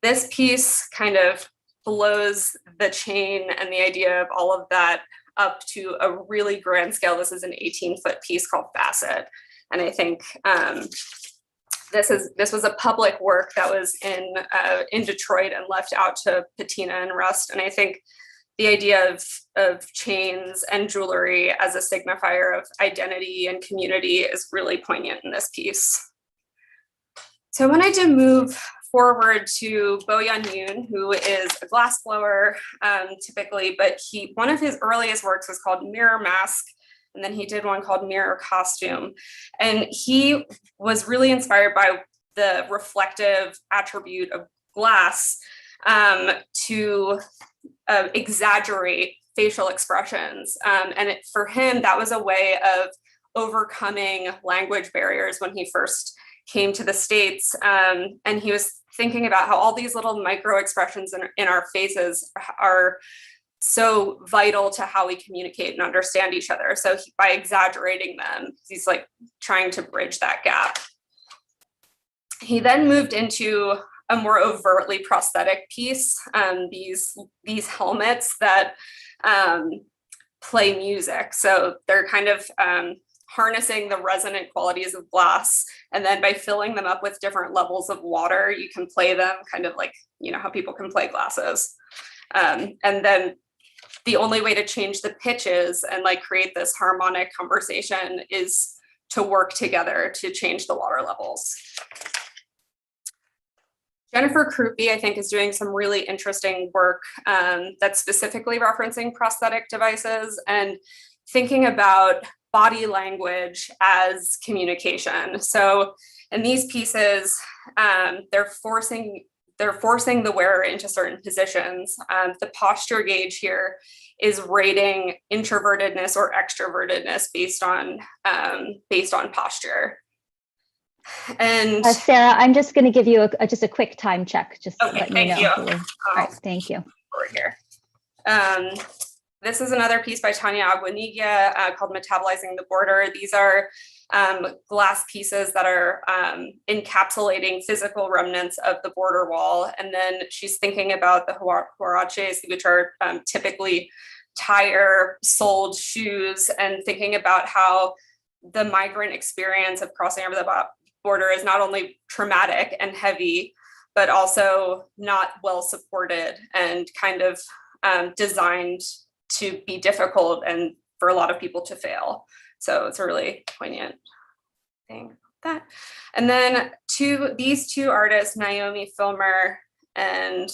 This piece kind of blows the chain and the idea of all of that up to a really grand scale. This is an 18-foot piece called Facet. And I think this was a public work that was in Detroit and left out to patina and rust. And I think the idea of chains and jewelry as a signifier of identity and community is really poignant in this piece. So I wanted to move forward to Bo Yun Yoon, who is a glass blower typically, but one of his earliest works was called Mirror Mask, and then he did one called Mirror Costume. And he was really inspired by the reflective attribute of glass to exaggerate facial expressions. And for him, that was a way of overcoming language barriers when he first came to the States. And he was thinking about how all these little micro expressions in our faces are so vital to how we communicate and understand each other. So by exaggerating them, he's like trying to bridge that gap. He then moved into a more overtly prosthetic piece, these helmets that play music. So they're kind of harnessing the resonant qualities of glass. And then by filling them up with different levels of water, you can play them kind of like, you know, how people can play glasses. And then the only way to change the pitches and like create this harmonic conversation is to work together to change the water levels. Jennifer Krupe, I think, is doing some really interesting work that's specifically referencing prosthetic devices and thinking about body language as communication. So in these pieces, they're forcing the wearer into certain positions. The posture gauge here is rating introvertedness or extrovertedness based on posture. And Sarah, I'm just going to give you just a quick time check, just okay, let you know. you. All right, thank you. Over here. This is another piece by Tanya Aguinilla called Metabolizing the Border. These are glass pieces that are encapsulating physical remnants of the border wall. And then she's thinking about the huaraches, which are typically tire-soled shoes, and thinking about how the migrant experience of crossing over the border is not only traumatic and heavy, but also not well supported and kind of designed to be difficult and for a lot of people to fail. So it's a really poignant thing. That. And then these two artists, Naomi Filmer and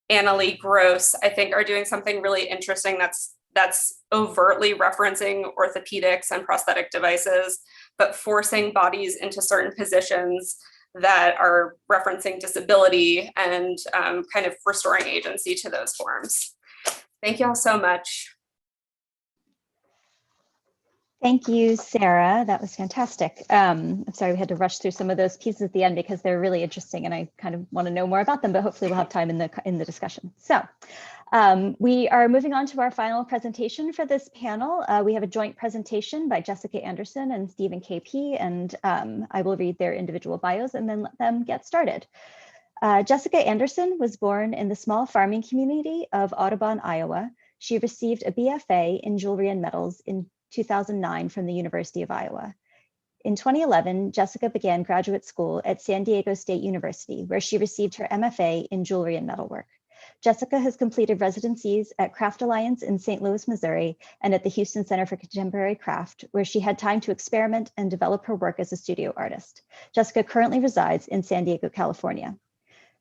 Annalie Gross, I think are doing something really interesting that's overtly referencing orthopedics and prosthetic devices, but forcing bodies into certain positions that are referencing disability and kind of restoring agency to those forms. Thank you all so much. Thank you, Sarah. That was fantastic. I'm sorry we had to rush through some of those pieces at the end because they're really interesting and I kind of want to know more about them, but hopefully we'll have time in the discussion. So we are moving on to our final presentation for this panel. We have a joint presentation by Jessica Anderson and Stephen KP, and I will read their individual bios and then let them get started. Jessica Anderson was born in the small farming community of Audubon, Iowa. She received a BFA in Jewelry and Metals in 2009 from the University of Iowa. In 2011, Jessica began graduate school at San Diego State University, where she received her MFA in Jewelry and Metalwork. Jessica has completed residencies at Craft Alliance in St. Louis, Missouri, and at the Houston Center for Contemporary Craft, where she had time to experiment and develop her work as a studio artist. Jessica currently resides in San Diego, California.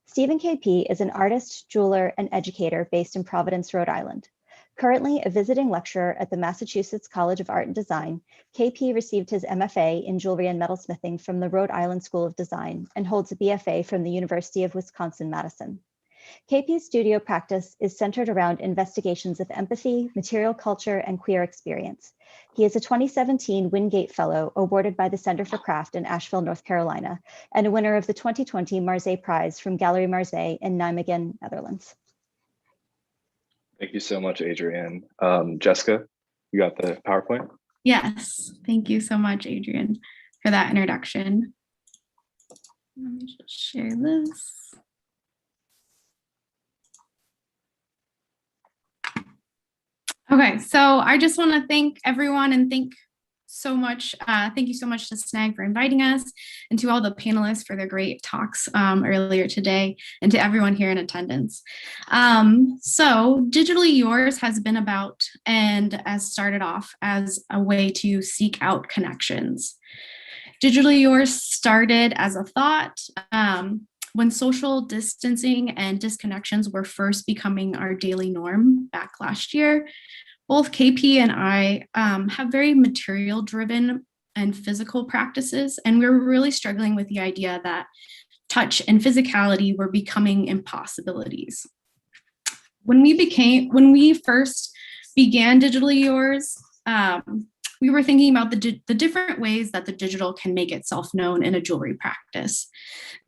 Stephen KP is an artist, jeweler, and educator based in Providence, Rhode Island. Currently a visiting lecturer at the Massachusetts College of Art and Design, KP received his MFA in Jewelry and Metalsmithing from the Rhode Island School of Design and holds a BFA from the University of Wisconsin-Madison. KP's studio practice is centered around investigations of empathy, material culture, and queer experience. He is a 2017 Wingate Fellow awarded by the Center for Craft in Asheville, North Carolina, and a winner of the 2020 Marzé Prize from Gallery Marzé in Nijmegen, Netherlands. Thank you so much, Adrienne. Jessica, you got the PowerPoint? Yes, thank you so much, Adrienne, for that introduction. Let me just share this. Okay, so I just want to thank everyone and thank you so much to SNAG for inviting us, and to all the panelists for their great talks earlier today, and to everyone here in attendance. So Digitally Yours has been about and has started off as a way to seek out connections. Digitally Yours started as a thought when social distancing and disconnections were first becoming our daily norm back last year. Both KP and I have very material driven and physical practices, and we were really struggling with the idea that touch and physicality were becoming impossibilities. When we first began Digitally Yours, we were thinking about the different ways that the digital can make itself known in a jewelry practice.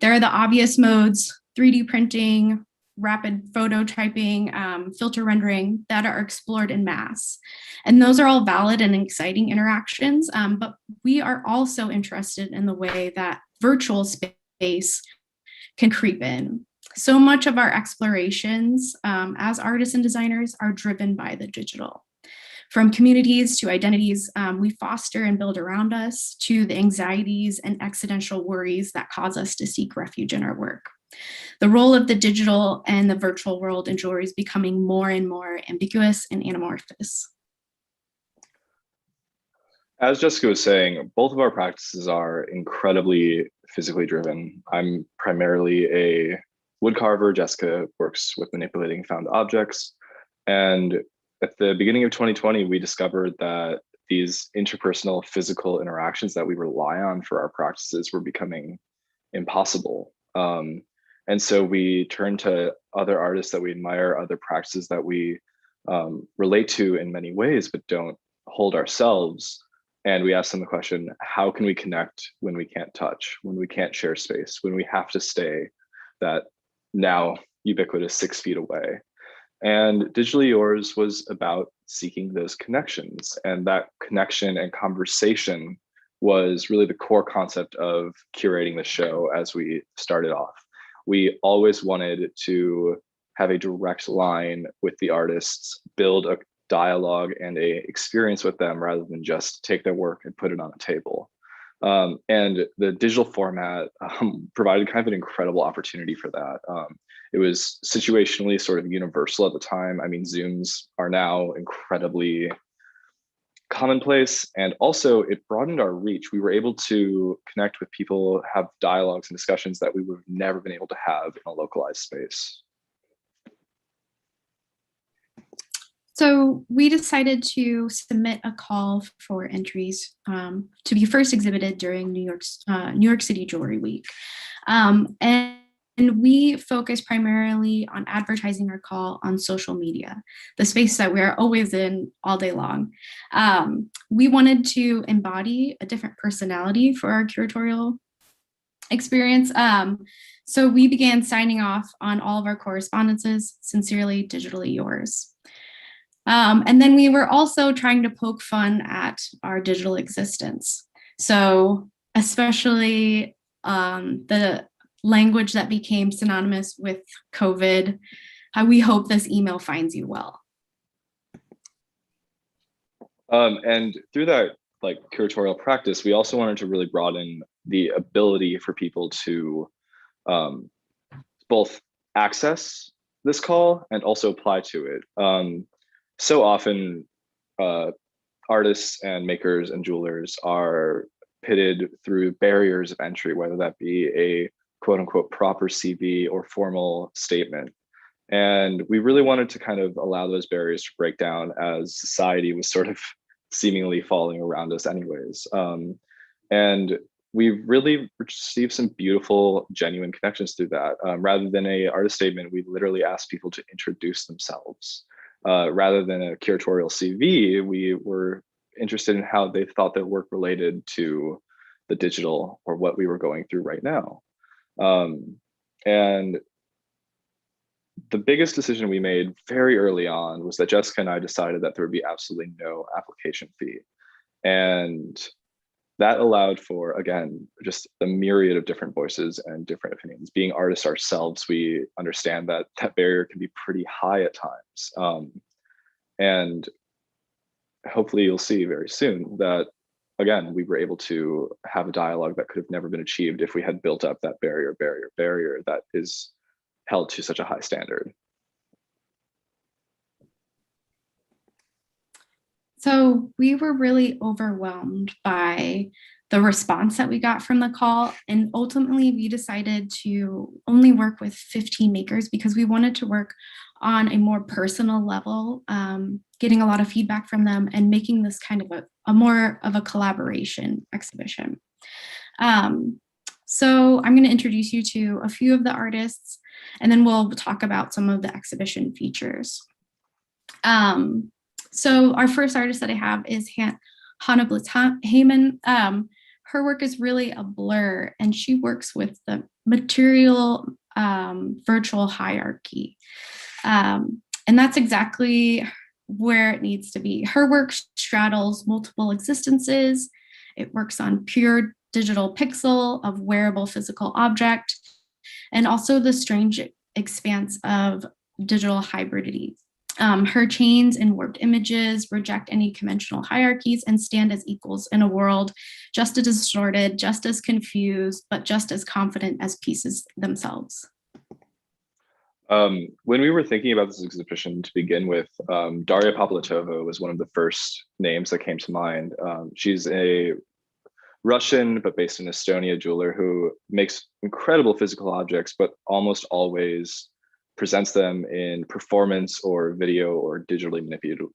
There are the obvious modes, 3D printing, rapid phototyping, filter rendering that are explored in mass. And those are all valid and exciting interactions, but we are also interested in the way that virtual space can creep in. So much of our explorations as artists and designers are driven by the digital. From communities to identities we foster and build around us, to the anxieties and existential worries that cause us to seek refuge in our work. The role of the digital and the virtual world in jewelry is becoming more and more ambiguous and anamorphous. As Jessica was saying, both of our practices are incredibly physically driven. I'm primarily a woodcarver. Jessica works with manipulating found objects. And at the beginning of 2020, we discovered that these interpersonal physical interactions that we rely on for our practices were becoming impossible. And so we turned to other artists that we admire, other practices that we relate to in many ways, but don't hold ourselves. And we asked them the question, how can we connect when we can't touch, when we can't share space, when we have to stay that now ubiquitous 6 feet away? And Digitally Yours was about seeking those connections. And that connection and conversation was really the core concept of curating the show as we started off. We always wanted to have a direct line with the artists, build a dialogue and a experience with them rather than just take their work and put it on a table. And the digital format provided kind of an incredible opportunity for that. It was situationally sort of universal at the time. I mean, Zooms are now incredibly commonplace, and also it broadened our reach. We were able to connect with people, have dialogues and discussions that we would have never been able to have in a localized space. So we decided to submit a call for entries to be first exhibited during New York City Jewelry Week. And we focus primarily on advertising our call on social media, the space that we're always in all day long. We wanted to embody a different personality for our curatorial experience. So we began signing off on all of our correspondences, sincerely, Digitally Yours. And then we were also trying to poke fun at our digital existence. So especially the language that became synonymous with COVID, how we hope this email finds you well. And through that like curatorial practice, we also wanted to really broaden the ability for people to both access this call and also apply to it. So often artists and makers and jewelers are pitted through barriers of entry, whether that be a quote unquote proper CV or formal statement. And we really wanted to kind of allow those barriers to break down as society was sort of seemingly falling around us anyways. And we really received some beautiful, genuine connections through that. Rather than a artist statement, we literally asked people to introduce themselves. Rather than a curatorial CV, we were interested in how they thought their work related to the digital or what we were going through right now. And the biggest decision we made very early on was that Jessica and I decided that there would be absolutely no application fee. And that allowed for, again, just a myriad of different voices and different opinions. Being artists ourselves, we understand that that barrier can be pretty high at times. And hopefully you'll see very soon that, again, we were able to have a dialogue that could have never been achieved if we had built up that barrier that is held to such a high standard. So we were really overwhelmed by the response that we got from the call. And ultimately, we decided to only work with 15 makers because we wanted to work on a more personal level, getting a lot of feedback from them and making this kind of a more of a collaboration exhibition. So I'm going to introduce you to a few of the artists, and then we'll talk about some of the exhibition features. So our first artist that I have is Hannah Blitzheimen. Her work is really a blur, and she works with the material virtual hierarchy. And that's exactly where it needs to be. Her work straddles multiple existences. It works on pure digital pixel of wearable physical object, and also the strange expanse of digital hybridity. Her chains and warped images reject any conventional hierarchies and stand as equals in a world just as distorted, just as confused, but just as confident as pieces themselves. When we were thinking about this exhibition to begin with, Daria Poplatova was one of the first names that came to mind. She's a Russian, but based in Estonia, jeweler who makes incredible physical objects, but almost always presents them in performance or video or digitally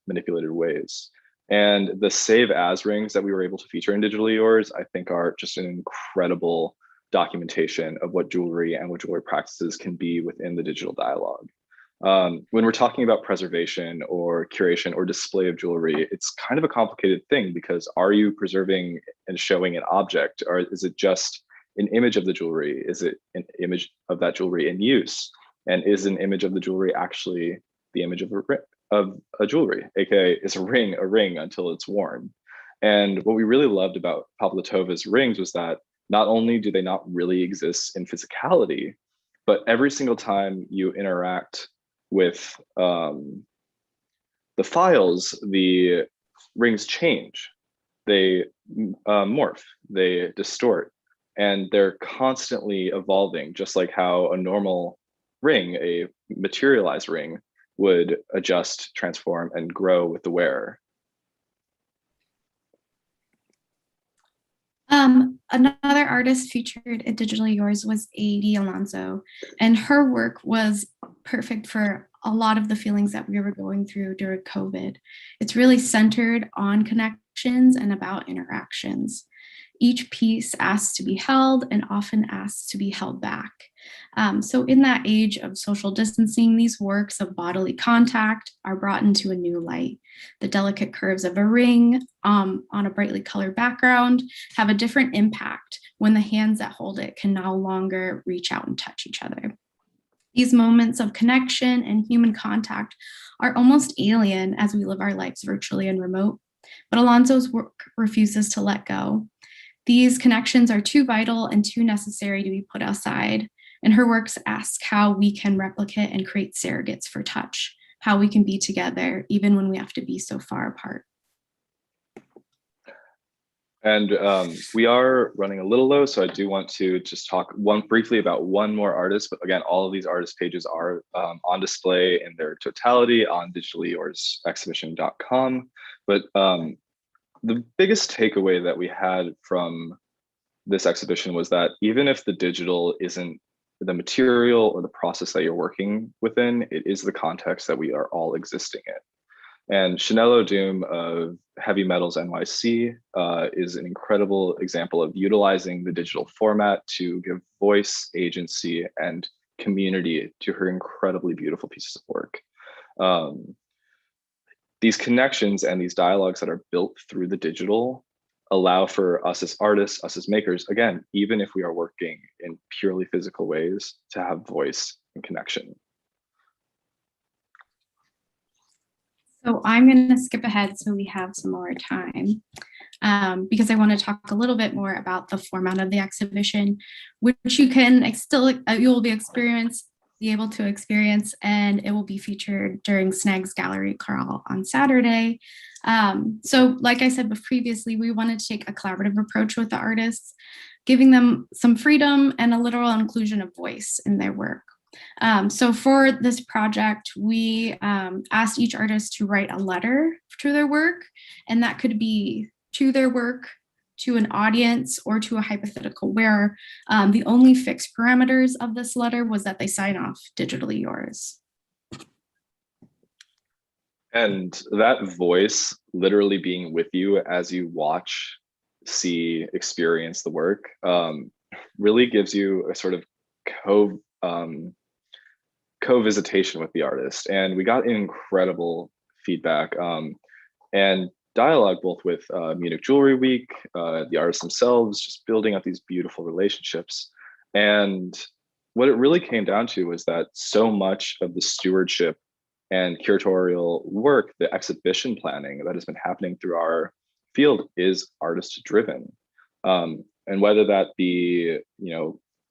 manipulated ways. And the save as rings that we were able to feature in Digitally Yours, I think are just an incredible documentation of what jewelry and what jewelry practices can be within the digital dialogue. When we're talking about preservation or curation or display of jewelry, it's kind of a complicated thing because are you preserving and showing an object, or is it just an image of the jewelry? Is it an image of that jewelry in use? And is an image of the jewelry actually the image of a jewelry, aka is a ring until it's worn? And what we really loved about Poplatova's rings was that not only do they not really exist in physicality, but every single time you interact with the files, the rings change, they morph, they distort, and they're constantly evolving, just like how a normal ring, a materialized ring, would adjust, transform, and grow with the wearer. Another artist featured at Digitally Yours was A.D. Alonso, and her work was perfect for a lot of the feelings that we were going through during COVID. It's really centered on connections and about interactions. Each piece asks to be held and often asks to be held back. So in that age of social distancing, these works of bodily contact are brought into a new light. The delicate curves of a ring on a brightly colored background have a different impact when the hands that hold it can no longer reach out and touch each other. These moments of connection and human contact are almost alien as we live our lives virtually and remote, but Alonso's work refuses to let go. These connections are too vital and too necessary to be put aside. And her works ask how we can replicate and create surrogates for touch, how we can be together even when we have to be so far apart. And we are running a little low, so I do want to just talk briefly about one more artist. But again, all of these artist pages are on display in their totality on digitallyoursexhibition.com. But the biggest takeaway that we had from this exhibition was that even if the digital isn't the material or the process that you're working within, it is the context that we are all existing in. And Chanel O'Doom of Heavy Metals NYC is an incredible example of utilizing the digital format to give voice, agency, and community to her incredibly beautiful pieces of work. These connections and these dialogues that are built through the digital allow for us as artists, us as makers, again, even if we are working in purely physical ways, to have voice and connection. So I'm going to skip ahead so we have some more time because I want to talk a little bit more about the format of the exhibition, which you can still, you'll be able to experience, and it will be featured during SNAG's gallery crawl on Saturday. So like I said previously, we wanted to take a collaborative approach with the artists, giving them some freedom and a literal inclusion of voice in their work. So for this project, we asked each artist to write a letter to their work, and that could be to their work, to an audience, or to a hypothetical wearer. The only fixed parameters of this letter was that they sign off digitally yours. And that voice literally being with you as you watch, see, experience the work really gives you a sort of co-visitation with the artist. And we got incredible feedback and dialogue both with Munich Jewelry Week, the artists themselves, just building up these beautiful relationships. And what it really came down to was that so much of the stewardship and curatorial work, the exhibition planning that has been happening through our field is artist driven. And whether that be,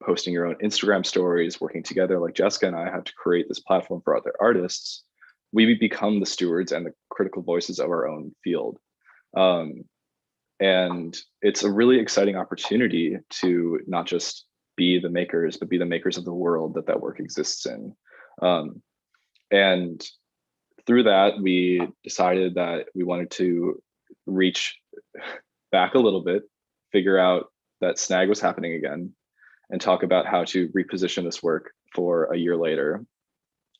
posting your own Instagram stories, working together like Jessica and I have to create this platform for other artists, we become the stewards and the critical voices of our own field. And it's a really exciting opportunity to not just be the makers, but be the makers of the world that work exists in. And through that, we decided that we wanted to reach back a little bit, figure out that SNAG was happening again, and talk about how to reposition this work for a year later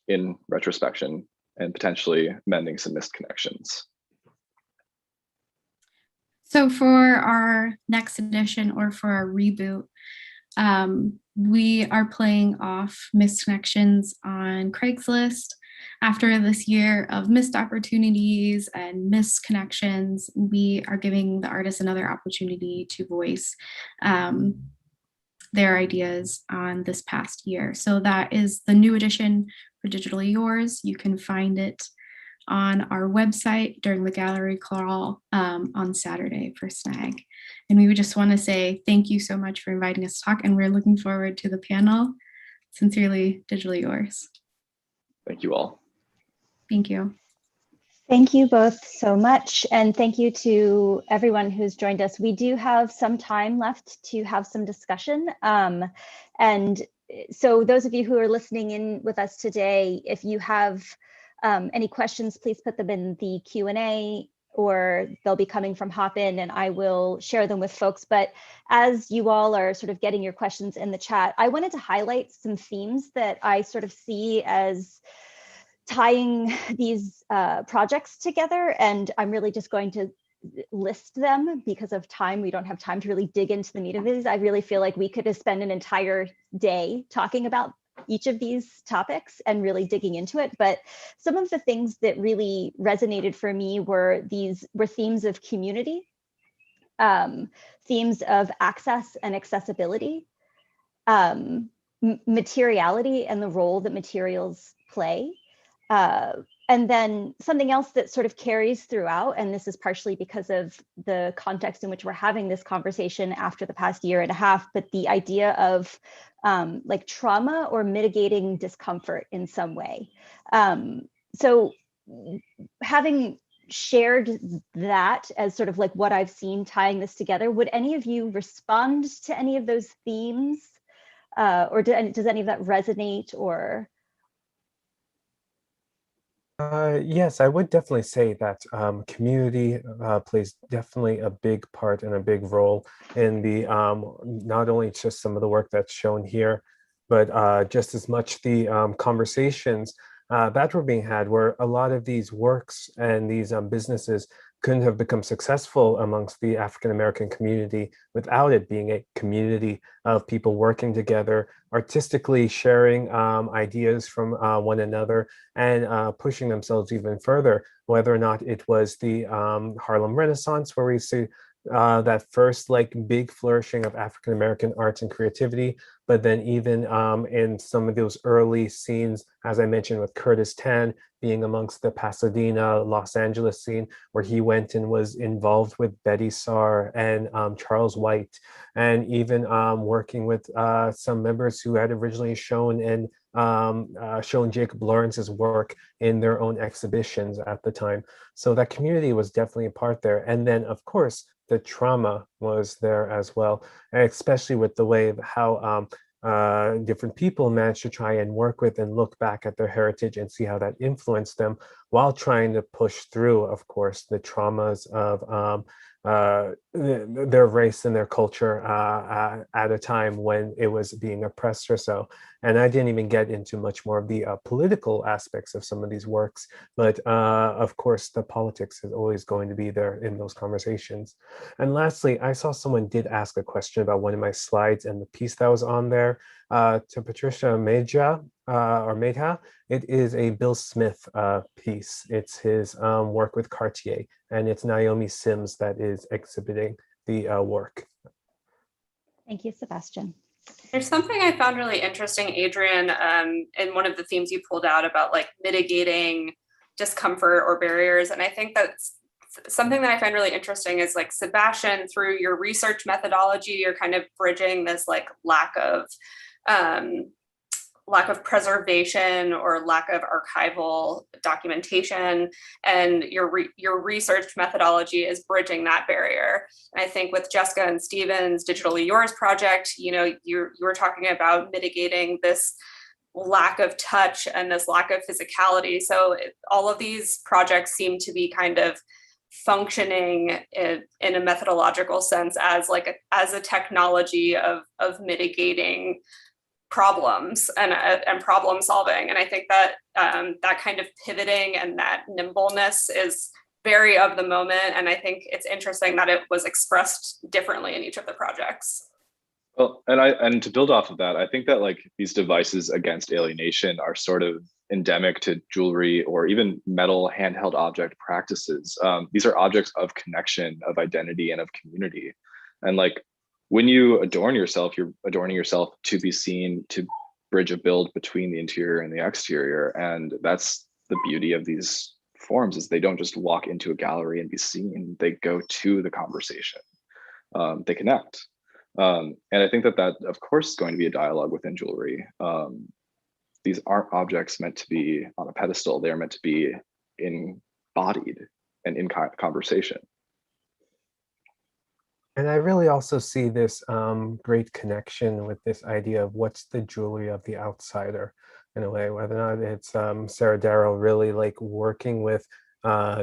in retrospection and potentially mending some missed connections. So for our next edition, or for our reboot, we are playing off missed connections on Craigslist. After this year of missed opportunities and missed connections, we are giving the artists another opportunity to voice their ideas on this past year. So that is the new edition for Digitally Yours. You can find it on our website during the gallery crawl on Saturday for SNAG. And we would just want to say thank you so much for inviting us to talk, and we're looking forward to the panel. Sincerely, Digitally Yours. Thank you all. Thank you. Thank you both so much. And thank you to everyone who's joined us. We do have some time left to have some discussion. And so those of you who are listening in with us today, if you have any questions, please put them in the Q&A, or they'll be coming from Hopin and I will share them with folks. But as you all are sort of getting your questions in the chat, I wanted to highlight some themes that I sort of see as tying these projects together. And I'm really just going to list them because of time. We don't have time to really dig into the meat of these. I really feel like we could spend an entire day talking about each of these topics and really digging into it. But some of the things that really resonated for me were themes of community, themes of access and accessibility, materiality and the role that materials play. And then something else that sort of carries throughout, and this is partially because of the context in which we're having this conversation after the past year and a half, but the idea of like trauma or mitigating discomfort in some way. So having shared that as sort of like what I've seen tying this together, would any of you respond to any of those themes? Or does any of that resonate or? Yes, I would definitely say that community plays definitely a big part and a big role in the not only just some of the work that's shown here, but just as much the conversations that were being had, where a lot of these works and these businesses couldn't have become successful amongst the African American community without it being a community of people working together, artistically sharing ideas from one another and pushing themselves even further, whether or not it was the Harlem Renaissance, where we see that first like big flourishing of African American arts and creativity, but then even in some of those early scenes, as I mentioned, with Curtis Tan being amongst the Pasadena, Los Angeles scene, where he went and was involved with Betty Saar and Charles White, and even working with some members who had originally shown Jacob Lawrence's work in their own exhibitions at the time. So that community was definitely a part there. And then, of course, the trauma was there as well, especially with the way of how different people manage to try and work with and look back at their heritage and see how that influenced them, while trying to push through, of course, the traumas of their race and their culture at a time when it was being oppressed or so. And I didn't even get into much more of the political aspects of some of these works, but of course the politics is always going to be there in those conversations. And lastly, I saw someone did ask a question about one of my slides and the piece that was on there. To Patricia Meja, or Meja, it is a Bill Smith piece. It's his work with Cartier, and it's Naomi Sims that is exhibiting the work. Thank you, Sebastian. There's something I found really interesting, Adrian, in one of the themes you pulled out about like mitigating discomfort or barriers. And I think that's something that I find really interesting is like, Sebastian, through your research methodology, you're kind of bridging this like lack of preservation or lack of archival documentation, and your research methodology is bridging that barrier. And I think with Jessica and Stephen's Digitally Yours project, you were talking about mitigating this lack of touch and this lack of physicality. So all of these projects seem to be kind of functioning in a methodological sense as a technology of mitigating problems and problem solving. And I think that that kind of pivoting and that nimbleness is very of the moment. And I think it's interesting that it was expressed differently in each of the projects. Well, and to build off of that, I think that like these devices against alienation are sort of endemic to jewelry or even metal handheld object practices. These are objects of connection, of identity, and of community. And like, when you adorn yourself, you're adorning yourself to be seen, to bridge a build between the interior and the exterior. And that's the beauty of these forms, is they don't just walk into a gallery and be seen, they go to the conversation. They connect. And I think that of course is going to be a dialogue within jewelry. These aren't objects meant to be on a pedestal, they're meant to be embodied and in conversation. And I really also see this great connection with this idea of what's the jewelry of the outsider, in a way, whether or not it's Sarah Darrow really like working with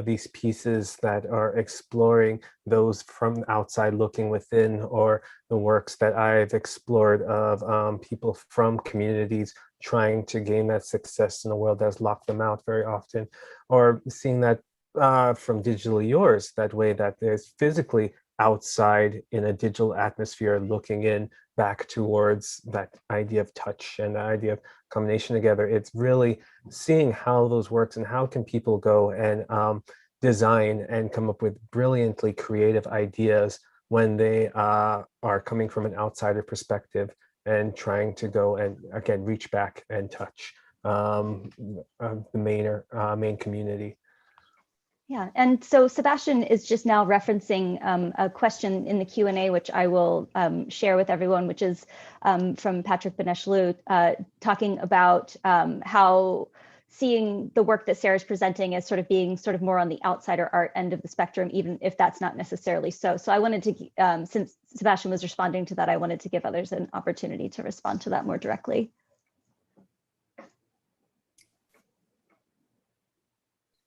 these pieces that are exploring those from outside looking within, or the works that I've explored of people from communities trying to gain that success in a world that's locked them out very often, or seeing that from Digitally Yours, that way that there's physically outside in a digital atmosphere looking in back towards that idea of touch and the idea of combination together. It's really seeing how those works and how can people go and design and come up with brilliantly creative ideas when they are coming from an outsider perspective and trying to go and again reach back and touch the main community. Yeah, and so Sebastian is just now referencing a question in the Q&A, which I will share with everyone, which is from Patrick Beneshlu, talking about how seeing the work that Sarah's presenting as sort of being sort of more on the outsider art end of the spectrum, even if that's not necessarily so. So I wanted to, since Sebastian was responding to that, I wanted to give others an opportunity to respond to that more directly.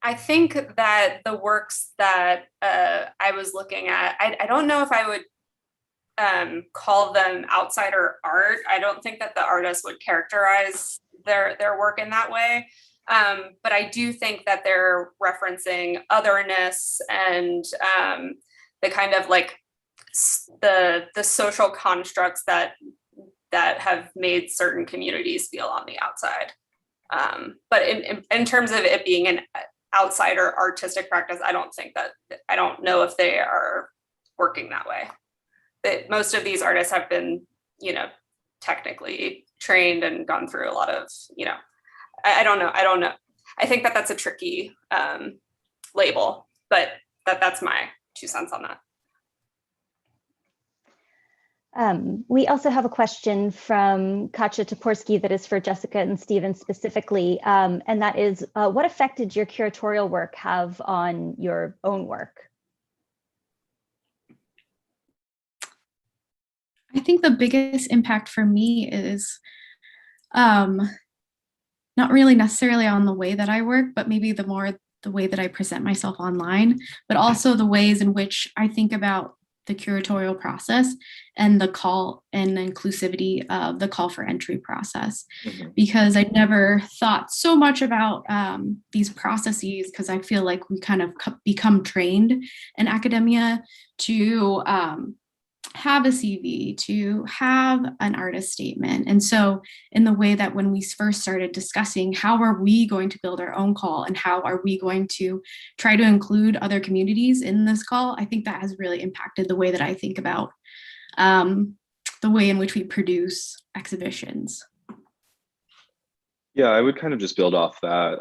I think that the works that I was looking at, I don't know if I would call them outsider art. I don't think that the artists would characterize their work in that way. But I do think that they're referencing otherness and the kind of like the social constructs that have made certain communities feel on the outside. But in terms of it being an outsider artistic practice, I don't know if they are working that way. That most of these artists have been, technically trained and gone through a lot of, I don't know. I think that that's a tricky label, but that's my 2 cents on that. We also have a question from Katja Toporski that is for Jessica and Stephen specifically, and that is, what effect did your curatorial work have on your own work? think the biggest impact for me is not really necessarily on the way that I work, but maybe the way that I present myself online, but also the ways in which I think about the curatorial process and the call and inclusivity of the call for entry process. Because I never thought so much about these processes, because I feel like we kind of become trained in academia to have a CV, to have an artist statement. And so in the way that when we first started discussing how are we going to build our own call and how are we going to try to include other communities in this call, I think that has really impacted the way that I think about the way in which we produce exhibitions. Yeah, I would kind of just build off that.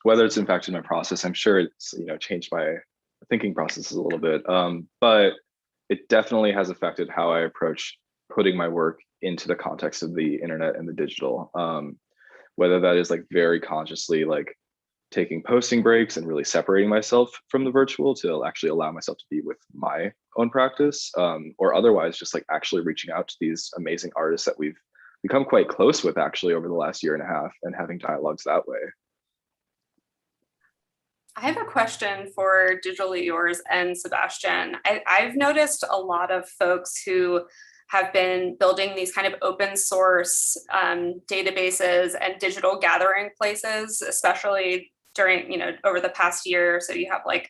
Whether it's impacted my process, I'm sure it's changed my thinking processes a little bit, but it definitely has affected how I approach putting my work into the context of the internet and the digital. Whether that is like very consciously like taking posting breaks and really separating myself from the virtual to actually allow myself to be with my own practice, or otherwise just like actually reaching out to these amazing artists that we've become quite close with actually over the last year and a half and having dialogues that way. I have a question for Digitally Yours and Sebastian. I've noticed a lot of folks who have been building these kind of open source databases and digital gathering places, especially during, over the past year. So you have like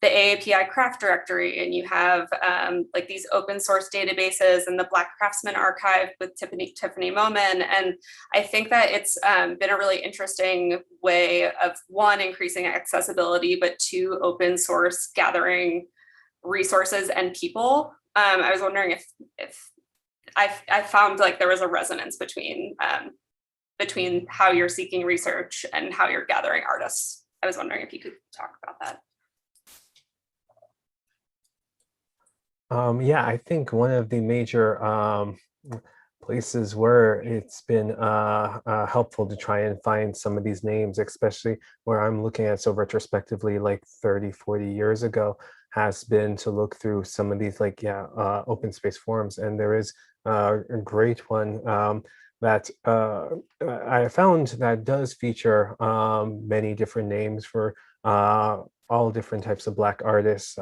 the AAPI craft directory, and you have like these open source databases and the Black Craftsman Archive with Tiffany Moman. And I think that it's been a really interesting way of, one, increasing accessibility, but two, open source gathering resources and people. I was wondering if I found like there was a resonance between how you're seeking research and how you're gathering artists. I was wondering if you could talk about that. Yeah, I think one of the major places where it's been helpful to try and find some of these names, especially where I'm looking at so retrospectively like 30, 40 years ago, has been to look through some of these like, open space forums. And there is a great one that I found that does feature many different names for all different types of Black artists,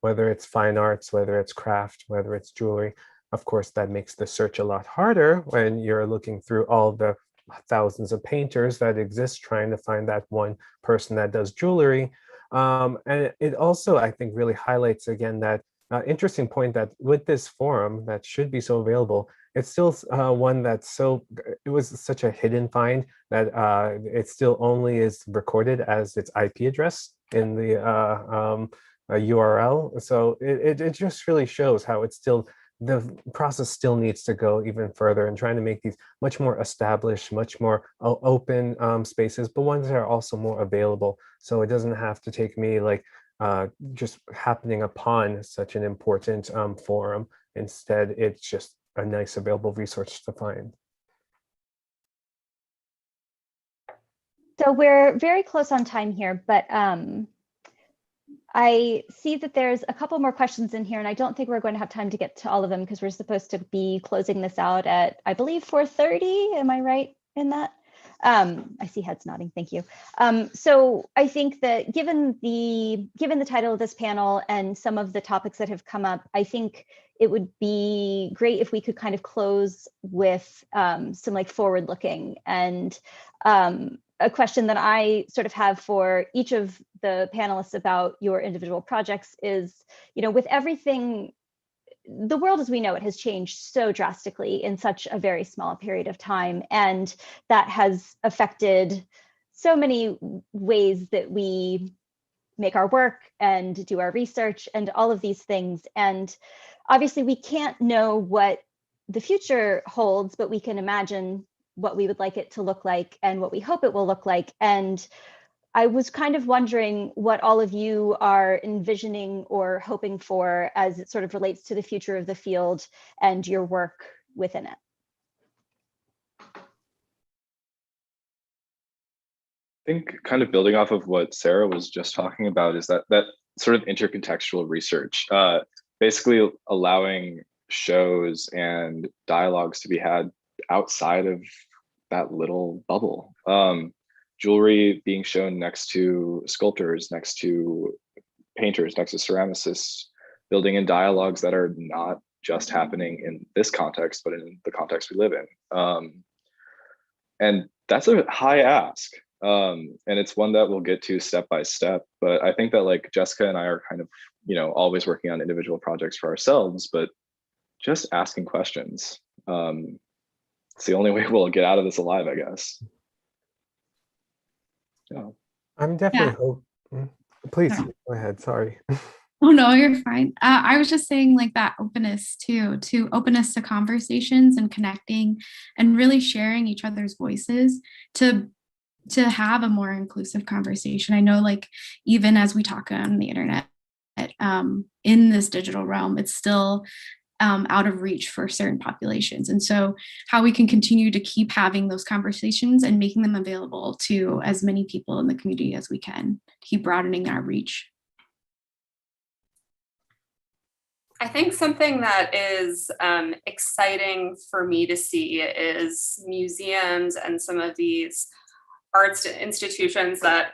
whether it's fine arts, whether it's craft, whether it's jewelry. Of course, that makes the search a lot harder when you're looking through all the thousands of painters that exist trying to find that one person that does jewelry. And it also, I think, really highlights again that interesting point that with this forum that should be so available, it's still one that's it was such a hidden find that it still only is recorded as its IP address in the URL. So it just really shows how it's still, the process still needs to go even further and trying to make these much more established, much more open spaces, but ones that are also more available. So it doesn't have to take me like just happening upon such an important forum. Instead, it's just a nice available resource to find. So we're very close on time here, but I see that there's a couple more questions in here, and I don't think we're going to have time to get to all of them because we're supposed to be closing this out at, I believe, 4:30. Am I right in that? I see heads nodding. Thank you. So I think that given the title of this panel and some of the topics that have come up, I think it would be great if we could kind of close with some like forward looking, and a question that I sort of have for each of the panelists about your individual projects is, with everything, the world as we know it has changed so drastically in such a very small period of time, and that has affected so many ways that we make our work and do our research and all of these things. And obviously we can't know what the future holds, but we can imagine what we would like it to look like and what we hope it will look like. And I was kind of wondering what all of you are envisioning or hoping for as it sort of relates to the future of the field and your work within it. I think kind of building off of what Sarah was just talking about is that sort of intercontextual research, basically allowing shows and dialogues to be had outside of that little bubble. Jewelry being shown next to sculptors, next to painters, next to ceramicists, building in dialogues that are not just happening in this context, but in the context we live in. And that's a high ask. And it's one that we'll get to step by step. But I think that like Jessica and I are kind of, always working on individual projects for ourselves, but just asking questions. It's the only way we'll get out of this alive, I guess. Yeah. I'm definitely please go ahead. Sorry. Oh no, you're fine. I was just saying like that openness too, to openness to conversations and connecting and really sharing each other's voices to have a more inclusive conversation. I know like even as we talk on the internet, in this digital realm, it's still out of reach for certain populations. And so how we can continue to keep having those conversations and making them available to as many people in the community as we can, keep broadening our reach. I think something that is exciting for me to see is museums and some of these arts institutions that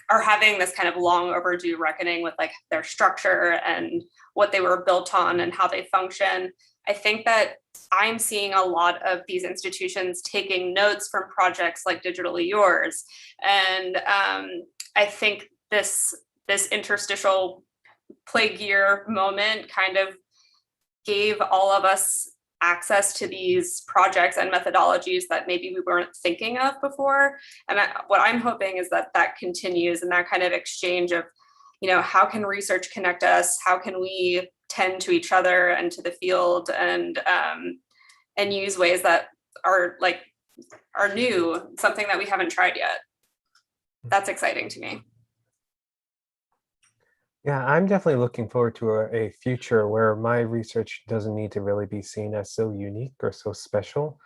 are having this kind of long overdue reckoning with like their structure and what they were built on and how they function. I think that I'm seeing a lot of these institutions taking notes from projects like Digitally Yours. And I think this interstitial plague year moment kind of gave all of us access to these projects and methodologies that maybe we weren't thinking of before. And what I'm hoping is that that continues, and that kind of exchange of, how can research connect us? How can we tend to each other and to the field and use ways that are new, something that we haven't tried yet. That's exciting to me. Yeah, I'm definitely looking forward to a future where my research doesn't need to really be seen as so unique or so special,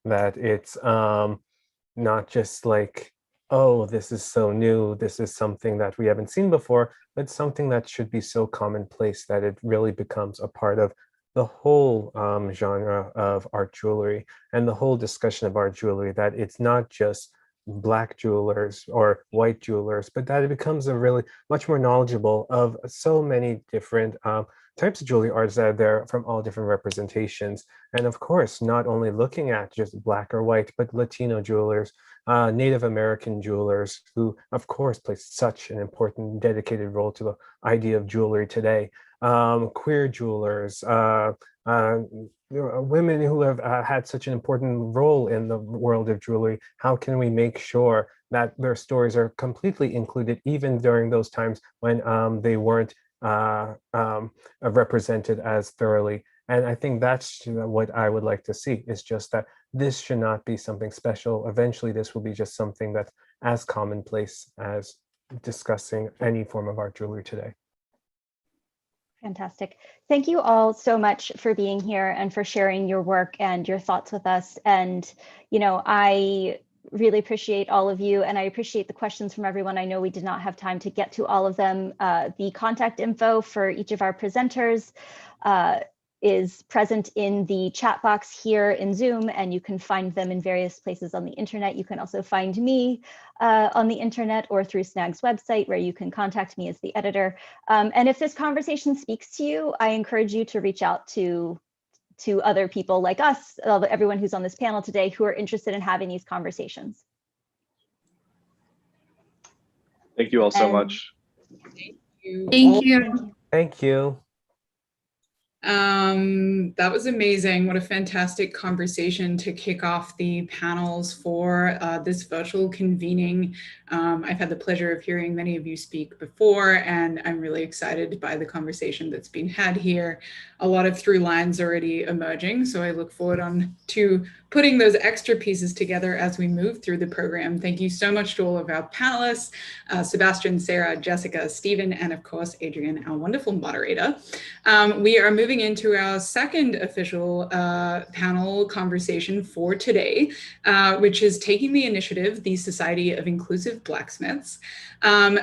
that it's not just like, oh, this is so new, this is something that we haven't seen before, but something that should be so commonplace that it really becomes a part of the whole genre of art jewelry and the whole discussion of art jewelry, that it's not just Black jewelers or white jewelers, but that it becomes a really much more knowledgeable of so many different types of jewelry arts that are there from all different representations. And of course, not only looking at just Black or white, but Latino jewelers, Native American jewelers, who of course play such an important dedicated role to the idea of jewelry today, queer jewelers, women who have had such an important role in the world of jewelry. How can we make sure that their stories are completely included, even during those times when they weren't represented as thoroughly? And I think that's what I would like to see, is just that this should not be something special. Eventually, this will be just something that's as commonplace as discussing any form of art jewelry today. Fantastic. Thank you all so much for being here and for sharing your work and your thoughts with us. And, I really appreciate all of you, and I appreciate the questions from everyone. I know we did not have time to get to all of them. The contact info for each of our presenters is present in the chat box here in Zoom, and you can find them in various places on the internet. You can also find me on the internet or through SNAG's website, where you can contact me as the editor. And if this conversation speaks to you, I encourage you to reach out to other people like us, everyone who's on this panel today, who are interested in having these conversations. Thank you all so much. Thank you. Thank you. Thank you. That was amazing. What a fantastic conversation to kick off the panels for this virtual convening. I've had the pleasure of hearing many of you speak before, and I'm really excited by the conversation that's been had here. A lot of through lines already emerging, so I look forward to putting those extra pieces together as we move through the program. Thank you so much to all of our panelists, Sebastian, Sarah, Jessica, Stephen, and of course, Adrian, our wonderful moderator. We are moving into our second official panel conversation for today, which is Taking the Initiative, the Society of Inclusive Blacksmiths.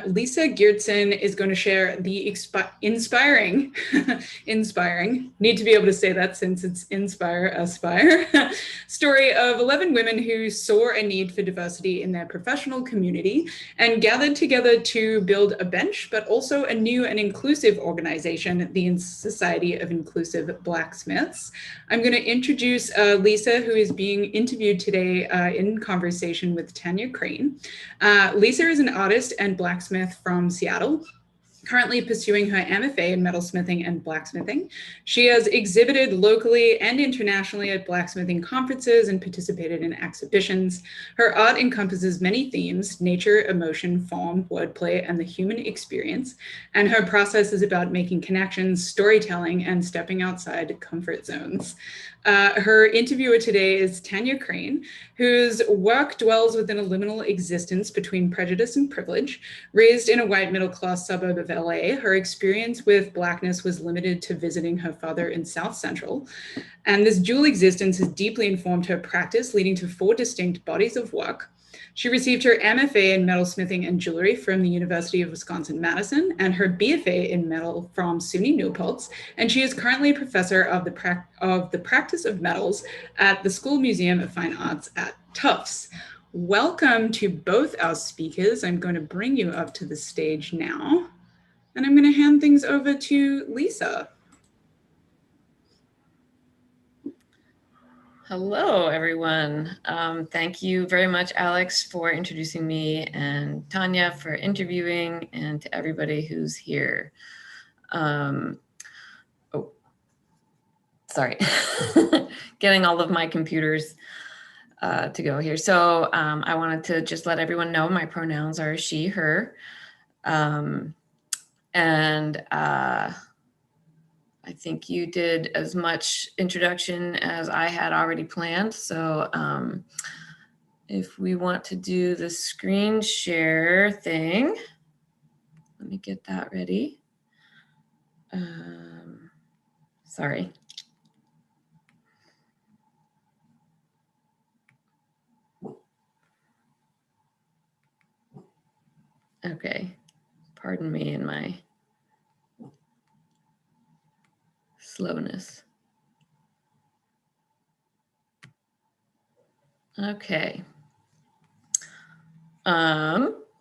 Lisa Geertsen is going to share the inspiring, need to be able to say that since it's inspire, aspire, story of 11 women who saw a need for diversity in their professional community and gathered together to build a bench, but also a new and inclusive organization, the Society of Inclusive Blacksmiths. I'm going to introduce Lisa, who is being interviewed today in conversation with Tanya Crane. Lisa is an artist and blacksmith from Seattle, currently pursuing her MFA in metalsmithing and blacksmithing. She has exhibited locally and internationally at blacksmithing conferences and participated in exhibitions. Her art encompasses many themes: nature, emotion, form, wordplay, and the human experience. And her process is about making connections, storytelling, and stepping outside comfort zones. Her interviewer today is Tanya Crane, whose work dwells within a liminal existence between prejudice and privilege. Raised in a white middle-class suburb of LA, her experience with Blackness was limited to visiting her father in South Central. And this dual existence has deeply informed her practice, leading to 4 distinct bodies of work. She received her MFA in metalsmithing and jewelry from the University of Wisconsin-Madison and her BFA in metal from SUNY New Paltz. And she is currently a professor of the practice of metals at the School Museum of Fine Arts at Tufts. Welcome to both our speakers. I'm going to bring you up to the stage now, and I'm going to hand things over to Lisa. Hello, everyone. Thank you very much, Alex, for introducing me, and Tanya for interviewing, and to everybody who's here. Oh, sorry. Getting all of my computers to go here. So I wanted to just let everyone know my pronouns are she, her. I think you did as much introduction as I had already planned. So if we want to do the screen share thing, let me get that ready. Sorry. Okay, pardon me and my slowness. Okay.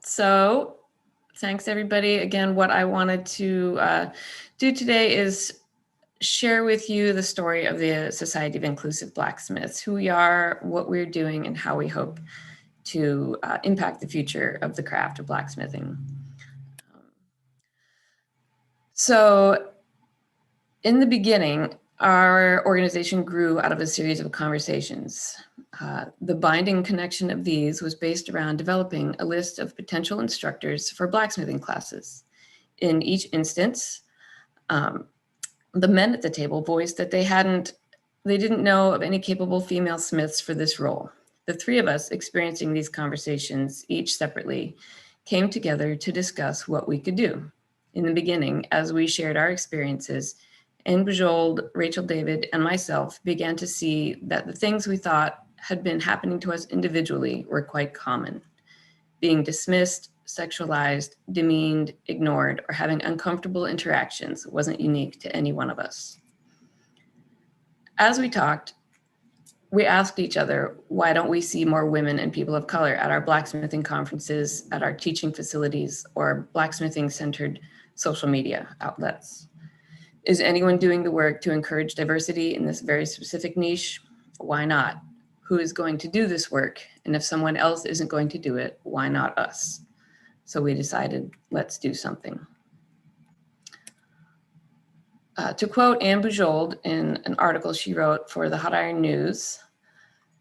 So thanks everybody. Again, what I wanted to do today is share with you the story of the Society of Inclusive Blacksmiths, who we are, what we're doing, and how we hope to impact the future of the craft of blacksmithing. So in the beginning, our organization grew out of a series of conversations. The binding connection of these was based around developing a list of potential instructors for blacksmithing classes. In each instance, the men at the table voiced that they didn't know of any capable female smiths for this role. The 3 of us experiencing these conversations, each separately, came together to discuss what we could do. In the beginning, as we shared our experiences, Anne Bujold, Rachel David, and myself began to see that the things we thought had been happening to us individually were quite common. Being dismissed, sexualized, demeaned, ignored, or having uncomfortable interactions wasn't unique to any one of us. As we talked, we asked each other, why don't we see more women and people of color at our blacksmithing conferences, at our teaching facilities, or blacksmithing-centered social media outlets? Is anyone doing the work to encourage diversity in this very specific niche? Why not? Who is going to do this work? And if someone else isn't going to do it, why not us? So we decided, let's do something. To quote Anne Bujold in an article she wrote for the Hot Iron News,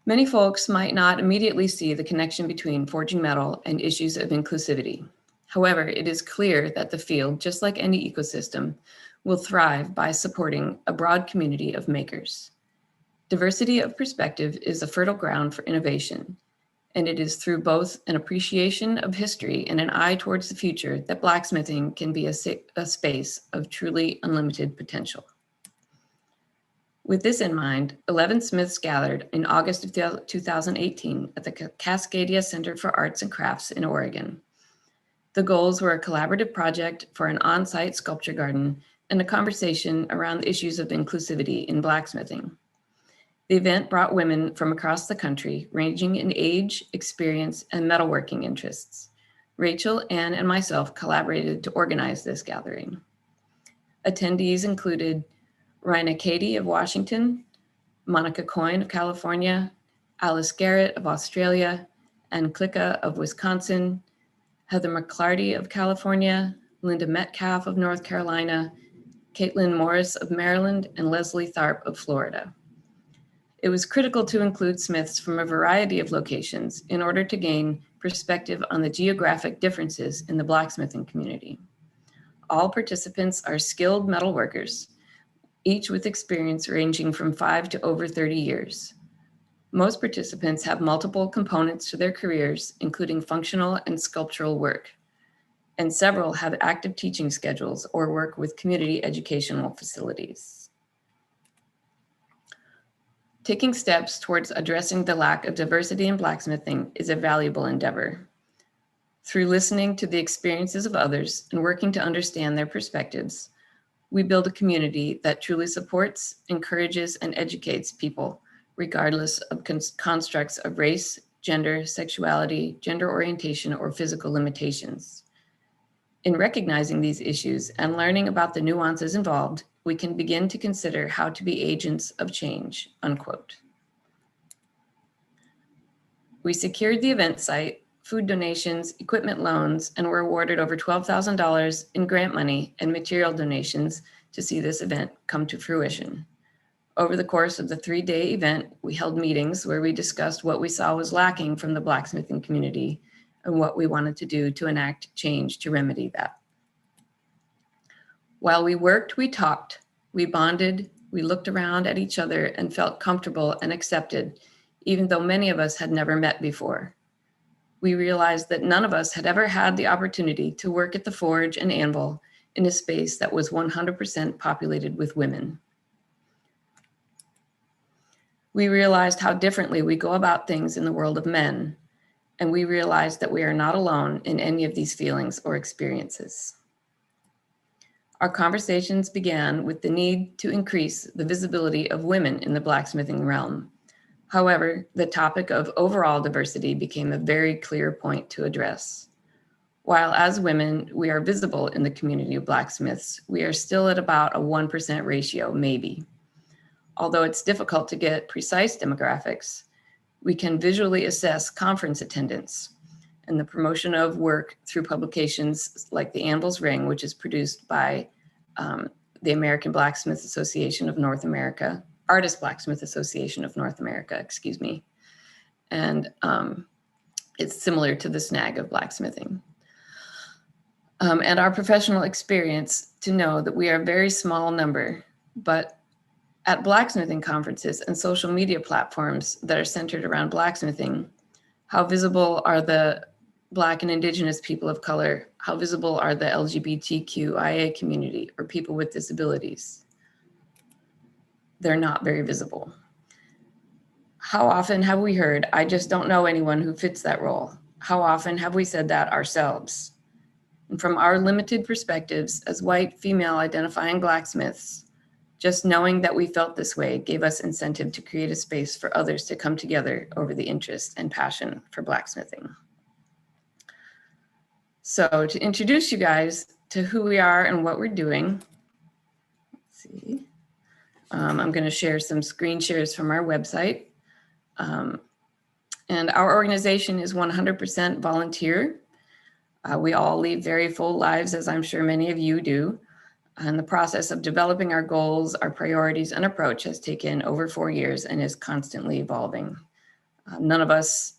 many folks might not immediately see the connection between forging metal and issues of inclusivity. However, it is clear that the field, just like any ecosystem, will thrive by supporting a broad community of makers. Diversity of perspective is a fertile ground for innovation, and it is through both an appreciation of history and an eye towards the future that blacksmithing can be a space of truly unlimited potential. With this in mind, 11 Smiths gathered in August of 2018 at the Cascadia Center for Arts and Crafts in Oregon. The goals were a collaborative project for an on-site sculpture garden and a conversation around the issues of inclusivity in blacksmithing. The event brought women from across the country, ranging in age, experience, and metalworking interests. Rachel, Ann, and myself collaborated to organize this gathering. Attendees included Rhina Cady of Washington, Monica Coyne of California, Alice Garrett of Australia, Ann Klicka of Wisconsin, Heather McClarty of California, Linda Metcalf of North Carolina, Caitlin Morris of Maryland, and Leslie Tharp of Florida. It was critical to include Smiths from a variety of locations in order to gain perspective on the geographic differences in the blacksmithing community. All participants are skilled metal workers, each with experience ranging from 5 to over 30 years. Most participants have multiple components to their careers, including functional and sculptural work, and several have active teaching schedules or work with community educational facilities. Taking steps towards addressing the lack of diversity in blacksmithing is a valuable endeavor. Through listening to the experiences of others and working to understand their perspectives, we build a community that truly supports, encourages, and educates people, regardless of constructs of race, gender, sexuality, gender orientation, or physical limitations. In recognizing these issues and learning about the nuances involved, we can begin to consider how to be agents of change, unquote. We secured the event site, food donations, equipment loans, and were awarded over $12,000 in grant money and material donations to see this event come to fruition. Over the course of the 3-day event, we held meetings where we discussed what we saw was lacking from the blacksmithing community and what we wanted to do to enact change to remedy that. While we worked, we talked, we bonded, we looked around at each other and felt comfortable and accepted, even though many of us had never met before. We realized that none of us had ever had the opportunity to work at the forge and anvil in a space that was 100% populated with women. We realized how differently we go about things in the world of men, and we realized that we are not alone in any of these feelings or experiences. Our conversations began with the need to increase the visibility of women in the blacksmithing realm. However, the topic of overall diversity became a very clear point to address. While as women, we are visible in the community of blacksmiths, we are still at about a 1% ratio, maybe. Although it's difficult to get precise demographics, we can visually assess conference attendance and the promotion of work through publications like The Anvil's Ring, which is produced by the American Blacksmith Association of North America, Artist Blacksmith Association of North America, excuse me. And it's similar to the SNAG of blacksmithing. And our professional experience to know that we are a very small number, but at blacksmithing conferences and social media platforms that are centered around blacksmithing, how visible are the Black and Indigenous people of color? How visible are the LGBTQIA community or people with disabilities? They're not very visible. How often have we heard, I just don't know anyone who fits that role? How often have we said that ourselves? And from our limited perspectives as white female identifying blacksmiths, just knowing that we felt this way gave us incentive to create a space for others to come together over the interest and passion for blacksmithing. So to introduce you guys to who we are and what we're doing, let's see. I'm going to share some screen shares from our website. And our organization is 100% volunteer. We all lead very full lives, as I'm sure many of you do. And the process of developing our goals, our priorities, and approach has taken over 4 years and is constantly evolving. None of us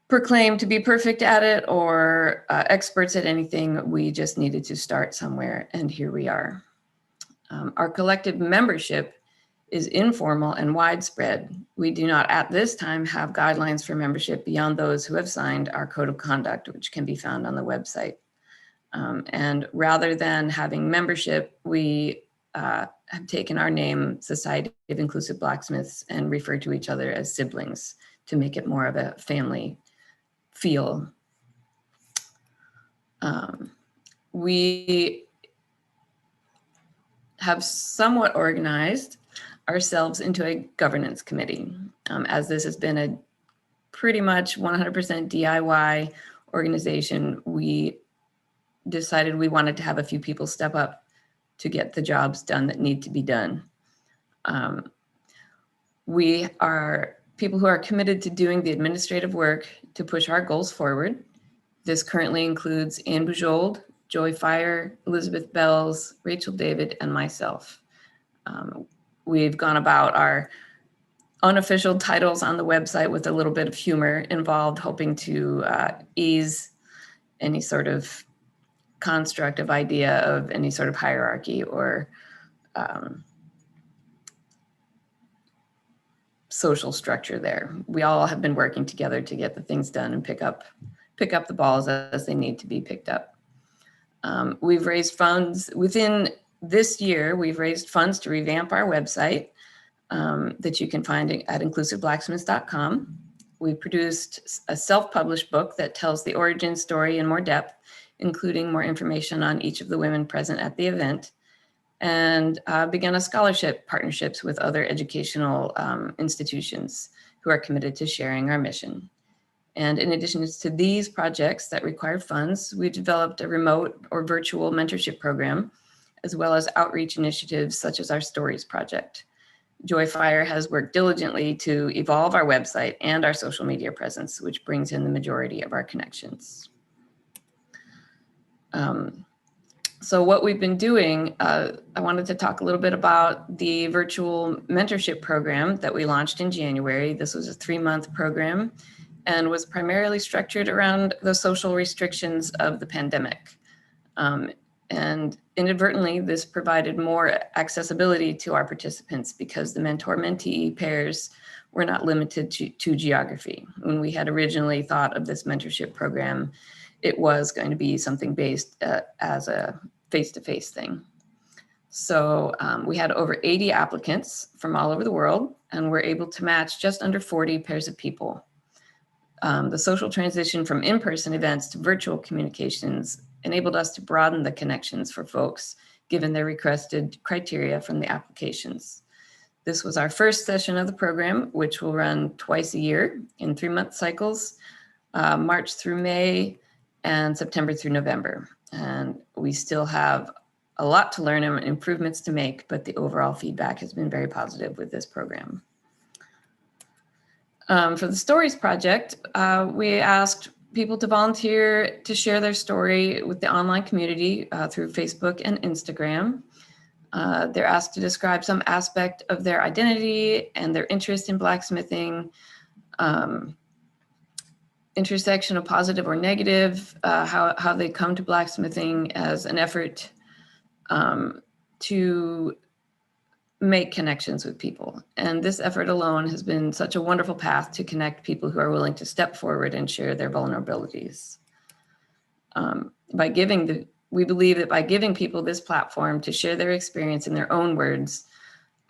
proclaim to be perfect at it or experts at anything. We just needed to start somewhere, and here we are. Our collective membership is informal and widespread. We do not at this time have guidelines for membership beyond those who have signed our code of conduct, which can be found on the website. And rather than having membership, we have taken our name, Society of Inclusive Blacksmiths, and refer to each other as siblings to make it more of a family feel. We have somewhat organized ourselves into a governance committee, as this has been a pretty much 100% DIY organization. We decided we wanted to have a few people step up to get the jobs done that need to be done. We are people who are committed to doing the administrative work to push our goals forward. This currently includes Anne Bujold, Joy Fire, Elizabeth Bells, Rachel David, and myself. We've gone about our unofficial titles on the website with a little bit of humor involved, hoping to ease any sort of constructive idea of any sort of hierarchy or social structure there. We all have been working together to get the things done and pick up the balls as they need to be picked up. We've raised funds within this year. We've raised funds to revamp our website that you can find at inclusiveblacksmiths.com. We produced a self-published book that tells the origin story in more depth, including more information on each of the women present at the event, and began a scholarship partnerships with other educational institutions who are committed to sharing our mission. And in addition to these projects that require funds, we developed a remote or virtual mentorship program, as well as outreach initiatives such as our Stories project. Joy Fire has worked diligently to evolve our website and our social media presence, which brings in the majority of our connections. So what we've been doing, I wanted to talk a little bit about the virtual mentorship program that we launched in January. This was a 3-month program and was primarily structured around the social restrictions of the pandemic. And inadvertently, this provided more accessibility to our participants because the mentor-mentee pairs were not limited to geography. When we had originally thought of this mentorship program, it was going to be something based as a face-to-face thing. So we had over 80 applicants from all over the world, and we're able to match just under 40 pairs of people. The social transition from in-person events to virtual communications enabled us to broaden the connections for folks, given their requested criteria from the applications. This was our first session of the program, which will run twice a year in 3-month cycles, March through May and September through November. And we still have a lot to learn and improvements to make, but the overall feedback has been very positive with this program. For the Stories project, we asked people to volunteer to share their story with the online community through Facebook and Instagram. They're asked to describe some aspect of their identity and their interest in blacksmithing, intersection of positive or negative, how they come to blacksmithing as an effort to make connections with people. And this effort alone has been such a wonderful path to connect people who are willing to step forward and share their vulnerabilities. We believe that by giving people this platform to share their experience in their own words,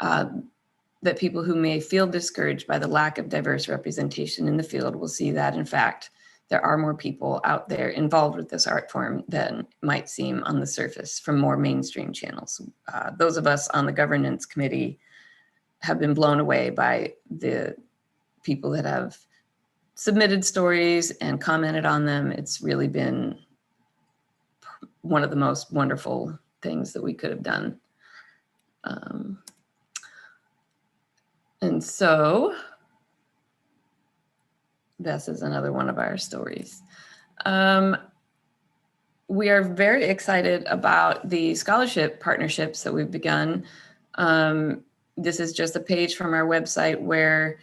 that people who may feel discouraged by the lack of diverse representation in the field will see that, in fact, there are more people out there involved with this art form than might seem on the surface from more mainstream channels. Those of us on the governance committee have been blown away by the people that have submitted stories and commented on them. It's really been one of the most wonderful things that we could have done. And so this is another one of our stories. We are very excited about the scholarship partnerships that we've begun. This is just a page from our website where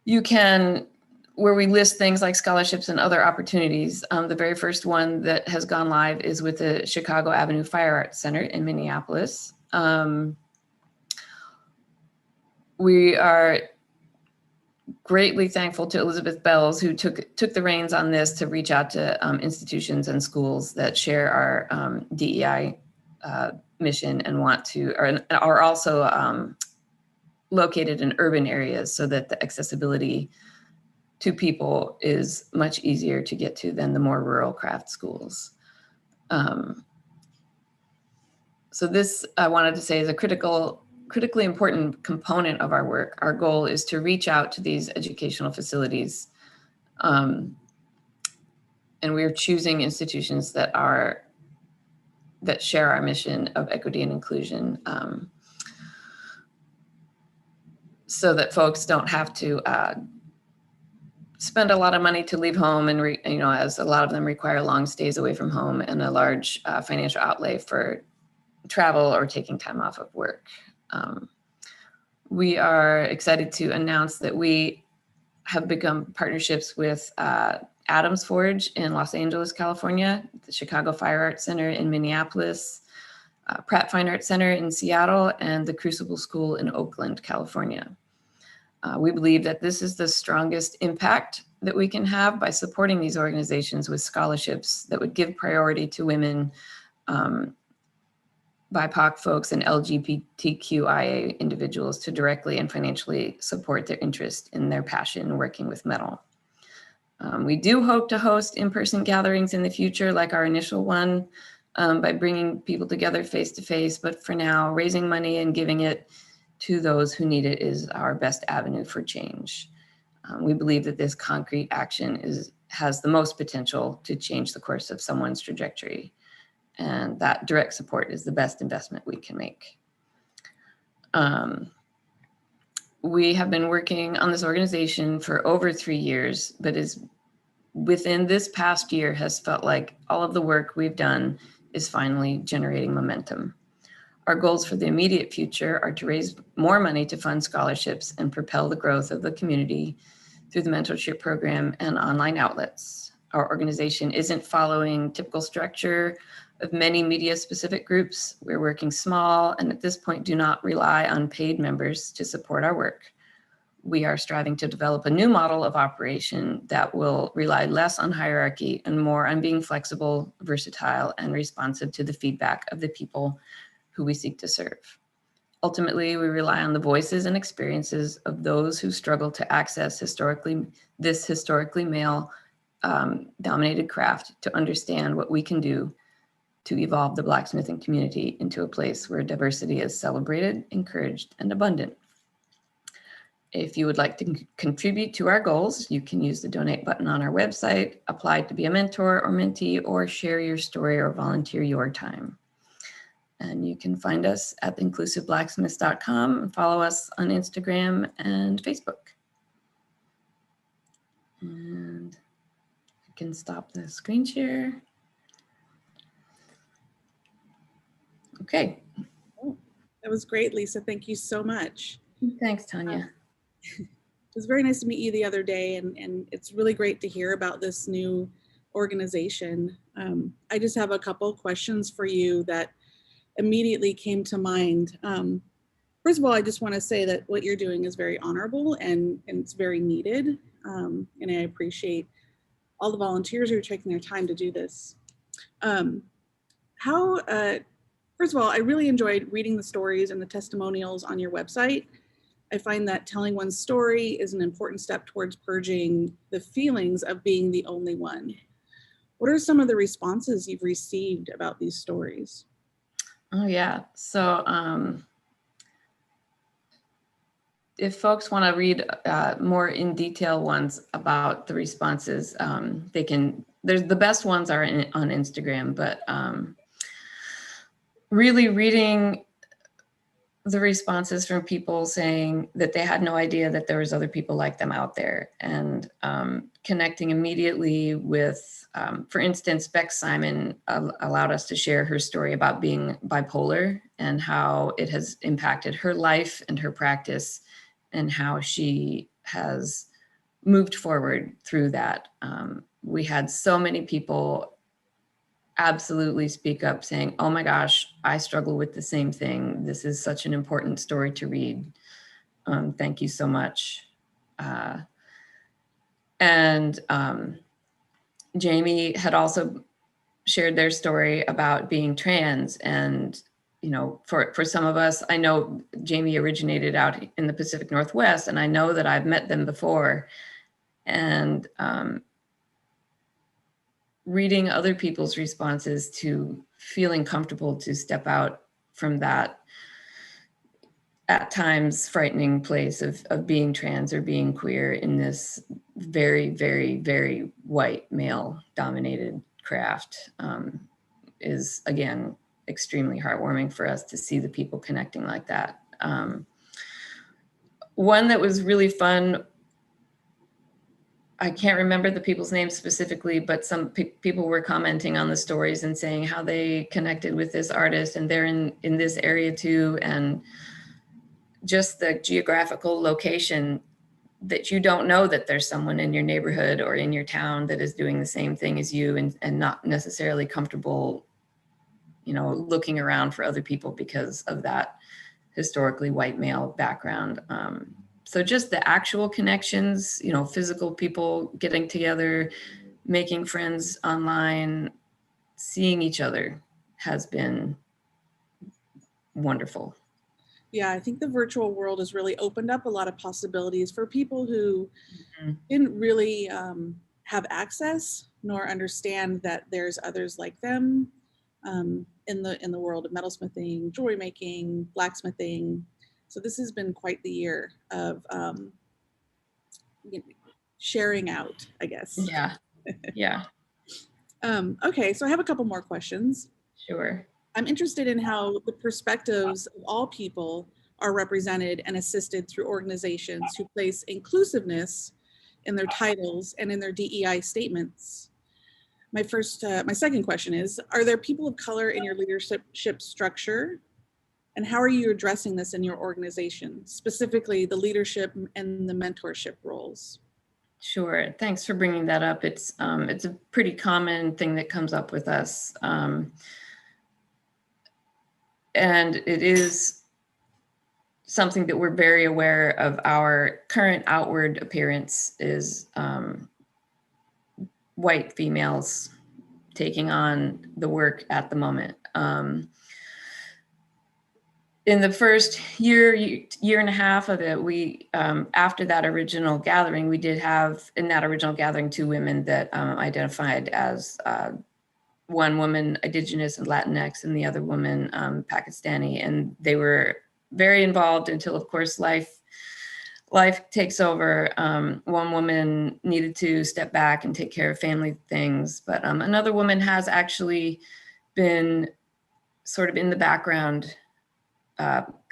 we list things like scholarships and other opportunities. The very first one that has gone live is with the Chicago Avenue Fire Arts Center in Minneapolis. We are greatly thankful to Elizabeth Bells, who took the reins on this to reach out to institutions and schools that share our DEI mission and want to, or are also located in urban areas, so that the accessibility to people is much easier to get to than the more rural craft schools. So this, I wanted to say, is a critically important component of our work. Our goal is to reach out to these educational facilities, and we're choosing institutions that share our mission of equity and inclusion, so that folks don't have to spend a lot of money to leave home, and as a lot of them require long stays away from home and a large financial outlay for travel or taking time off of work. We are excited to announce that we have begun partnerships with Adams Forge in Los Angeles, California, the Chicago Fire Arts Center in Minneapolis, Pratt Fine Arts Center in Seattle, and the Crucible School in Oakland, California. We believe that this is the strongest impact that we can have by supporting these organizations with scholarships that would give priority to women, BIPOC folks, and LGBTQIA individuals to directly and financially support their interest in their passion working with metal. We do hope to host in-person gatherings in the future, like our initial one, by bringing people together face to face. But for now, raising money and giving it to those who need it is our best avenue for change. We believe that this concrete action has the most potential to change the course of someone's trajectory, and that direct support is the best investment we can make. We have been working on this organization for over 3 years, but within this past year has felt like all of the work we've done is finally generating momentum. Our goals for the immediate future are to raise more money to fund scholarships and propel the growth of the community through the mentorship program and online outlets. Our organization isn't following typical structure of many media-specific groups. We're working small and at this point do not rely on paid members to support our work. We are striving to develop a new model of operation that will rely less on hierarchy and more on being flexible, versatile, and responsive to the feedback of the people who we seek to serve. Ultimately, we rely on the voices and experiences of those who struggle to access this historically male dominated craft to understand what we can do to evolve the blacksmithing community into a place where diversity is celebrated, encouraged, and abundant. If you would like to contribute to our goals, you can use the donate button on our website, apply to be a mentor or mentee, or share your story or volunteer your time. And you can find us at inclusiveblacksmiths.com and follow us on Instagram and Facebook. And I can stop the screen share. Okay. That was great, Lisa. Thank you so much. Thanks, Tanya. It was very nice to meet you the other day, and it's really great to hear about this new organization. I just have a couple questions for you that immediately came to mind. First of all, I just want to say that what you're doing is very honorable and it's very needed. And I appreciate all the volunteers who are taking their time to do this. First of all, I really enjoyed reading the stories and the testimonials on your website. I find that telling one's story is an important step towards purging the feelings of being the only one. What are some of the responses you've received about these stories? Oh yeah, so if folks want to read more in detail ones about the responses, they can, the best ones are on Instagram, but really reading the responses from people saying that they had no idea that there was other people like them out there, and connecting immediately with, for instance, Beck Simon allowed us to share her story about being bipolar and how it has impacted her life and her practice and how she has moved forward through that. We had so many people absolutely speak up saying, oh my gosh, I struggle with the same thing. This is such an important story to read. Thank you so much. And Jamie had also shared their story about being trans. And, you know, for some of us, I know Jamie originated out in the Pacific Northwest, and I know that I've met them before. And reading other people's responses to feeling comfortable to step out from that at times frightening place of being trans or being queer in this very, very, very white male dominated craft is, again, extremely heartwarming for us to see the people connecting like that. One that was really fun, I can't remember the people's names specifically, but some people were commenting on the stories and saying how they connected with this artist and they're in this area too. And just the geographical location that you don't know that there's someone in your neighborhood or in your town that is doing the same thing as you and not necessarily comfortable, you know, looking around for other people because of that historically white male background. So just the actual connections, you know, physical people getting together, making friends online, seeing each other has been wonderful. Yeah, I think the virtual world has really opened up a lot of possibilities for people who didn't really have access nor understand that there's others like them in the world of metalsmithing, jewelry making, blacksmithing. So this has been quite the year of you know, sharing out, I guess. Yeah, yeah. Okay, so I have a couple more questions. Sure. I'm interested in how the perspectives of all people are represented and assisted through organizations who place inclusiveness in their titles and in their DEI statements. My second question is, are there people of color in your leadership structure? And how are you addressing this in your organization, specifically the leadership and the mentorship roles? Sure, thanks for bringing that up. It's a pretty common thing that comes up with us. And it is something that we're very aware of. Our current outward appearance is white females taking on the work at the moment. In the first year and a half of it, we, after that original gathering, we did have in that original gathering 2 women that identified as one woman Indigenous and Latinx and the other woman Pakistani, and they were very involved until, of course, life takes over. One woman needed to step back and take care of family things, but another woman has actually been sort of in the background,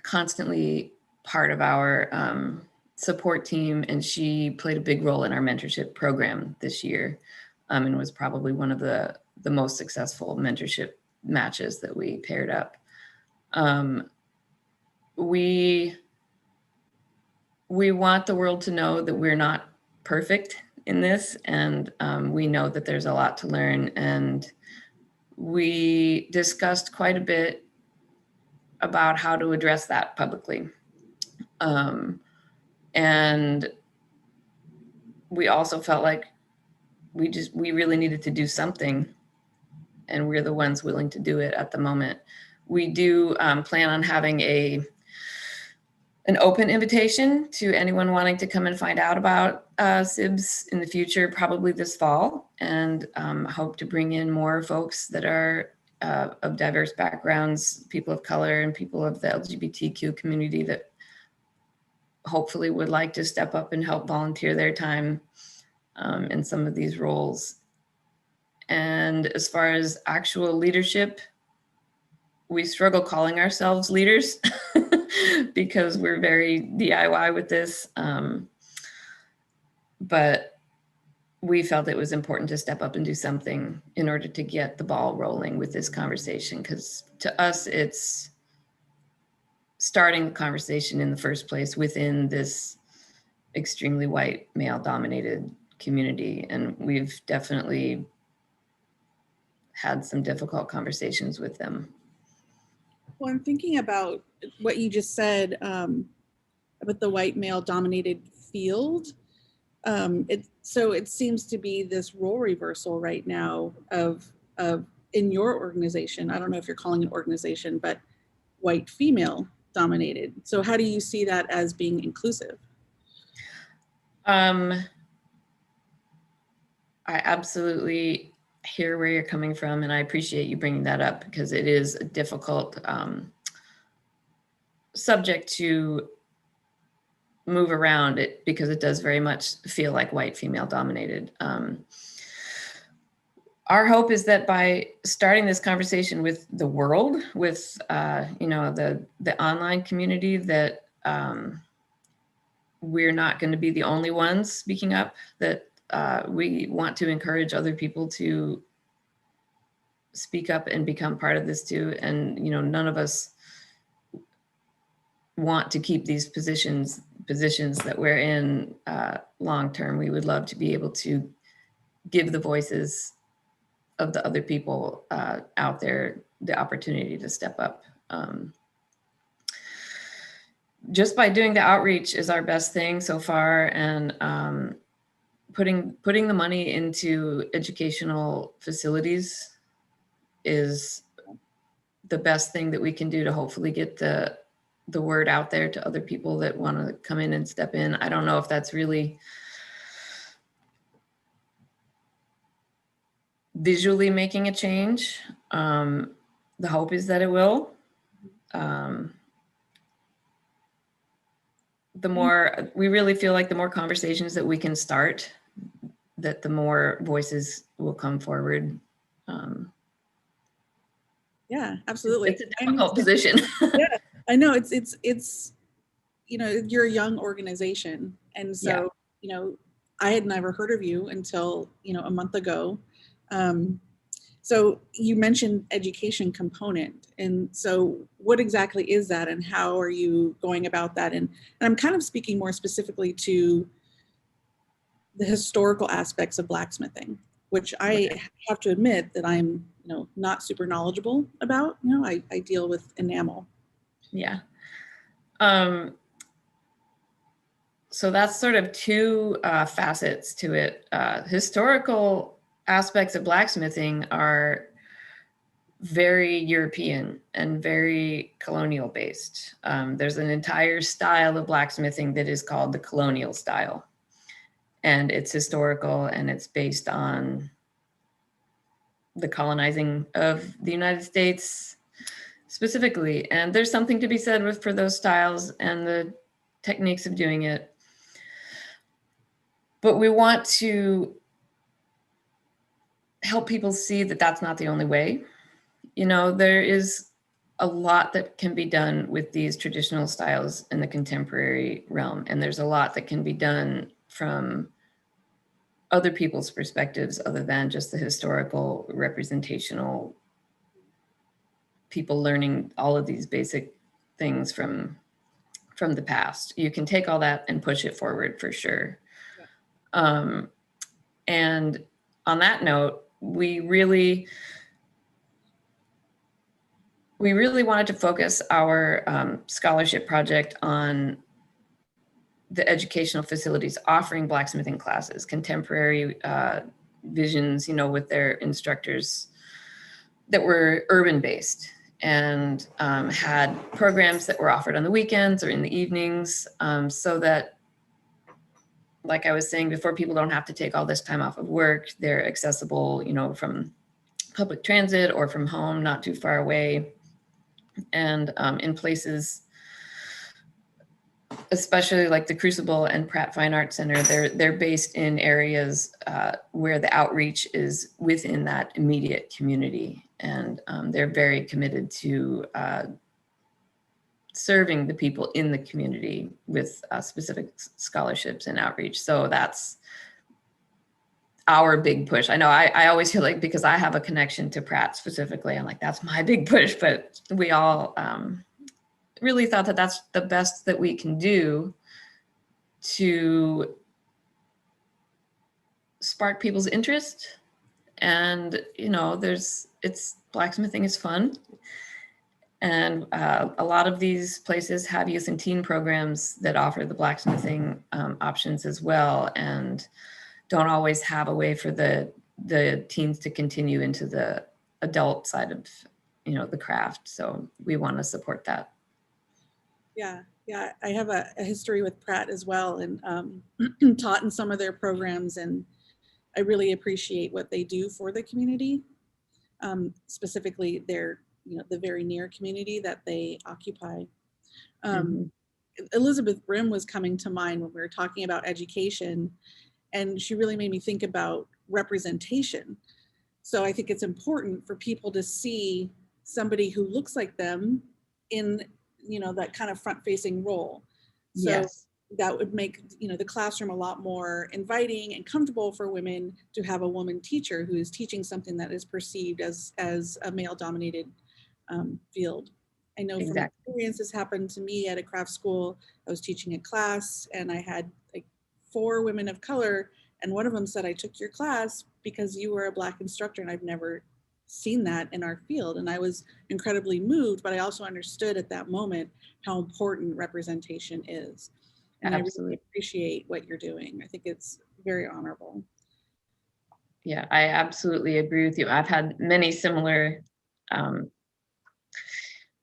constantly part of our support team, and she played a big role in our mentorship program this year, and was probably one of the most successful mentorship matches that we paired up. We want the world to know that we're not perfect in this, and we know that there's a lot to learn, and we discussed quite a bit about how to address that publicly. And we also felt like we really needed to do something, and we're the ones willing to do it at the moment. We do plan on having an open invitation to anyone wanting to come and find out about SIBS in the future, probably this fall, and hope to bring in more folks that are of diverse backgrounds, people of color and people of the LGBTQ community that hopefully would like to step up and help volunteer their time in some of these roles. And as far as actual leadership, we struggle calling ourselves leaders because we're very DIY with this. But we felt it was important to step up and do something in order to get the ball rolling with this conversation, because to us, it's starting the conversation in the first place within this extremely white male-dominated community. And we've definitely had some difficult conversations with them. Well, I'm thinking about what you just said but the white male dominated field. So it seems to be this role reversal right now of in your organization. I don't know if you're calling it organization, but white female dominated. So how do you see that as being inclusive? I absolutely hear where you're coming from, and I appreciate you bringing that up because it is a difficult subject to move around it because it does very much feel like white female dominated. Our hope is that by starting this conversation with the world, with the online community, that we're not going to be the only ones speaking up, that we want to encourage other people to speak up and become part of this too. And, none of us want to keep these positions that we're in long-term. We would love to be able to give the voices of the other people out there the opportunity to step up. Just by doing the outreach is our best thing so far, and putting the money into educational facilities is the best thing that we can do to hopefully get the word out there to other people that want to come in and step in. I don't know if that's really visually making a change. The hope is that it will. The more we really feel like the more conversations that we can start, that the more voices will come forward. Yeah, absolutely. It's a difficult position. Yeah, I know it's you're a young organization, and so I had never heard of you until a month ago. So you mentioned education component, and so what exactly is that, and how are you going about that? And I'm kind of speaking more specifically to the historical aspects of blacksmithing, which I have to admit that I'm not super knowledgeable about. I deal with enamel. Yeah. So that's sort of two facets to it. Historical aspects of blacksmithing are very European and very colonial based. There's an entire style of blacksmithing that is called the colonial style. And it's historical, and it's based on the colonizing of the United States specifically. And there's something to be said for those styles and the techniques of doing it. But we want to help people see that that's not the only way. There is a lot that can be done with these traditional styles in the contemporary realm. And there's a lot that can be done from other people's perspectives other than just the historical representational people learning all of these basic things from the past. You can take all that and push it forward for sure. And on that note, we really wanted to focus our scholarship project on the educational facilities offering blacksmithing classes, contemporary visions, with their instructors that were urban based and had programs that were offered on the weekends or in the evenings, so that, like I was saying before, people don't have to take all this time off of work. They're accessible, from public transit or from home, not too far away. And in places, especially like the Crucible and Pratt Fine Arts Center, they're based in areas where the outreach is within that immediate community. And they're very committed to serving the people in the community with specific scholarships and outreach. So that's our big push. I know I always feel like, because I have a connection to Pratt specifically, I'm like, that's my big push, but we all really thought that that's the best that we can do to spark people's interest. And, blacksmithing is fun. And a lot of these places have youth and teen programs that offer the blacksmithing options as well, and don't always have a way for the teens to continue into the adult side of, you know, the craft. So we want to support that. Yeah, I have a history with Pratt as well, and taught in some of their programs, and I really appreciate what they do for the community, specifically their, you know, the very near community that they occupy. Elizabeth Brim was coming to mind when we were talking about education, and she really made me think about representation. So I think it's important for people to see somebody who looks like them in, you know, that kind of front-facing role. So Yes. that would make, you know, the classroom a lot more inviting and comfortable for women to have a woman teacher who is teaching something that is perceived as a male-dominated field. I know from experience this happened to me at a craft school. I was teaching a class and I had like 4 women of color, and one of them said, "I took your class because you were a Black instructor," and I've never seen that in our field. And I was incredibly moved, but I also understood at that moment how important representation is. And Absolutely. I really appreciate what you're doing. I think it's very honorable. Yeah, I absolutely agree with you. I've had many similar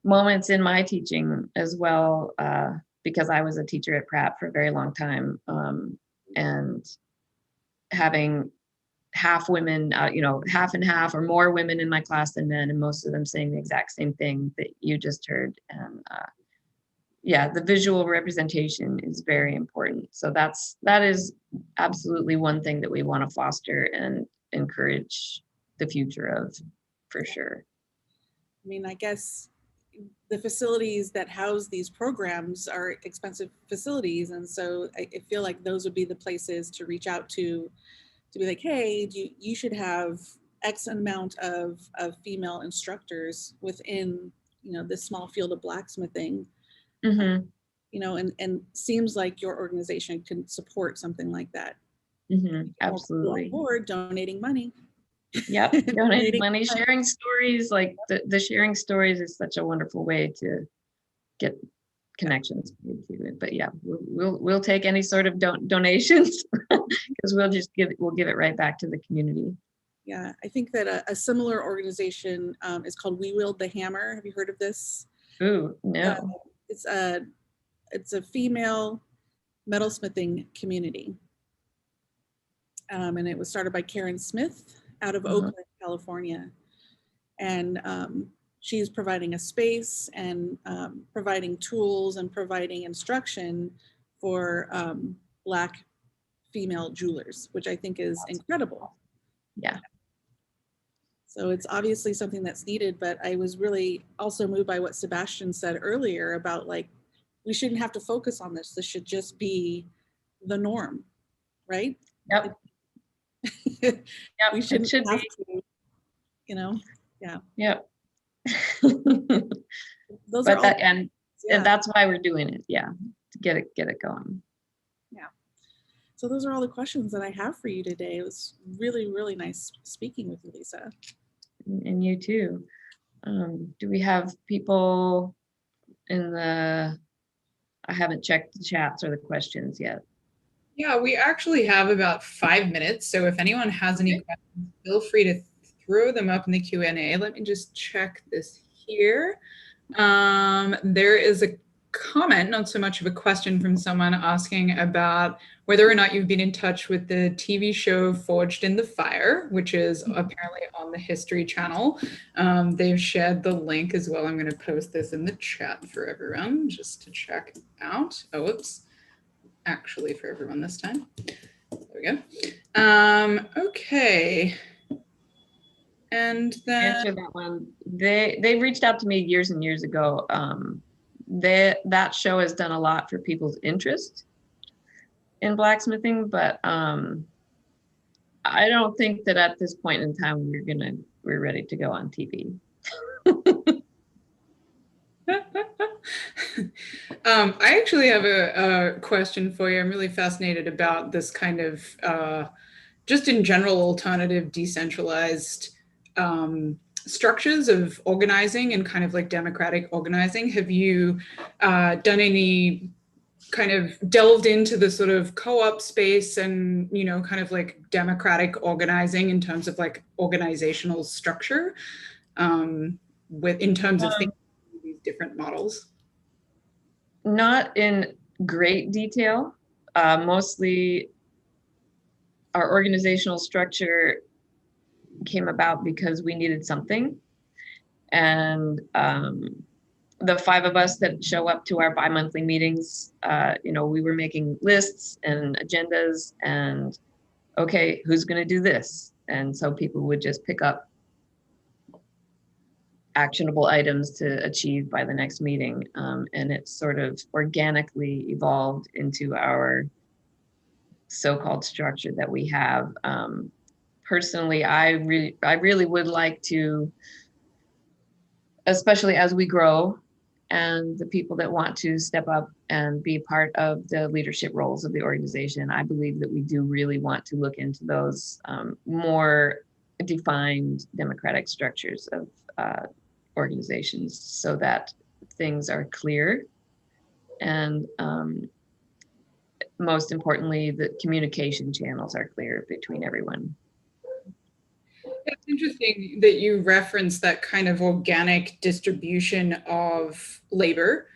moments in my teaching as well, because I was a teacher at Pratt for a very long time, and having half women, you know, half and half or more women in my class than men, and most of them saying the exact same thing that you just heard. And yeah, the visual representation is very important. So that is absolutely one thing that we want to foster and encourage the future of, for sure. I mean, I guess the facilities that house these programs are expensive facilities. And so I feel like those would be the places to reach out to be like, hey, you should have X amount of female instructors within, you know, this small field of blacksmithing. Mm-hmm. You know, and seems like your organization can support something like that. Mm-hmm. Absolutely. On board, donating money. Yep, donating money, sharing stories. Like the sharing stories is such a wonderful way to get connections to it. But yeah, we'll take any sort of donations because we'll give it right back to the community. Yeah, I think that a similar organization is called We Wield the Hammer. Have you heard of this? Ooh, no. It's a female metalsmithing community. And it was started by Karen Smith out of Oakland, California. And she's providing a space and providing tools and providing instruction for Black female jewelers, which I think is incredible. Yeah. So it's obviously something that's needed, but I was really also moved by what Sebastian said earlier about, like, we shouldn't have to focus on this. This should just be the norm, right? Yep. Yep. We shouldn't have be. to, you know, yeah. Yep. Those but are that, all, and that's why we're doing it. Yeah, to get it going. Yeah. So those are all the questions that I have for you today. It was really, really nice speaking with you, Lisa. And you too. Do we have people in the? I haven't checked the chats or the questions yet. Yeah, we actually have about 5 minutes. So if anyone has any questions, feel free to throw them up in the Q&A. Let me just check this here. There is a comment, not so much of a question, from someone asking about whether or not you've been in touch with the TV show Forged in the Fire, which is apparently on the History Channel. They've shared the link as well. I'm going to post this in the chat for everyone just to check out. Oh, whoops. Actually for everyone this time. There we go. Okay. And then answer that one. They reached out to me years and years ago. That show has done a lot for people's interest in blacksmithing, but I don't think that at this point in time we're ready to go on TV. I actually have a question for you. I'm really fascinated about this kind of, just in general, alternative, decentralized structures of organizing and kind of like democratic organizing. Have you done any kind of delved into the sort of co-op space and, you know, kind of like democratic organizing in terms of like organizational structure in terms of thinking these different models? Not in great detail. Mostly our organizational structure came about because we needed something. And the 5 of us that show up to our bi-monthly meetings, you know, we were making lists and agendas and, okay, who's going to do this? And so people would just pick up actionable items to achieve by the next meeting. And it sort of organically evolved into our so-called structure that we have. Personally, I really would like to, especially as we grow and the people that want to step up and be part of the leadership roles of the organization, I believe that we do really want to look into those more defined democratic structures of organizations so that things are clear and most importantly, the communication channels are clear between everyone. It's interesting that you referenced that kind of organic distribution of labor,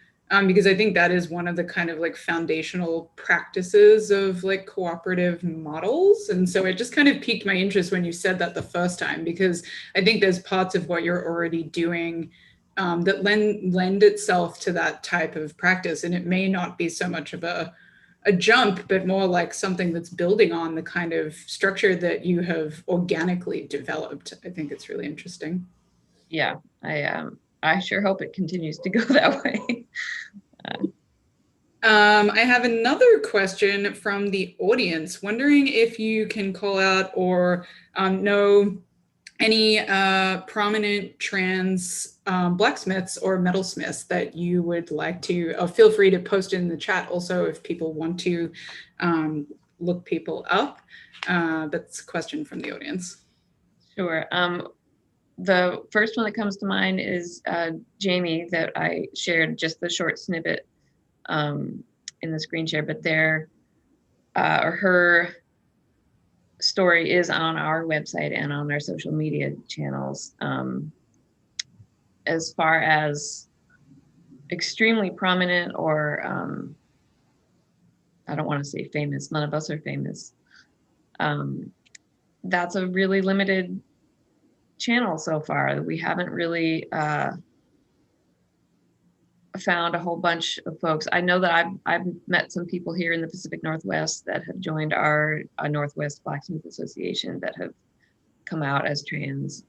because I think that is one of the kind of like foundational practices of like cooperative models. And so it just kind of piqued my interest when you said that the first time, because I think there's parts of what you're already doing that lend itself to that type of practice. And it may not be so much of a jump, but more like something that's building on the kind of structure that you have organically developed. I think it's really interesting. Yeah, I sure hope it continues to go that way. I have another question from the audience, wondering if you can call out or know any prominent trans blacksmiths or metalsmiths that you would like to, feel free to post in the chat also if people want to look people up. That's a question from the audience. Sure. The first one that comes to mind is Jamie, that I shared just the short snippet in the screen share, but her story is on our website and on our social media channels. As far as extremely prominent or I don't want to say famous, none of us are famous. That's a really limited channel so far. We haven't really found a whole bunch of folks. I know that I've met some people here in the Pacific Northwest that have joined our Northwest Blacksmith Association that have come out as trans.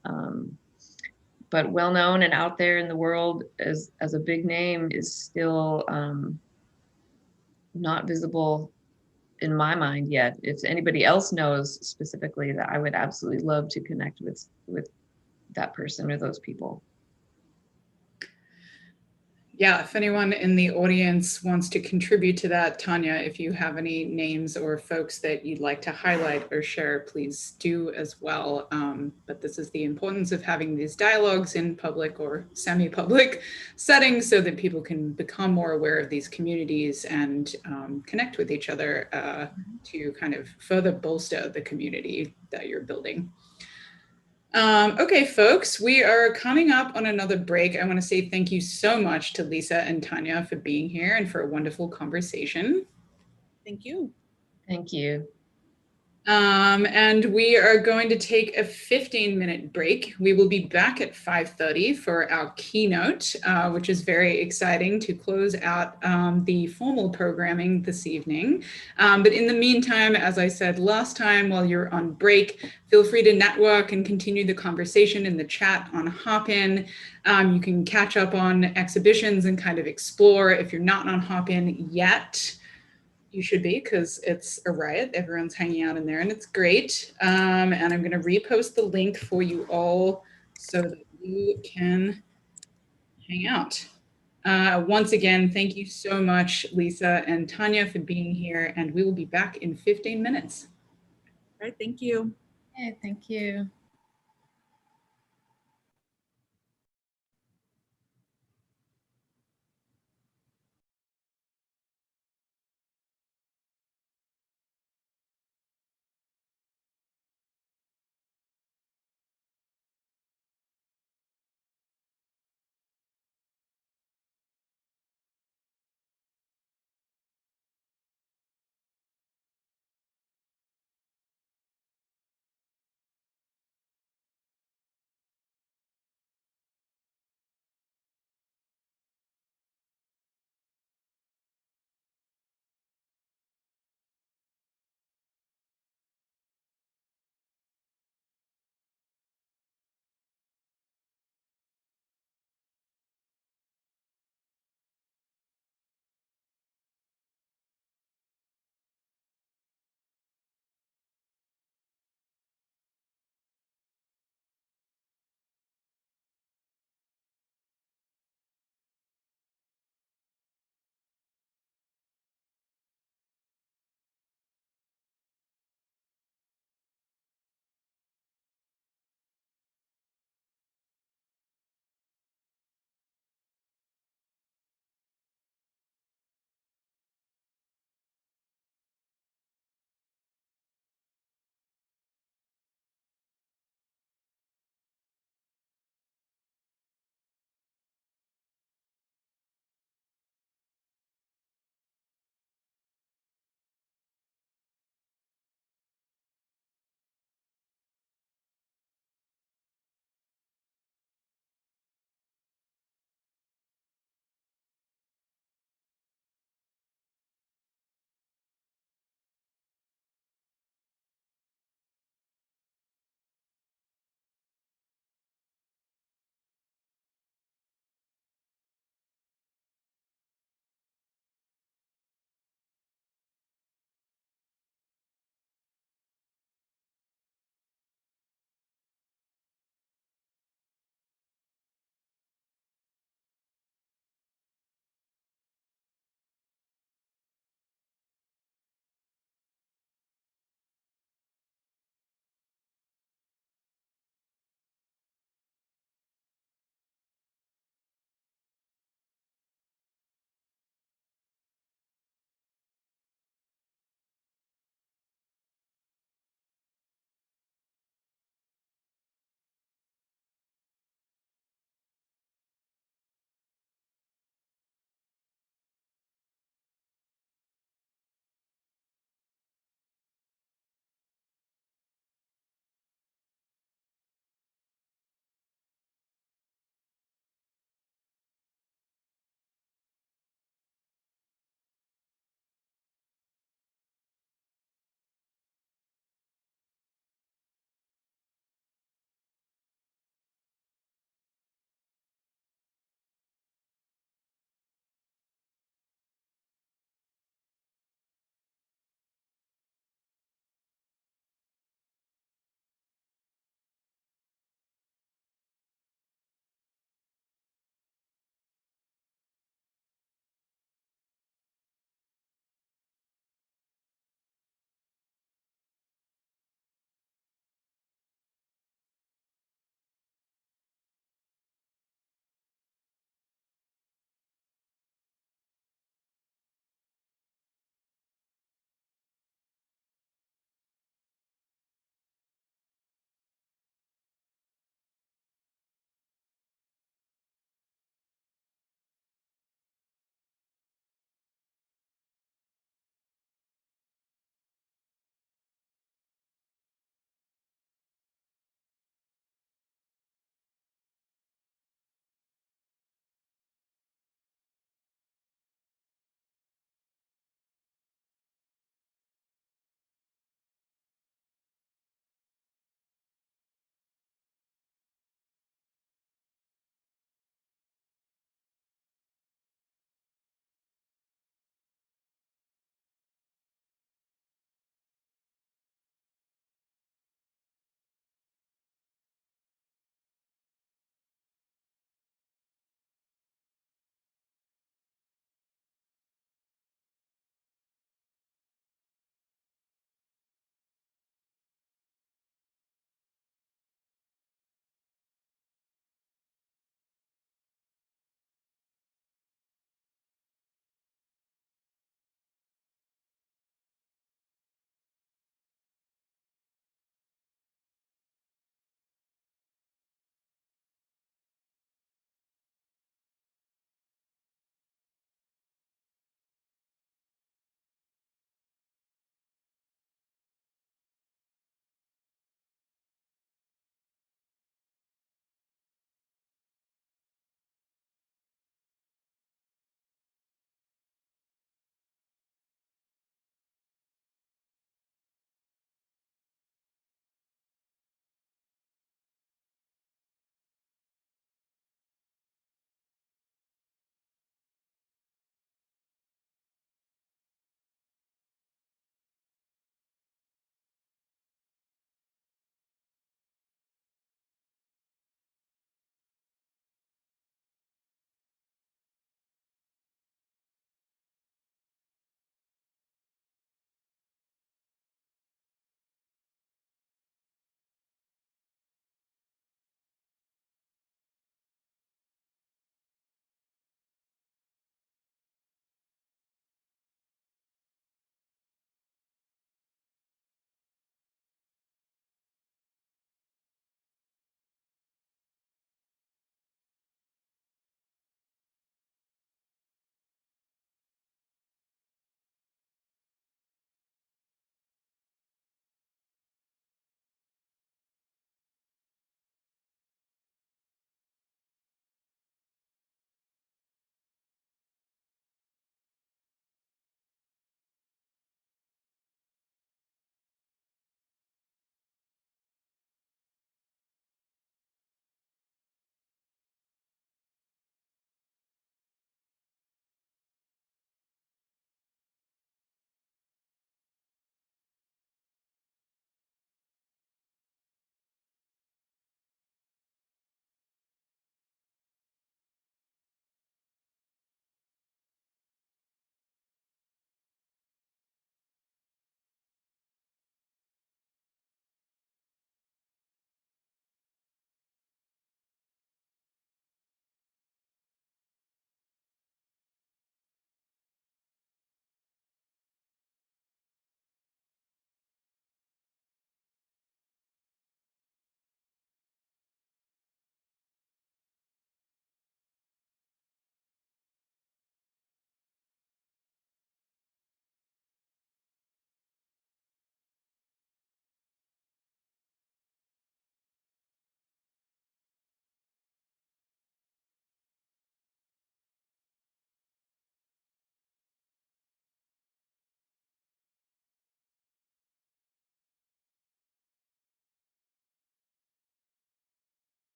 But well known and out there in the world as a big name is still not visible in my mind yet. If anybody else knows specifically, that I would absolutely love to connect with that person or those people. Yeah, if anyone in the audience wants to contribute to that, Tanya, if you have any names or folks that you'd like to highlight or share, please do as well. But this is the importance of having these dialogues in public or semi-public settings so that people can become more aware of these communities and connect with each other to kind of further bolster the community that you're building. Okay, folks, we are coming up on another break. I want to say thank you so much to Lisa and Tanya for being here and for a wonderful conversation. Thank you. Thank you. And we are going to take a 15-minute break. We will be back at 5:30 for our keynote, which is very exciting to close out the formal programming this evening. But in the meantime, as I said last time, while you're on break, feel free to network and continue the conversation in the chat on Hopin. You can catch up on exhibitions and kind of explore. If you're not on Hopin yet, you should be, because it's a riot. Everyone's hanging out in there and it's great. And I'm going to repost the link for you all so that you can hang out. Once again, thank you so much, Lisa and Tanya, for being here, and we will be back in 15 minutes. All right, thank you. Hey, thank you.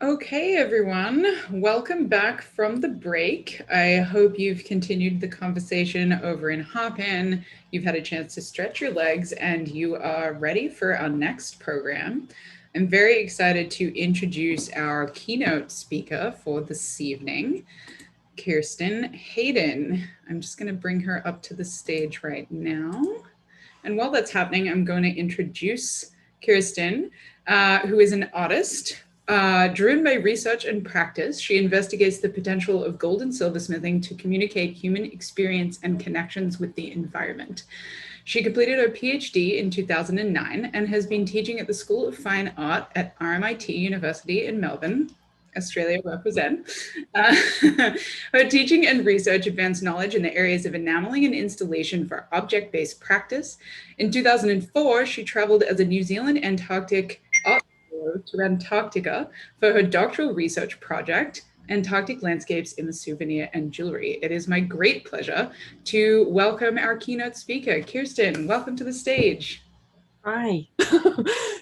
Okay, everyone, welcome back from the break. I hope you've continued the conversation over in Hopin. You've had a chance to stretch your legs and you are ready for our next program. I'm very excited to introduce our keynote speaker for this evening, Kirsten Haydon. I'm just going to bring her up to the stage right now. And while that's happening, I'm going to introduce Kirsten, who is an artist. Driven by research and practice, she investigates the potential of gold and silversmithing to communicate human experience and connections with the environment. She completed her PhD in 2009 and has been teaching at the School of Fine Art at RMIT University in Melbourne, Australia represent. Her teaching and research advanced knowledge in the areas of enameling and installation for object-based practice. In 2004, she traveled as a New Zealand Antarctic art to Antarctica for her doctoral research project, Antarctic Landscapes in the Souvenir and Jewelry. It is my great pleasure to welcome our keynote speaker, Kirsten. Welcome to the stage. Hi.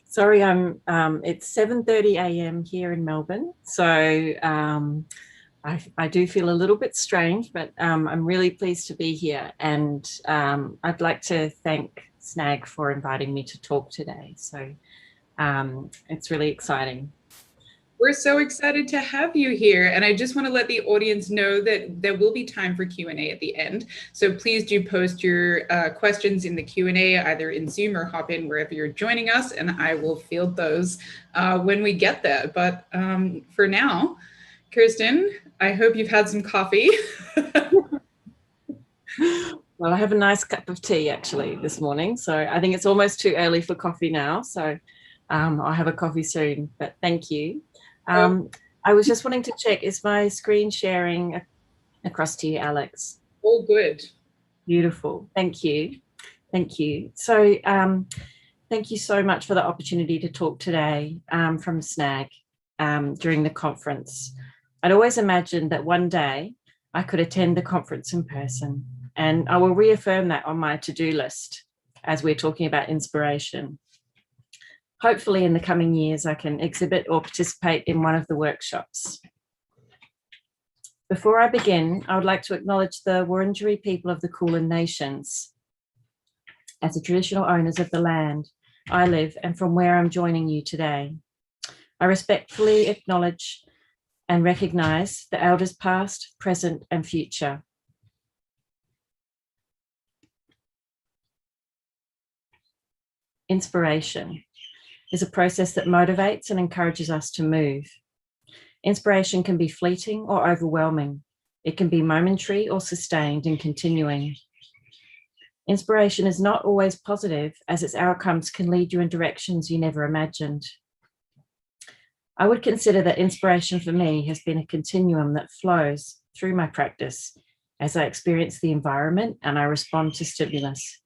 Sorry, it's 7:30 a.m. here in Melbourne, so I do feel a little bit strange, but I'm really pleased to be here, and I'd like to thank SNAG for inviting me to talk today. So it's really exciting. We're so excited to have you here. And I just want to let the audience know that there will be time for Q&A at the end. So please do post your questions in the Q&A, either in Zoom or Hopin, wherever you're joining us, and I will field those when we get there. But for now, Kirsten, I hope you've had some coffee. Well, I have a nice cup of tea actually this morning. So I think it's almost too early for coffee now. So I'll have a coffee soon, but thank you. I was just wanting to check, is my screen sharing across to you, Alex? All good. Beautiful. Thank you. Thank you. So thank you so much for the opportunity to talk today from SNAG during the conference. I'd always imagined that one day I could attend the conference in person, and I will reaffirm that on my to-do list as we're talking about inspiration. Hopefully in the coming years, I can exhibit or participate in one of the workshops. Before I begin, I would like to acknowledge the Wurundjeri people of the Kulin Nations as the traditional owners of the land I live and from where I'm joining you today. I respectfully acknowledge and recognize the elders past, present, and future. Inspiration is a process that motivates and encourages us to move. Inspiration can be fleeting or overwhelming. It can be momentary or sustained and continuing. Inspiration is not always positive, as its outcomes can lead you in directions you never imagined. I would consider that inspiration for me has been a continuum that flows through my practice as I experience the environment and I respond to stimulus.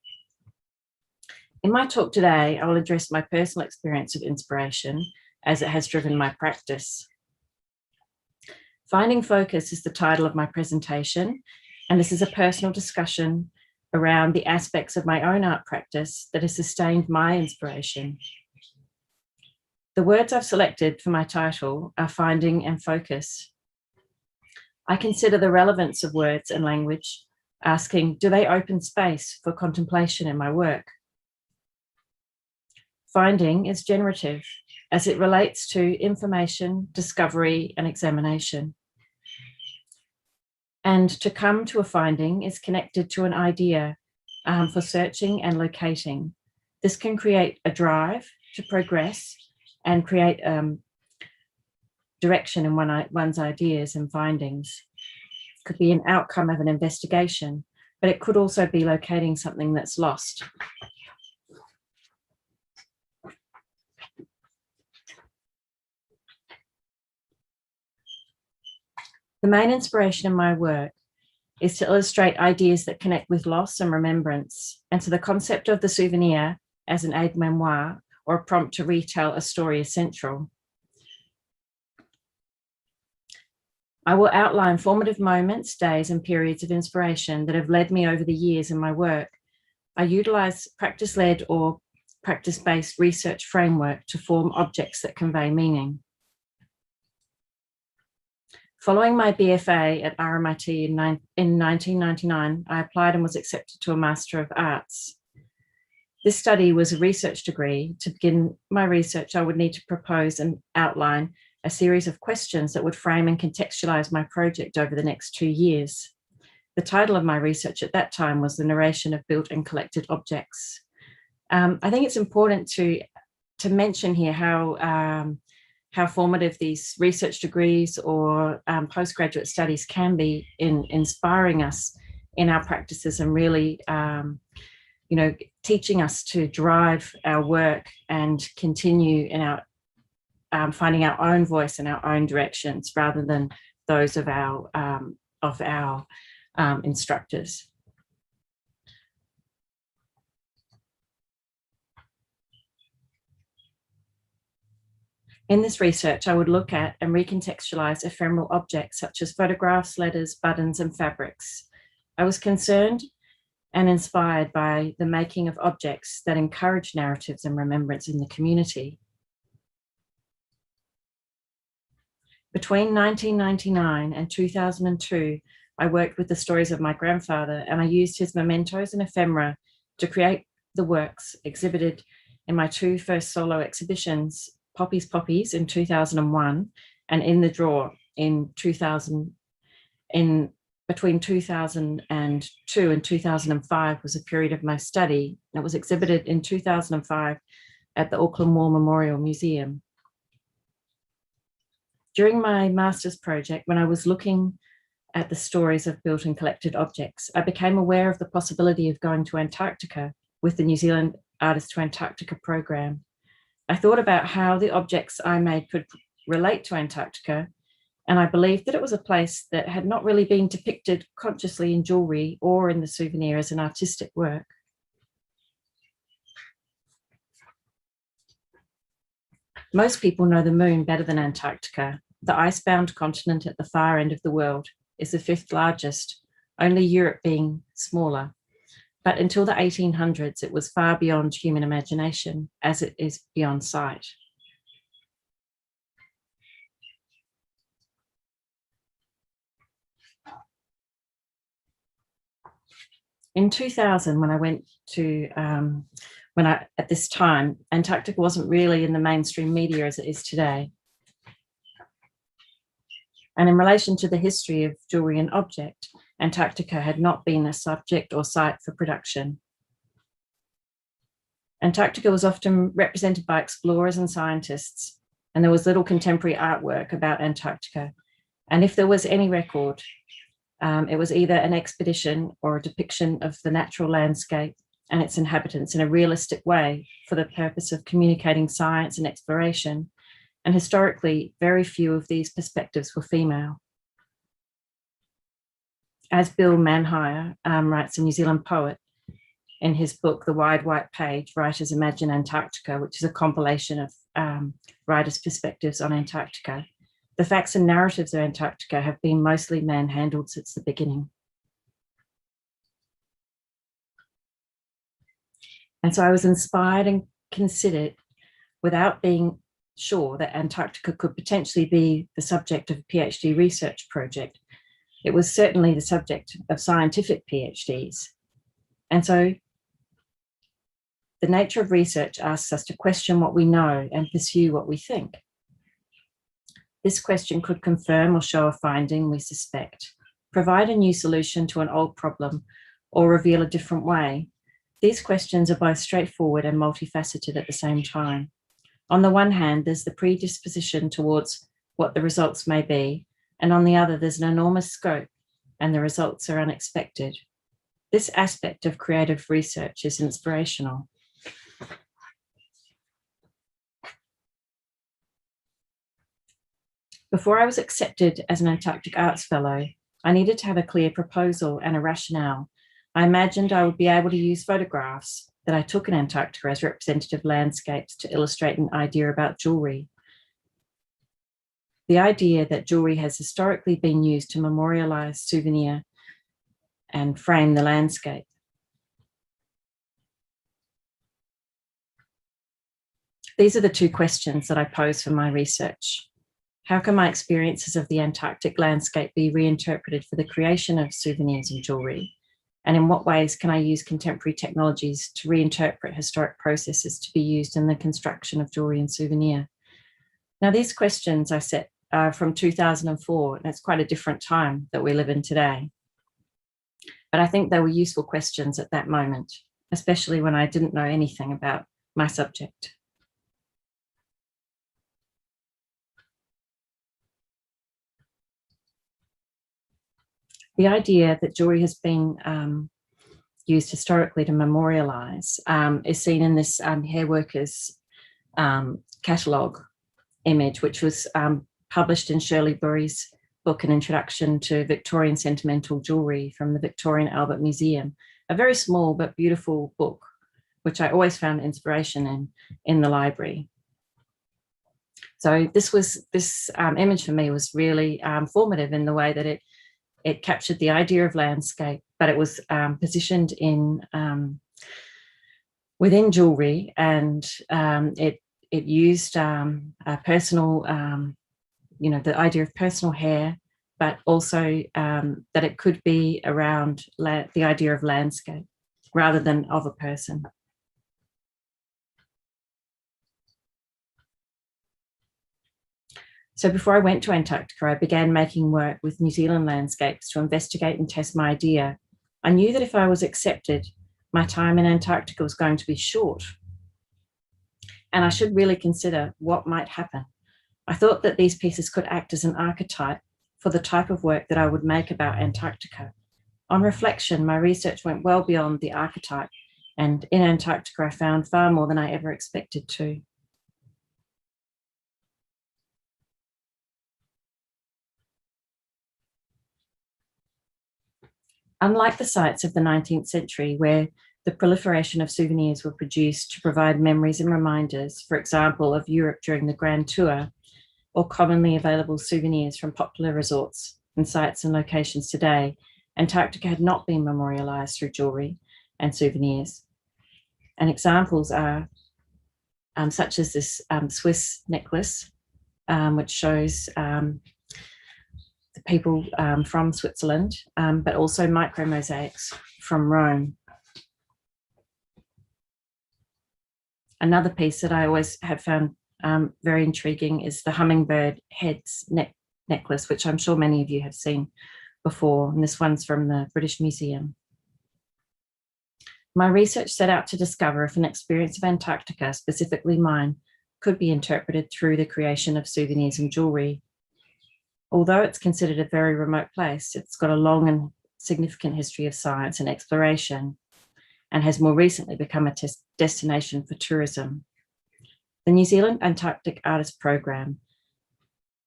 In my talk today, I will address my personal experience of inspiration as it has driven my practice. Finding Focus is the title of my presentation, and this is a personal discussion around the aspects of my own art practice that has sustained my inspiration. The words I've selected for my title are finding and focus. I consider the relevance of words and language, asking, do they open space for contemplation in my work? Finding is generative as it relates to information, discovery, and examination. And to come to a finding is connected to an idea for searching and locating. This can create a drive to progress and create direction in one's ideas and findings. It could be an outcome of an investigation, but it could also be locating something that's lost. The main inspiration in my work is to illustrate ideas that connect with loss and remembrance, and so the concept of the souvenir as an aide-memoire or a prompt to retell a story is central. I will outline formative moments, days, and periods of inspiration that have led me over the years in my work. I utilize practice-led or practice-based research framework to form objects that convey meaning. Following my BFA at RMIT in 1999, I applied and was accepted to a Master of Arts. This study was a research degree. To begin my research, I would need to propose and outline a series of questions that would frame and contextualize my project over the next 2 years. The title of my research at that time was The Narration of Built and Collected Objects. I think it's important to mention here how formative these research degrees or postgraduate studies can be in inspiring us in our practices and really, teaching us to drive our work and continue in our finding our own voice and our own directions rather than those of our instructors. In this research, I would look at and recontextualize ephemeral objects such as photographs, letters, buttons, and fabrics. I was concerned and inspired by the making of objects that encourage narratives and remembrance in the community. Between 1999 and 2002, I worked with the stories of my grandfather, and I used his mementos and ephemera to create the works exhibited in my 2 first solo exhibitions, Poppies in 2001 and In the Drawer in 2000. Between 2002 and 2005 was a period of my study. It was exhibited in 2005 at the Auckland War Memorial Museum. During my master's project, when I was looking at the stories of built and collected objects, I became aware of the possibility of going to Antarctica with the New Zealand Artists to Antarctica program. I thought about how the objects I made could relate to Antarctica, and I believed that it was a place that had not really been depicted consciously in jewelry or in the souvenir as an artistic work. Most people know the moon better than Antarctica. The icebound continent at the far end of the world is the 5th largest, only Europe being smaller. But until the 1800s, it was far beyond human imagination, as it is beyond sight. In 2000, when I went to, at this time, Antarctica wasn't really in the mainstream media as it is today. And in relation to the history of jewelry and object, Antarctica had not been a subject or site for production. Antarctica was often represented by explorers and scientists, and there was little contemporary artwork about Antarctica. And if there was any record, it was either an expedition or a depiction of the natural landscape and its inhabitants in a realistic way for the purpose of communicating science and exploration. And historically, very few of these perspectives were female. As Bill Manhire writes, a New Zealand poet, in his book, The Wide White Page, Writers Imagine Antarctica, which is a compilation of writers' perspectives on Antarctica, the facts and narratives of Antarctica have been mostly manhandled since the beginning. And so I was inspired and considered, without being sure that Antarctica could potentially be the subject of a PhD research project, it was certainly the subject of scientific PhDs. And so the nature of research asks us to question what we know and pursue what we think. This question could confirm or show a finding we suspect, provide a new solution to an old problem, or reveal a different way. These questions are both straightforward and multifaceted at the same time. On the one hand, there's the predisposition towards what the results may be, and on the other, there's an enormous scope and the results are unexpected. This aspect of creative research is inspirational. Before I was accepted as an Antarctic Arts Fellow, I needed to have a clear proposal and a rationale. I imagined I would be able to use photographs that I took in Antarctica as representative landscapes to illustrate an idea about jewelry. The idea that jewelry has historically been used to memorialize, souvenir, and frame the landscape. These are the 2 questions that I pose for my research. How can my experiences of the Antarctic landscape be reinterpreted for the creation of souvenirs and jewelry? And in what ways can I use contemporary technologies to reinterpret historic processes to be used in the construction of jewelry and souvenir? Now, these questions I set from 2004, and it's quite a different time that we live in today. But I think they were useful questions at that moment, especially when I didn't know anything about my subject. The idea that jewelry has been used historically to memorialize is seen in this hair workers catalogue image, which was published in Shirley Burry's book, An Introduction to Victorian Sentimental Jewelry from the Victorian Albert Museum, a very small but beautiful book, which I always found inspiration in the library. So this image for me was really formative in the way that it captured the idea of landscape, but it was positioned in within jewelry, and it used a personal, the idea of personal hair, but also that it could be around the idea of landscape rather than of a person. So before I went to Antarctica, I began making work with New Zealand landscapes to investigate and test my idea. I knew that if I was accepted, my time in Antarctica was going to be short, and I should really consider what might happen. I thought that these pieces could act as an archetype for the type of work that I would make about Antarctica. On reflection, my research went well beyond the archetype, and in Antarctica, I found far more than I ever expected to. Unlike the sites of the 19th century, where the proliferation of souvenirs were produced to provide memories and reminders, for example, of Europe during the Grand Tour, or commonly available souvenirs from popular resorts and sites and locations today, Antarctica had not been memorialized through jewelry and souvenirs. And examples are such as this Swiss necklace, which shows the people from Switzerland, but also micro mosaics from Rome. Another piece that I always have found very intriguing is the hummingbird heads necklace, which I'm sure many of you have seen before, and this one's from the British Museum. My research set out to discover if an experience of Antarctica, specifically mine, could be interpreted through the creation of souvenirs and jewelry. Although it's considered a very remote place, it's got a long and significant history of science and exploration, and has more recently become a destination for tourism. The New Zealand Antarctic Artist Program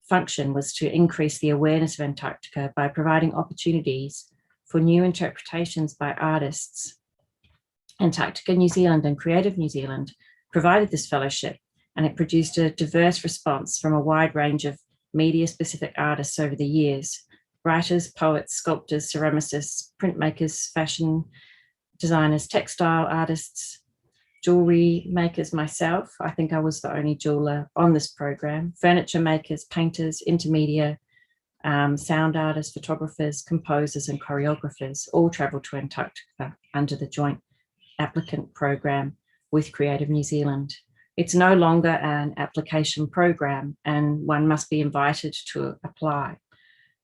function was to increase the awareness of Antarctica by providing opportunities for new interpretations by artists. Antarctica New Zealand and Creative New Zealand provided this fellowship, and it produced a diverse response from a wide range of media-specific artists over the years: writers, poets, sculptors, ceramicists, printmakers, fashion designers, textile artists, jewelry makers. Myself, I think I was the only jeweler on this program, furniture makers, painters, intermedia, sound artists, photographers, composers, and choreographers all travelled to Antarctica under the joint applicant program with Creative New Zealand. It's no longer an application program, and one must be invited to apply.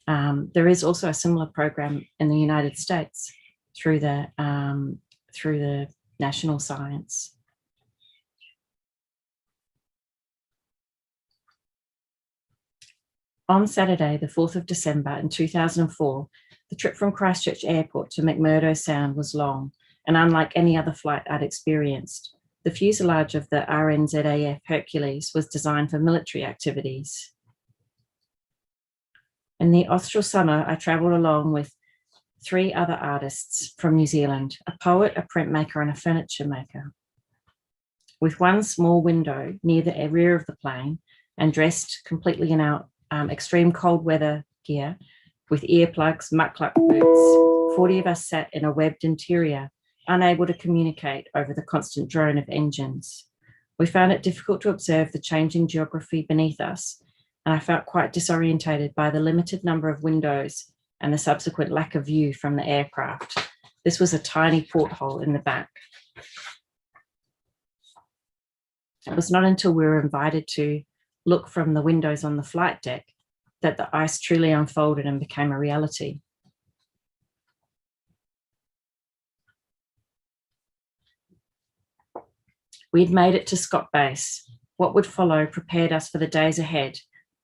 There is also a similar program in the United States through the National Science. On Saturday, the 4th of December in 2004, the trip from Christchurch Airport to McMurdo Sound was long, and unlike any other flight I'd experienced. The fuselage of the RNZAF Hercules was designed for military activities. In the austral summer, I travelled along with 3 other artists from New Zealand, a poet, a printmaker, and a furniture maker. With one small window near the rear of the plane, and dressed completely in our extreme cold weather gear, with earplugs, muckluck boots, 40 of us sat in a webbed interior, unable to communicate over the constant drone of engines. We found it difficult to observe the changing geography beneath us and I felt quite disorientated by the limited number of windows and the subsequent lack of view from the aircraft. This was a tiny porthole in the back. It was not until we were invited to look from the windows on the flight deck that the ice truly unfolded and became a reality. We'd made it to Scott Base. What would follow prepared us for the days ahead.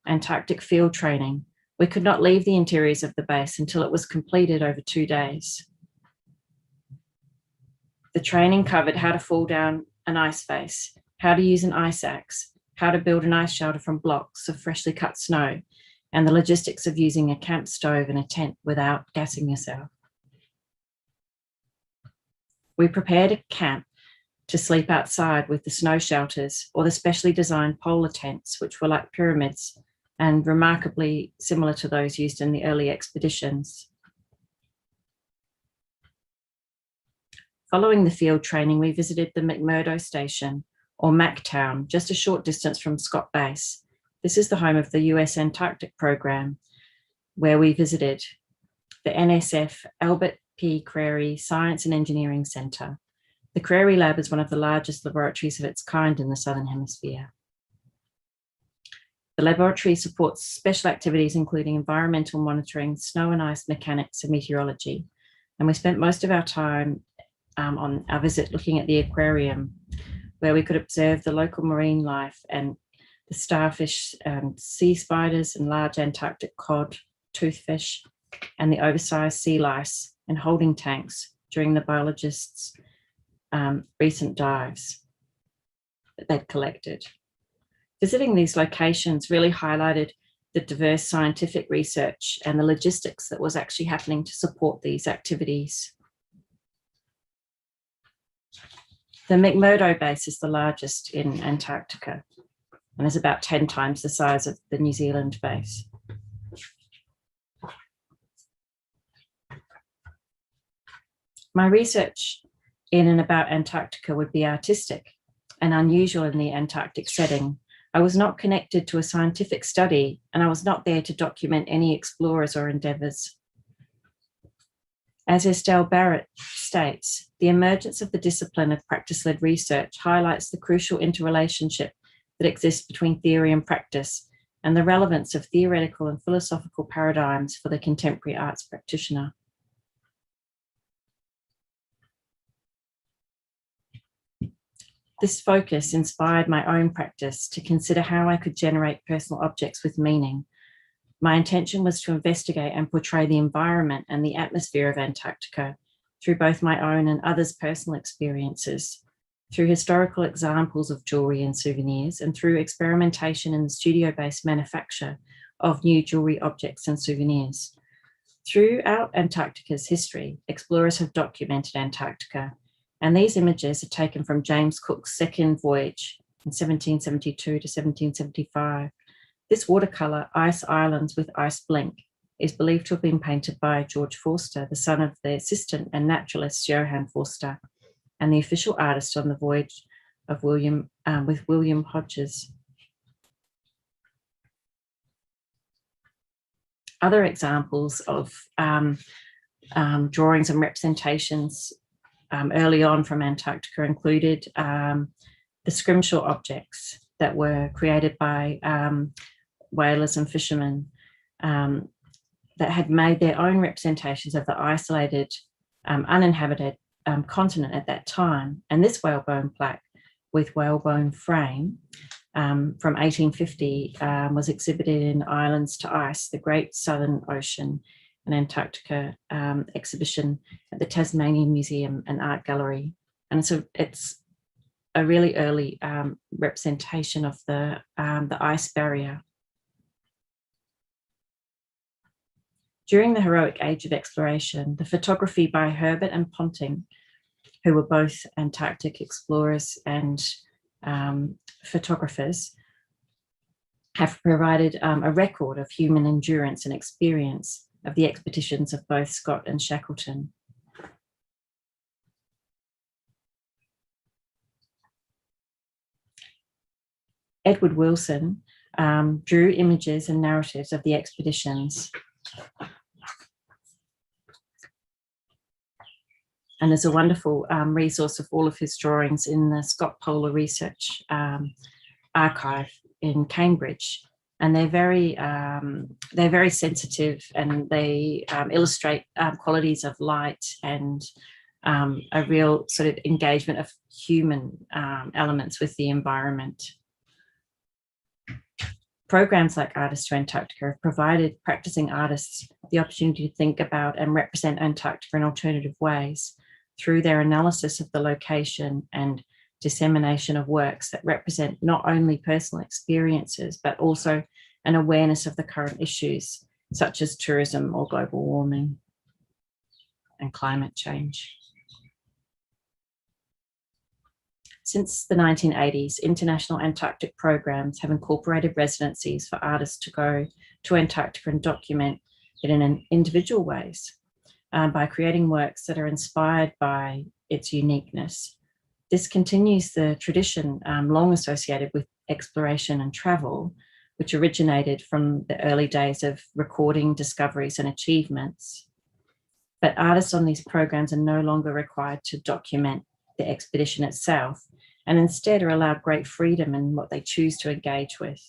Antarctic field training. We could not leave the interiors of the base until it was completed over 2 days. The training covered how to fall down an ice face, how to use an ice axe, how to build an ice shelter from blocks of freshly cut snow, and the logistics of using a camp stove and a tent without gassing yourself. We prepared a camp to sleep outside with the snow shelters or the specially designed polar tents, which were like pyramids and remarkably similar to those used in the early expeditions. Following the field training, we visited the McMurdo Station, or MacTown, just a short distance from Scott Base. This is the home of the US Antarctic Program, where we visited the NSF Albert P. Crary Science and Engineering Center. The Crary Lab is one of the largest laboratories of its kind in the Southern Hemisphere. The laboratory supports special activities including environmental monitoring, snow and ice mechanics, and meteorology. And we spent most of our time on our visit looking at the aquarium, where we could observe the local marine life and the starfish, sea spiders and large Antarctic cod, toothfish, and the oversized sea lice and holding tanks during the biologists' recent dives that they'd collected. Visiting these locations really highlighted the diverse scientific research and the logistics that was actually happening to support these activities. The McMurdo base is the largest in Antarctica and is about 10 times the size of the New Zealand base. My research in and about Antarctica would be artistic and unusual in the Antarctic setting. I was not connected to a scientific study, and I was not there to document any explorers or endeavours. As Estelle Barrett states, the emergence of the discipline of practice-led research highlights the crucial interrelationship that exists between theory and practice, and the relevance of theoretical and philosophical paradigms for the contemporary arts practitioner. This focus inspired my own practice to consider how I could generate personal objects with meaning. My intention was to investigate and portray the environment and the atmosphere of Antarctica through both my own and others' personal experiences, through historical examples of jewellery and souvenirs, and through experimentation in the studio-based manufacture of new jewellery objects and souvenirs. Throughout Antarctica's history, explorers have documented Antarctica, and these images are taken from James Cook's second voyage in 1772 to 1775. This watercolour, Ice Islands with Ice Blink, is believed to have been painted by George Forster, the son of the assistant and naturalist Johann Forster, and the official artist on the voyage of William Hodges. Other examples of drawings and representations early on from Antarctica included the scrimshaw objects that were created by whalers and fishermen that had made their own representations of the isolated, uninhabited continent at that time. And this whalebone plaque with whalebone frame from 1850 was exhibited in Islands to Ice, the Great Southern Ocean and Antarctica exhibition at the Tasmanian Museum and Art Gallery. And so it's a really early representation of the ice barrier. During the heroic age of exploration, the photography by Herbert and Ponting, who were both Antarctic explorers and photographers, have provided a record of human endurance and experience of the expeditions of both Scott and Shackleton. Edward Wilson drew images and narratives of the expeditions. And there's a wonderful resource of all of his drawings in the Scott Polar Research Archive in Cambridge. And they're very sensitive, and they illustrate qualities of light and a real sort of engagement of human elements with the environment. Programs like Artists to Antarctica have provided practicing artists the opportunity to think about and represent Antarctica in alternative ways through their analysis of the location and dissemination of works that represent not only personal experiences, but also an awareness of the current issues, such as tourism or global warming and climate change. Since the 1980s, international Antarctic programs have incorporated residencies for artists to go to Antarctica and document it in individual ways by creating works that are inspired by its uniqueness. This continues the tradition long associated with exploration and travel, which originated from the early days of recording discoveries and achievements. But artists on these programs are no longer required to document the expedition itself, and instead are allowed great freedom in what they choose to engage with.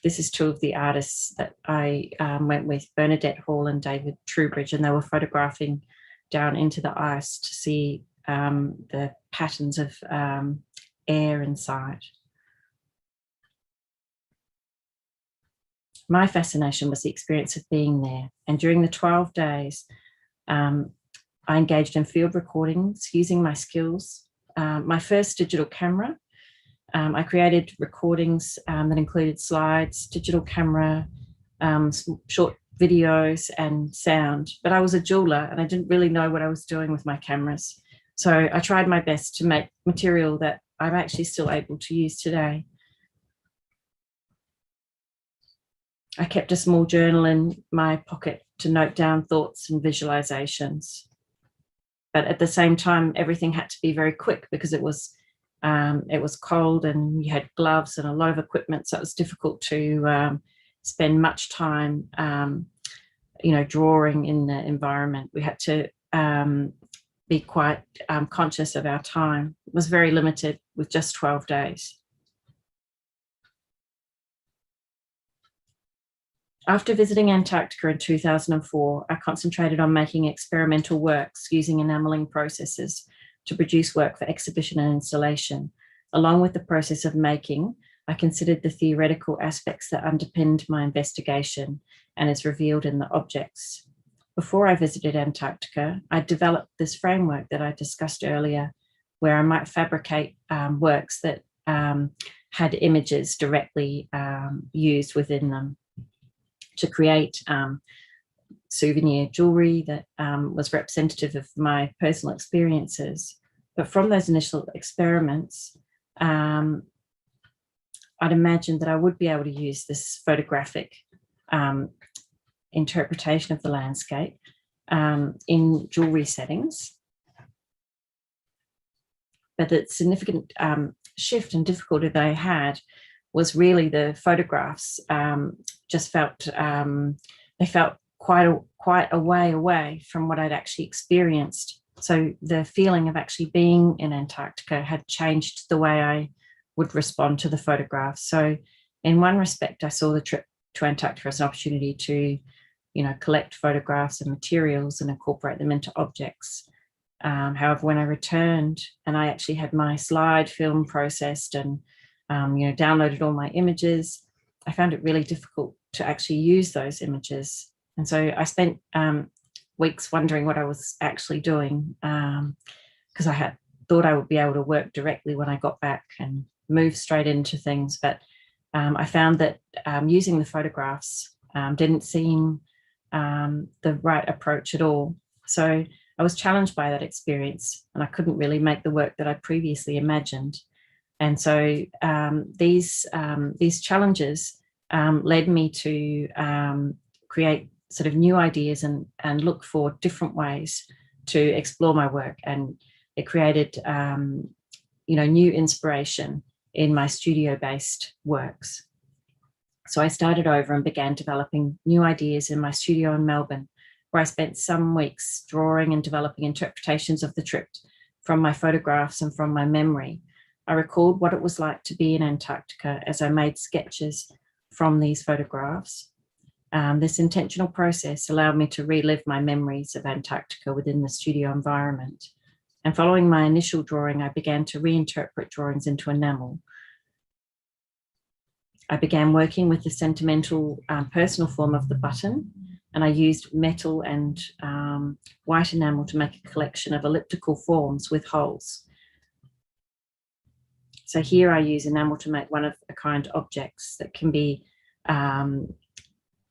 This is two of the artists that I went with, Bernadette Hall and David Trubridge, and they were photographing down into the ice to see the patterns of air inside. My fascination was the experience of being there, and during the 12 days, I engaged in field recordings using my skills. My first digital camera, I created recordings that included slides, digital camera, short videos and sound, but I was a jeweler and I didn't really know what I was doing with my cameras. So I tried my best to make material that I'm actually still able to use today. I kept a small journal in my pocket to note down thoughts and visualizations. But at the same time, everything had to be very quick because it was cold and you had gloves and a lot of equipment. So it was difficult to spend much time, drawing in the environment. We had to be quite conscious of our time. It was very limited with just 12 days. After visiting Antarctica in 2004, I concentrated on making experimental works using enameling processes to produce work for exhibition and installation. Along with the process of making, I considered the theoretical aspects that underpinned my investigation and is revealed in the objects. Before I visited Antarctica, I developed this framework that I discussed earlier, where I might fabricate works that had images directly used within them, to create souvenir jewelry that was representative of my personal experiences. But from those initial experiments, I'd imagined that I would be able to use this photographic interpretation of the landscape in jewelry settings. But the significant shift and difficulty that I had was really the photographs just felt, they felt quite a way away from what I'd actually experienced. So the feeling of actually being in Antarctica had changed the way I would respond to the photographs. So in one respect, I saw the trip to Antarctica as an opportunity to, collect photographs and materials and incorporate them into objects. However, when I returned and I actually had my slide film processed and downloaded all my images, I found it really difficult to actually use those images. And so I spent weeks wondering what I was actually doing, because I had thought I would be able to work directly when I got back and move straight into things. But I found that using the photographs didn't seem the right approach at all. So I was challenged by that experience and I couldn't really make the work that I previously imagined. And so these challenges led me to create sort of new ideas and look for different ways to explore my work. And it created, new inspiration in my studio-based works. So I started over and began developing new ideas in my studio in Melbourne, where I spent some weeks drawing and developing interpretations of the trip from my photographs and from my memory. I recalled what it was like to be in Antarctica as I made sketches from these photographs. This intentional process allowed me to relive my memories of Antarctica within the studio environment. And following my initial drawing, I began to reinterpret drawings into enamel. I began working with the sentimental personal form of the button, and I used metal and white enamel to make a collection of elliptical forms with holes. So here I use enamel to make one-of-a-kind objects that can be, that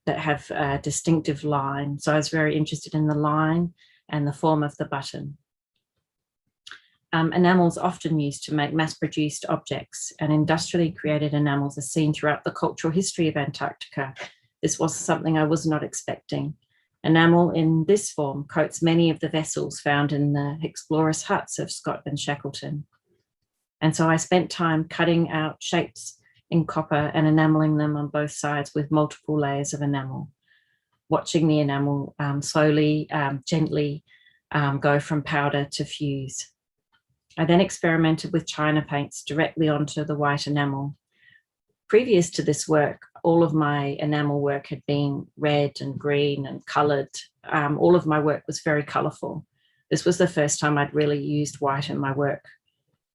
have a distinctive line. So I was very interested in the line and the form of the button. Enamels often used to make mass-produced objects, and industrially created enamels are seen throughout the cultural history of Antarctica. This was something I was not expecting. Enamel in this form coats many of the vessels found in the explorers' huts of Scott and Shackleton. And so I spent time cutting out shapes in copper and enameling them on both sides with multiple layers of enamel, watching the enamel slowly, gently go from powder to fuse. I then experimented with China paints directly onto the white enamel. Previous to this work, all of my enamel work had been red and green and coloured. All of my work was very colourful. This was the first time I'd really used white in my work,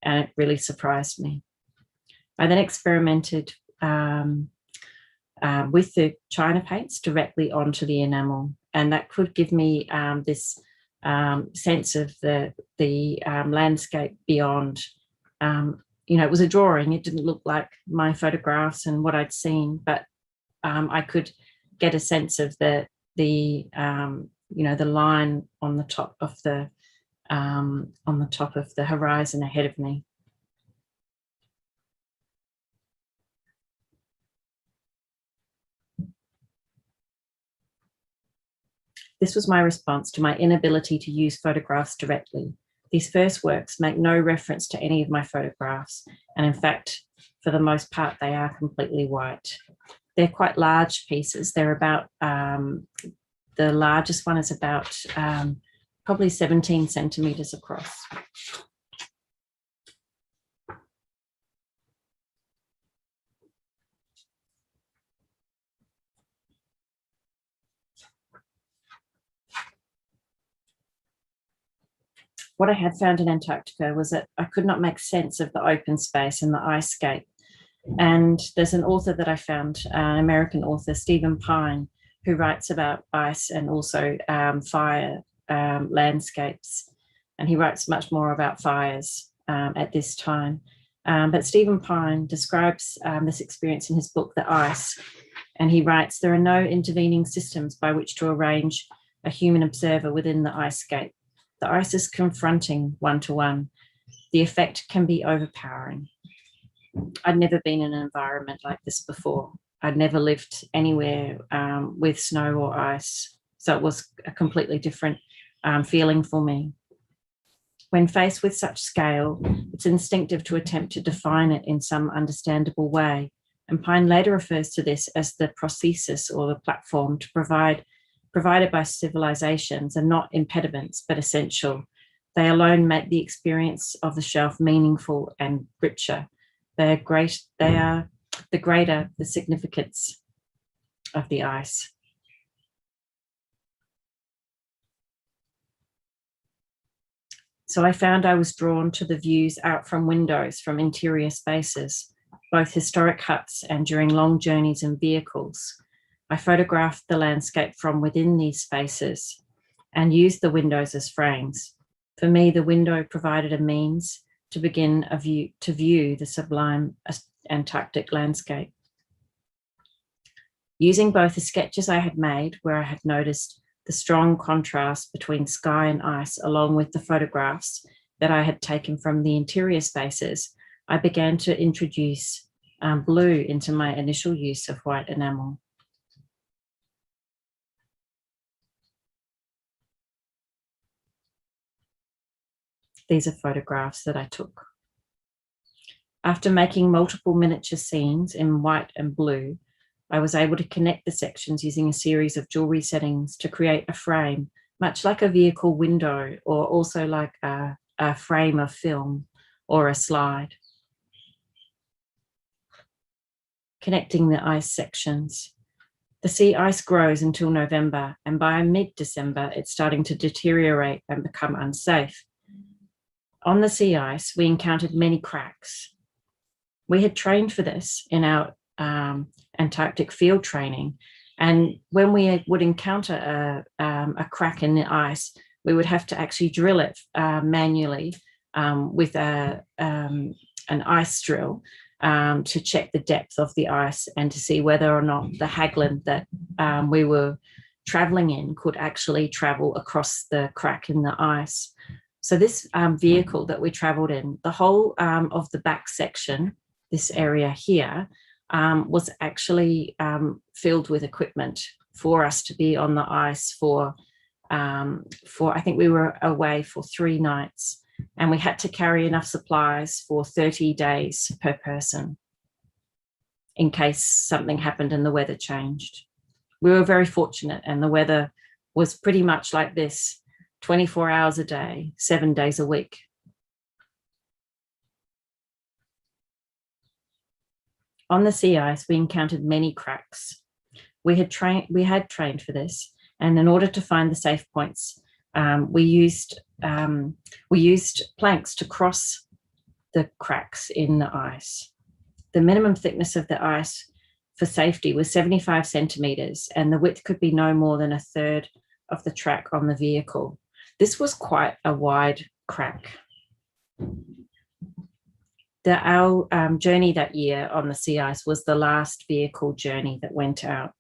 and it really surprised me. I then experimented with the China paints directly onto the enamel, and that could give me this sense of the landscape beyond. You know, it was a drawing. It didn't look like my photographs and what I'd seen, but I could get a sense of the you know, the line on the top of the horizon ahead of me. This was my response to my inability to use photographs directly. These first works make no reference to any of my photographs, and in fact, for the most part, they are completely white. They're quite large pieces. They're about, the largest one is about probably 17 centimeters across. What I had found in Antarctica was that I could not make sense of the open space and the ice scape. And there's an author that I found, an American author, Stephen Pine, who writes about ice and also fire landscapes. And he writes much more about fires at this time. But Stephen Pine describes this experience in his book, The Ice. And he writes, there are no intervening systems by which to arrange a human observer within the ice scape. The ice is confronting one-to-one. The effect can be overpowering. I'd never been in an environment like this before. I'd never lived anywhere with snow or ice. So it was a completely different feeling for me. When faced with such scale, it's instinctive to attempt to define it in some understandable way. And Pine later refers to this as the prosthesis, or the platform provided by civilizations, are not impediments, but essential. They alone make the experience of the shelf meaningful and richer. They are the greater the significance of the ice. So I found I was drawn to the views out from windows from interior spaces, both historic huts and during long journeys in vehicles. I photographed the landscape from within these spaces and used the windows as frames. For me, the window provided a means to begin to view the sublime Antarctic landscape. Using both the sketches I had made, where I had noticed the strong contrast between sky and ice, along with the photographs that I had taken from the interior spaces, I began to introduce blue into my initial use of white enamel. These are photographs that I took. After making multiple miniature scenes in white and blue, I was able to connect the sections using a series of jewelry settings to create a frame, much like a vehicle window, or also like a frame of film or a slide. Connecting the ice sections. The sea ice grows until November, and by mid-December, it's starting to deteriorate and become unsafe. On the sea ice, we encountered many cracks. We had trained for this in our Antarctic field training, and when we would encounter a crack in the ice, we would have to actually drill it manually with an ice drill to check the depth of the ice and to see whether or not the Hagland that we were traveling in could actually travel across the crack in the ice. So this vehicle that we traveled in, the whole of the back section, this area here, was actually filled with equipment for us to be on the ice for I think we were away for 3 nights. And we had to carry enough supplies for 30 days per person in case something happened and the weather changed. We were very fortunate, and the weather was pretty much like this, 24 hours a day, 7 days a week. On the sea ice, we encountered many cracks. We had trained for this, and in order to find the safe points, we used planks to cross the cracks in the ice. The minimum thickness of the ice for safety was 75 centimeters, and the width could be no more than 1/3 of the track on the vehicle. This was quite a wide crack. Our journey that year on the sea ice was the last vehicle journey that went out.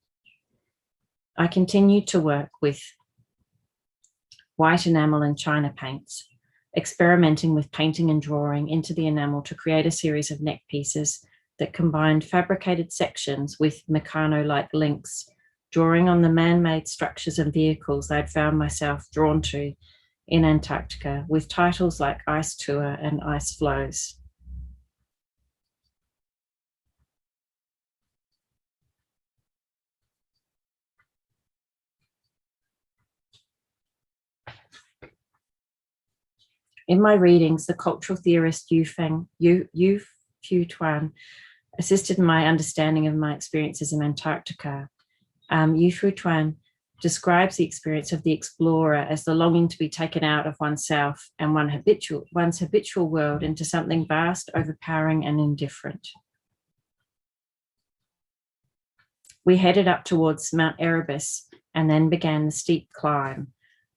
I continued to work with white enamel and china paints, experimenting with painting and drawing into the enamel to create a series of neck pieces that combined fabricated sections with Meccano-like links, drawing on the man-made structures and vehicles I'd found myself drawn to in Antarctica, with titles like Ice Tour and Ice Flows. In my readings, the cultural theorist Yu Fu-Tuan assisted in my understanding of my experiences in Antarctica. Yu Fu-Tuan describes the experience of the explorer as the longing to be taken out of oneself and one's habitual world into something vast, overpowering, and indifferent. We headed up towards Mount Erebus and then began the steep climb.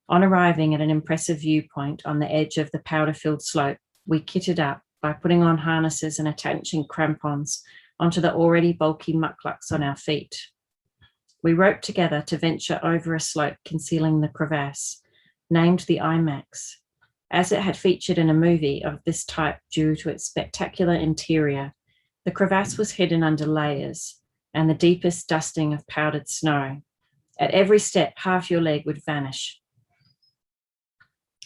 On arriving at an impressive viewpoint on the edge of the powder-filled slope, we kitted up by putting on harnesses and attaching crampons onto the already bulky mucklucks on our feet. We roped together to venture over a slope concealing the crevasse, named the IMAX, as it had featured in a movie of this type due to its spectacular interior. The crevasse was hidden under layers and the deepest dusting of powdered snow. At every step, half your leg would vanish.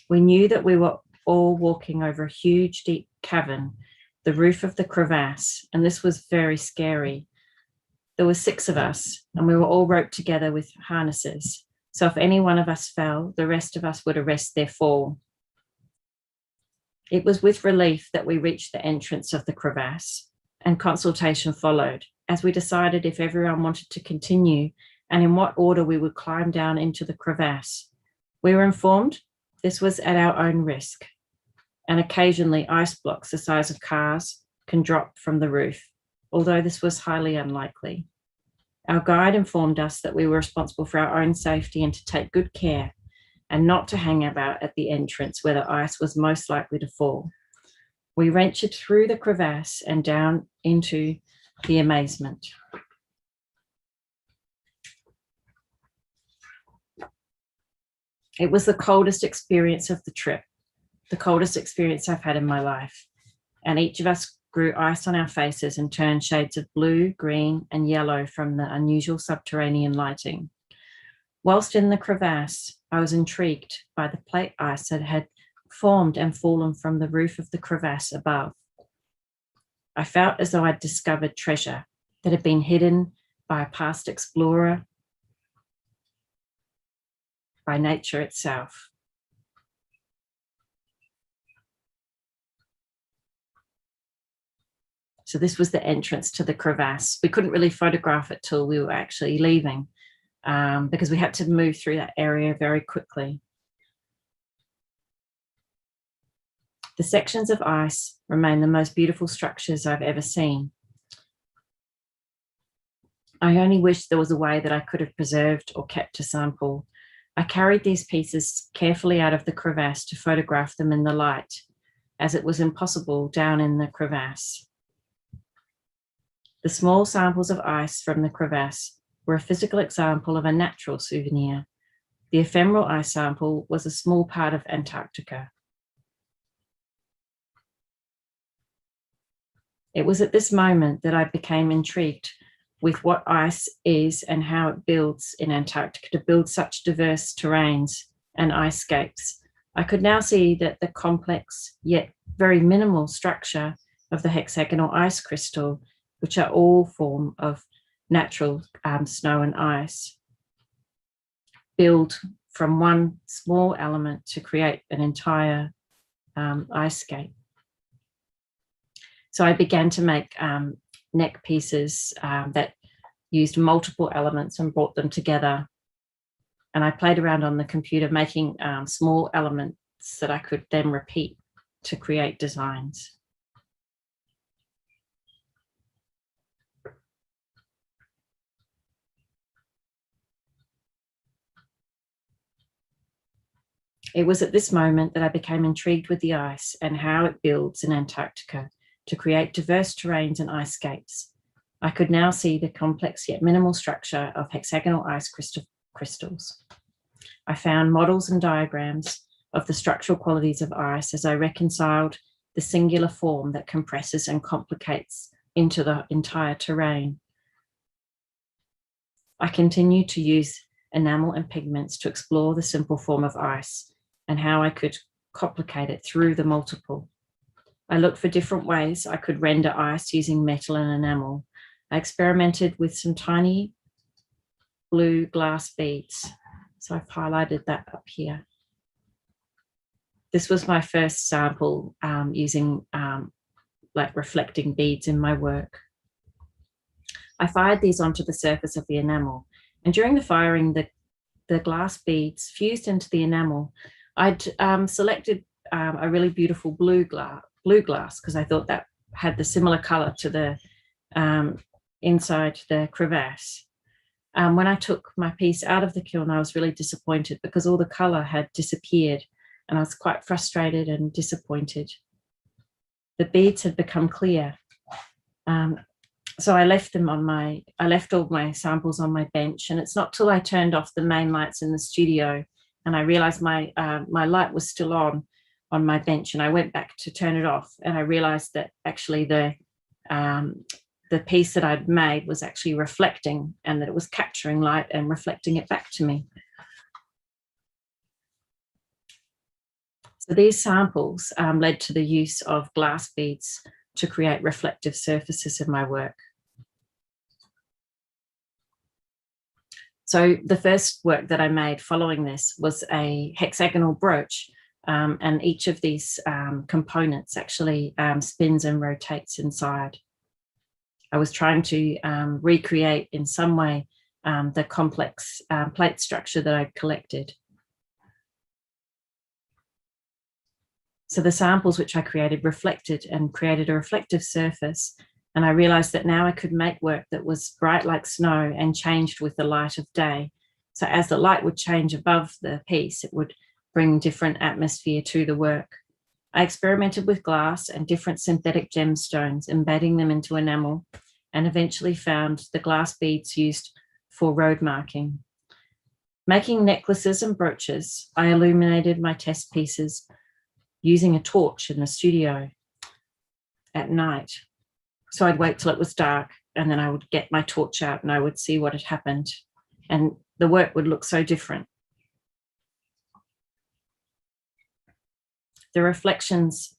We knew that we were all walking over a huge, deep cavern, the roof of the crevasse, and this was very scary. There were 6 of us, and we were all roped together with harnesses. So if any one of us fell, the rest of us would arrest their fall. It was with relief that we reached the entrance of the crevasse, and consultation followed, as we decided if everyone wanted to continue and in what order we would climb down into the crevasse. We were informed this was at our own risk, and occasionally ice blocks the size of cars can drop from the roof, although this was highly unlikely. Our guide informed us that we were responsible for our own safety and to take good care and not to hang about at the entrance where the ice was most likely to fall. We ventured through the crevasse and down into the amazement. It was the coldest experience of the trip, the coldest experience I've had in my life. And each of us grew ice on our faces and turned shades of blue, green, and yellow from the unusual subterranean lighting. Whilst in the crevasse, I was intrigued by the plate ice that had formed and fallen from the roof of the crevasse above. I felt as though I'd discovered treasure that had been hidden by a past explorer, by nature itself. So this was the entrance to the crevasse. We couldn't really photograph it till we were actually leaving because we had to move through that area very quickly. The sections of ice remain the most beautiful structures I've ever seen. I only wish there was a way that I could have preserved or kept a sample. I carried these pieces carefully out of the crevasse to photograph them in the light, as it was impossible down in the crevasse. The small samples of ice from the crevasse were a physical example of a natural souvenir. The ephemeral ice sample was a small part of Antarctica. It was at this moment that I became intrigued with what ice is and how it builds in Antarctica to build such diverse terrains and icescapes. I could now see that the complex yet very minimal structure of the hexagonal ice crystal, which are all form of natural snow and ice, build from one small element to create an entire icescape. So I began to make neck pieces that used multiple elements and brought them together. And I played around on the computer making small elements that I could then repeat to create designs. It was at this moment that I became intrigued with the ice and how it builds in Antarctica to create diverse terrains and icescapes. I could now see the complex yet minimal structure of hexagonal ice crystals. I found models and diagrams of the structural qualities of ice as I reconciled the singular form that compresses and complicates into the entire terrain. I continued to use enamel and pigments to explore the simple form of ice and how I could complicate it through the multiple. I looked for different ways I could render ice using metal and enamel. I experimented with some tiny blue glass beads. So I've highlighted that up here. This was my first sample using like reflecting beads in my work. I fired these onto the surface of the enamel, and during the firing, the glass beads fused into the enamel. I'd selected a really beautiful blue glass because I thought that had the similar color to the inside the crevasse. When I took my piece out of the kiln, I was really disappointed because all the color had disappeared, and I was quite frustrated and disappointed. The beads had become clear. So I left all my samples on my bench, and it's not till I turned off the main lights in the studio and I realized my light was still on my bench, and I went back to turn it off, and I realized that actually the piece that I'd made was actually reflecting, and that it was capturing light and reflecting it back to me. So these samples led to the use of glass beads to create reflective surfaces in my work. So the first work that I made following this was a hexagonal brooch, and each of these components actually spins and rotates inside. I was trying to recreate in some way the complex plate structure that I'd collected. So the samples which I created reflected and created a reflective surface. And I realized that now I could make work that was bright like snow and changed with the light of day. So as the light would change above the piece, it would bring different atmosphere to the work. I experimented with glass and different synthetic gemstones, embedding them into enamel, and eventually found the glass beads used for road marking. Making necklaces and brooches, I illuminated my test pieces using a torch in the studio at night. So I'd wait till it was dark, and then I would get my torch out and I would see what had happened, and the work would look so different. The reflections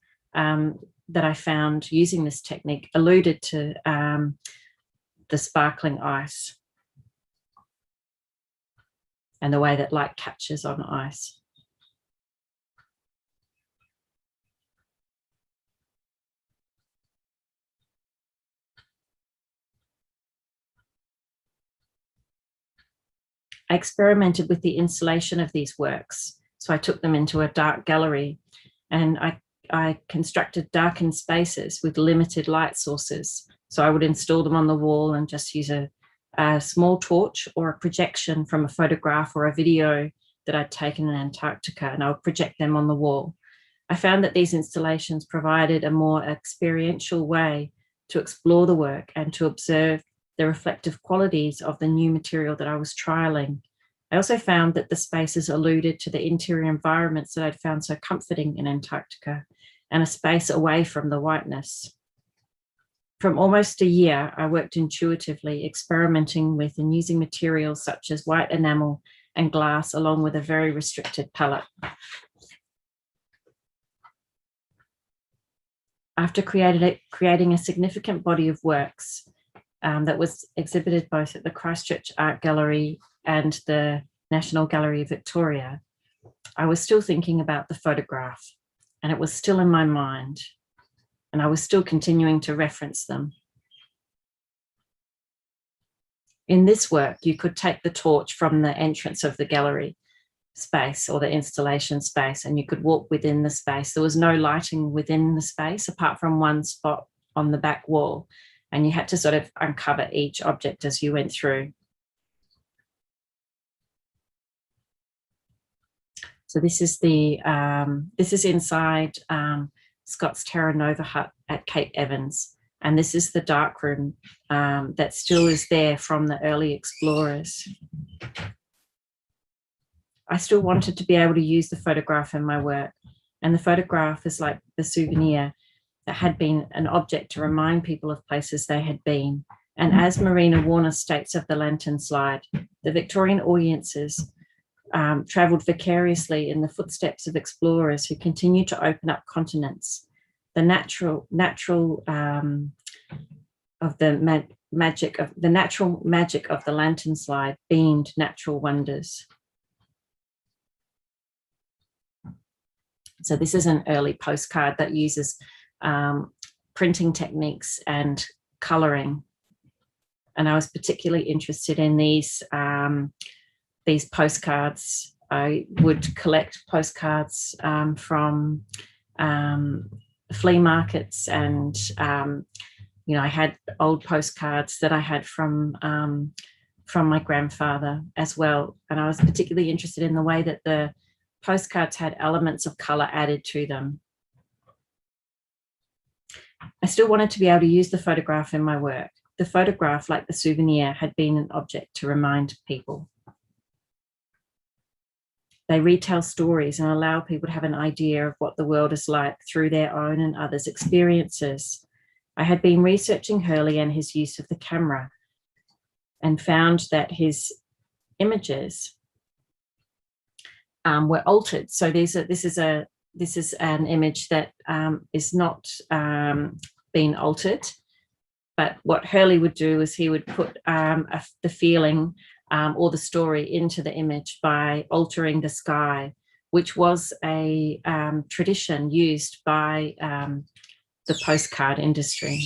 that I found using this technique alluded to the sparkling ice and the way that light catches on ice. I experimented with the installation of these works. So I took them into a dark gallery and I constructed darkened spaces with limited light sources. So I would install them on the wall and just use a small torch or a projection from a photograph or a video that I'd taken in Antarctica, and I would project them on the wall. I found that these installations provided a more experiential way to explore the work and to observe the reflective qualities of the new material that I was trialing. I also found that the spaces alluded to the interior environments that I'd found so comforting in Antarctica, and a space away from the whiteness. From almost a year, I worked intuitively, experimenting with and using materials such as white enamel and glass, along with a very restricted palette. After creating a significant body of works that was exhibited both at the Christchurch Art Gallery and the National Gallery of Victoria, I was still thinking about the photograph, and it was still in my mind, and I was still continuing to reference them. In this work, you could take the torch from the entrance of the gallery space or the installation space, and you could walk within the space. There was no lighting within the space apart from one spot on the back wall, and you had to sort of uncover each object as you went through. So this is inside Scott's Terra Nova hut at Cape Evans, and this is the darkroom that still is there from the early explorers. I still wanted to be able to use the photograph in my work, and the photograph is like the souvenir that had been an object to remind people of places they had been. And as Marina Warner states of the lantern slide, the Victorian audiences travelled vicariously in the footsteps of explorers who continued to open up continents. The natural magic of the lantern slide beamed natural wonders. So this is an early postcard that uses printing techniques and colouring, and I was particularly interested in these postcards. I would collect postcards from flea markets, and I had old postcards that I had from my grandfather as well. And I was particularly interested in the way that the postcards had elements of colour added to them. I still wanted to be able to use the photograph in my work. The photograph, like the souvenir, had been an object to remind people. They retell stories and allow people to have an idea of what the world is like through their own and others' experiences. I had been researching Hurley and his use of the camera, and found that his images were altered. So this is an image that is not been altered, but what Hurley would do is he would put the feeling or the story into the image by altering the sky, which was a tradition used by the postcard industry.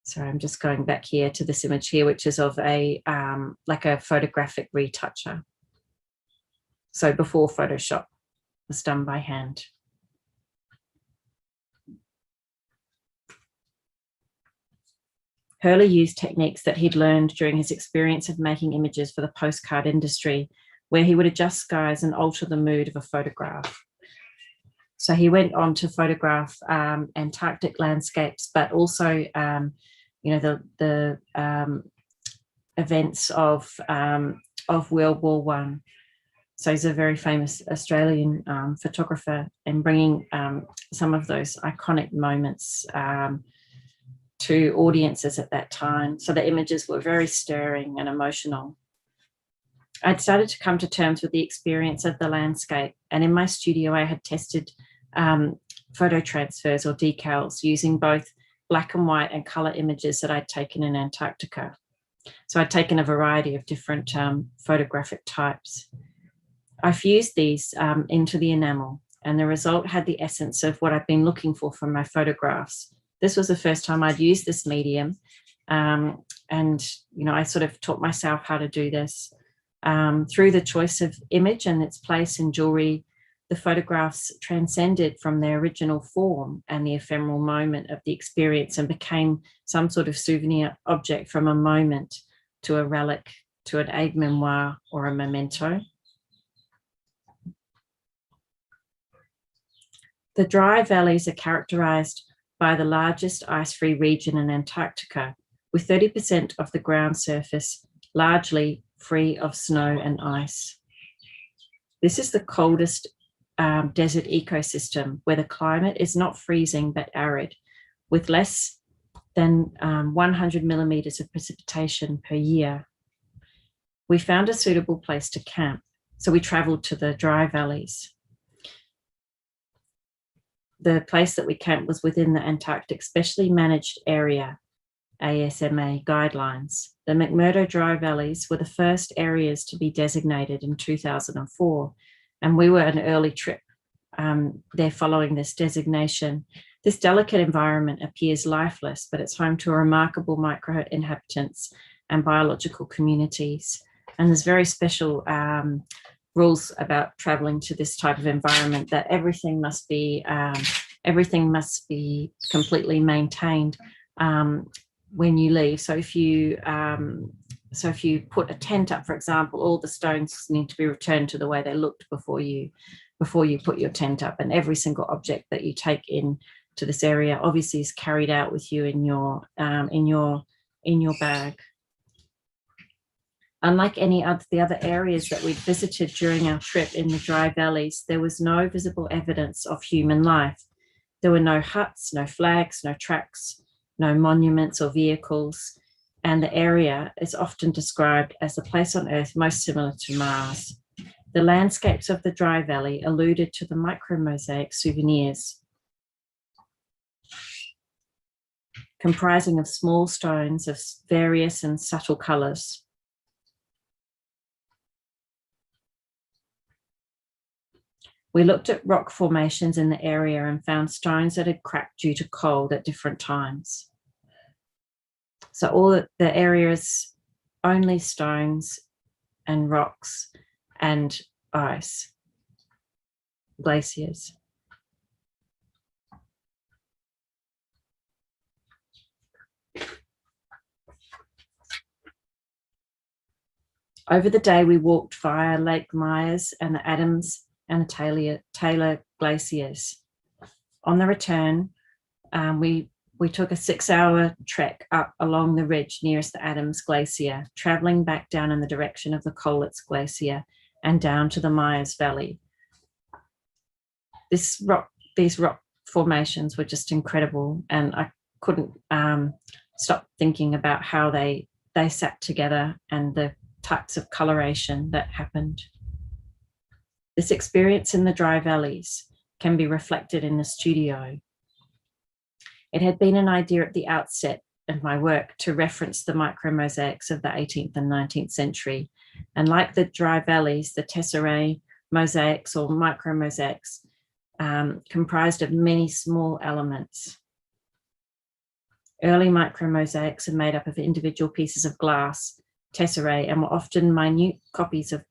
So I'm just going back here to this image here, which is of like a photographic retoucher. So before Photoshop was done by hand. Hurley used techniques that he'd learned during his experience of making images for the postcard industry, where he would adjust skies and alter the mood of a photograph. So he went on to photograph Antarctic landscapes, but also, the events of World War I. So he's a very famous Australian photographer, and bringing some of those iconic moments to audiences at that time. So the images were very stirring and emotional. I'd started to come to terms with the experience of the landscape, and in my studio I had tested photo transfers or decals using both black and white and color images that I'd taken in Antarctica. So I'd taken a variety of different photographic types. I fused these into the enamel, and the result had the essence of what I've been looking for from my photographs. This was the first time I'd used this medium, and I sort of taught myself how to do this. Through the choice of image and its place in jewelry, the photographs transcended from their original form and the ephemeral moment of the experience and became some sort of souvenir object, from a moment to a relic to an aide-memoire or a memento. The dry valleys are characterized by the largest ice-free region in Antarctica, with 30% of the ground surface largely free of snow and ice. This is the coldest desert ecosystem, where the climate is not freezing but arid, with less than 100 millimeters of precipitation per year. We found a suitable place to camp, so we traveled to the dry valleys. The place that we camped was within the Antarctic Specially Managed Area, ASMA guidelines. The McMurdo Dry Valleys were the first areas to be designated in 2004, and we were an early trip there following this designation. This delicate environment appears lifeless, but it's home to a remarkable micro-inhabitants and biological communities. And there's very special rules about traveling to this type of environment, that everything must be completely maintained when you leave. So if you put a tent up, for example, all the stones need to be returned to the way they looked before you put your tent up, and every single object that you take in to this area obviously is carried out with you in your bag. Unlike any of the other areas that we'd visited during our trip in the dry valleys, there was no visible evidence of human life. There were no huts, no flags, no tracks, no monuments or vehicles, and the area is often described as the place on Earth most similar to Mars. The landscapes of the dry valley alluded to the micromosaic souvenirs, comprising of small stones of various and subtle colors. We looked at rock formations in the area and found stones that had cracked due to cold at different times. So all the areas, only stones and rocks and ice, glaciers. Over the day, we walked via Lake Myers and the Adams and the Taylor glaciers. On the return, we took a 6-hour trek up along the ridge nearest the Adams Glacier, traveling back down in the direction of the Colletts Glacier and down to the Myers Valley. These rock formations were just incredible, and I couldn't stop thinking about how they sat together and the types of coloration that happened. This experience in the dry valleys can be reflected in the studio. It had been an idea at the outset of my work to reference the micromosaics of the 18th and 19th century. And like the dry valleys, the tesserae mosaics or micromosaics comprised of many small elements. Early micromosaics are made up of individual pieces of glass, tesserae, and were often minute copies of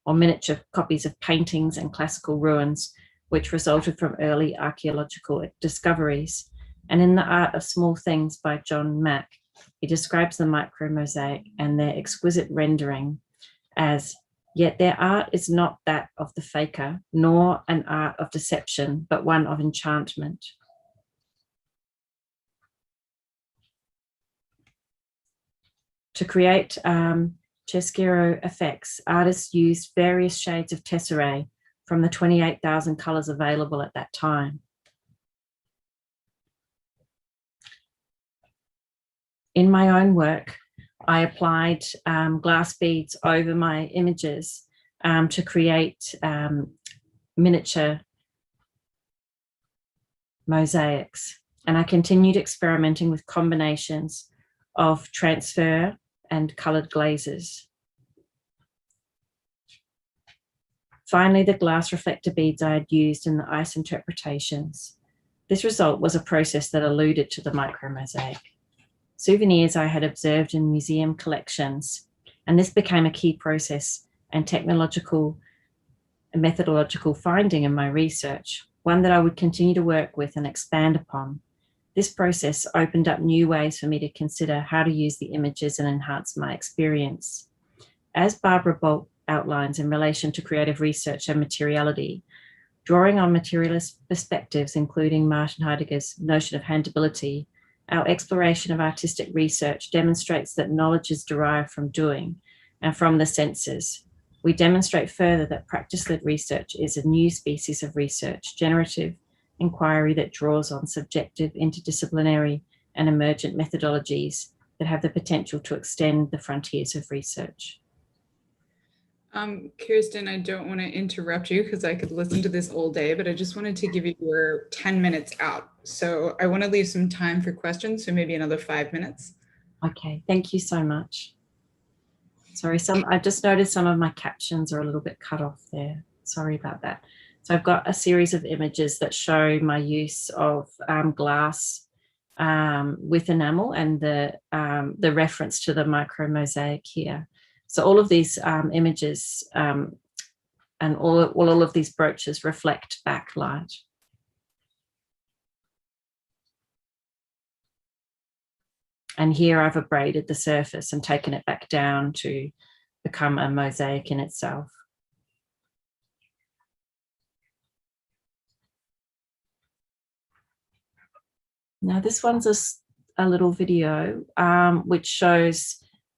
or miniature copies of paintings and classical ruins, which resulted from early archaeological discoveries. And in The Art of Small Things by John Mack, he describes the micromosaic and their exquisite rendering as, yet their art is not that of the faker, nor an art of deception, but one of enchantment. To create chiaroscuro effects, artists used various shades of tesserae from the 28,000 colors available at that time. In my own work, I applied glass beads over my images to create miniature mosaics, and I continued experimenting with combinations of transfer and colored glazes. Finally, the glass reflector beads I had used in the ice interpretations. This result was a process that alluded to the micromosaic. Souvenirs I had observed in museum collections, and this became a key process and technological and methodological finding in my research, one that I would continue to work with and expand upon. This process opened up new ways for me to consider how to use the images and enhance my experience. As Barbara Bolt outlines in relation to creative research and materiality, drawing on materialist perspectives, including Martin Heidegger's notion of handability, our exploration of artistic research demonstrates that knowledge is derived from doing and from the senses. We demonstrate further that practice-led research is a new species of research, generative inquiry that draws on subjective, interdisciplinary, and emergent methodologies that have the potential to extend the frontiers of research. Kirsten, I don't want to interrupt you because I could listen to this all day, but I just wanted to give you your 10 minutes out. So I want to leave some time for questions, so maybe another 5 minutes. Okay, thank you so much. Sorry, I just noticed some of my captions are a little bit cut off there. Sorry about that. So I've got a series of images that show my use of glass with enamel and the reference to the micromosaic here. So all of these images and all of these brooches reflect backlight. And here I've abraded the surface and taken it back down to become a mosaic in itself. Now this one's a little video which shows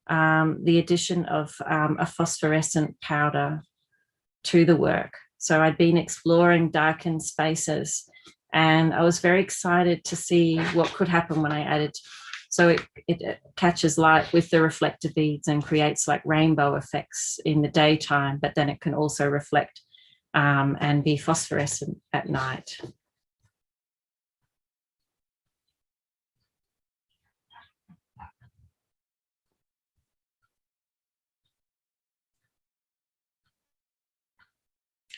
the addition of a phosphorescent powder to the work. So I'd been exploring darkened spaces and I was very excited to see what could happen when I added. So it catches light with the reflector beads and creates like rainbow effects in the daytime, but then it can also reflect and be phosphorescent at night.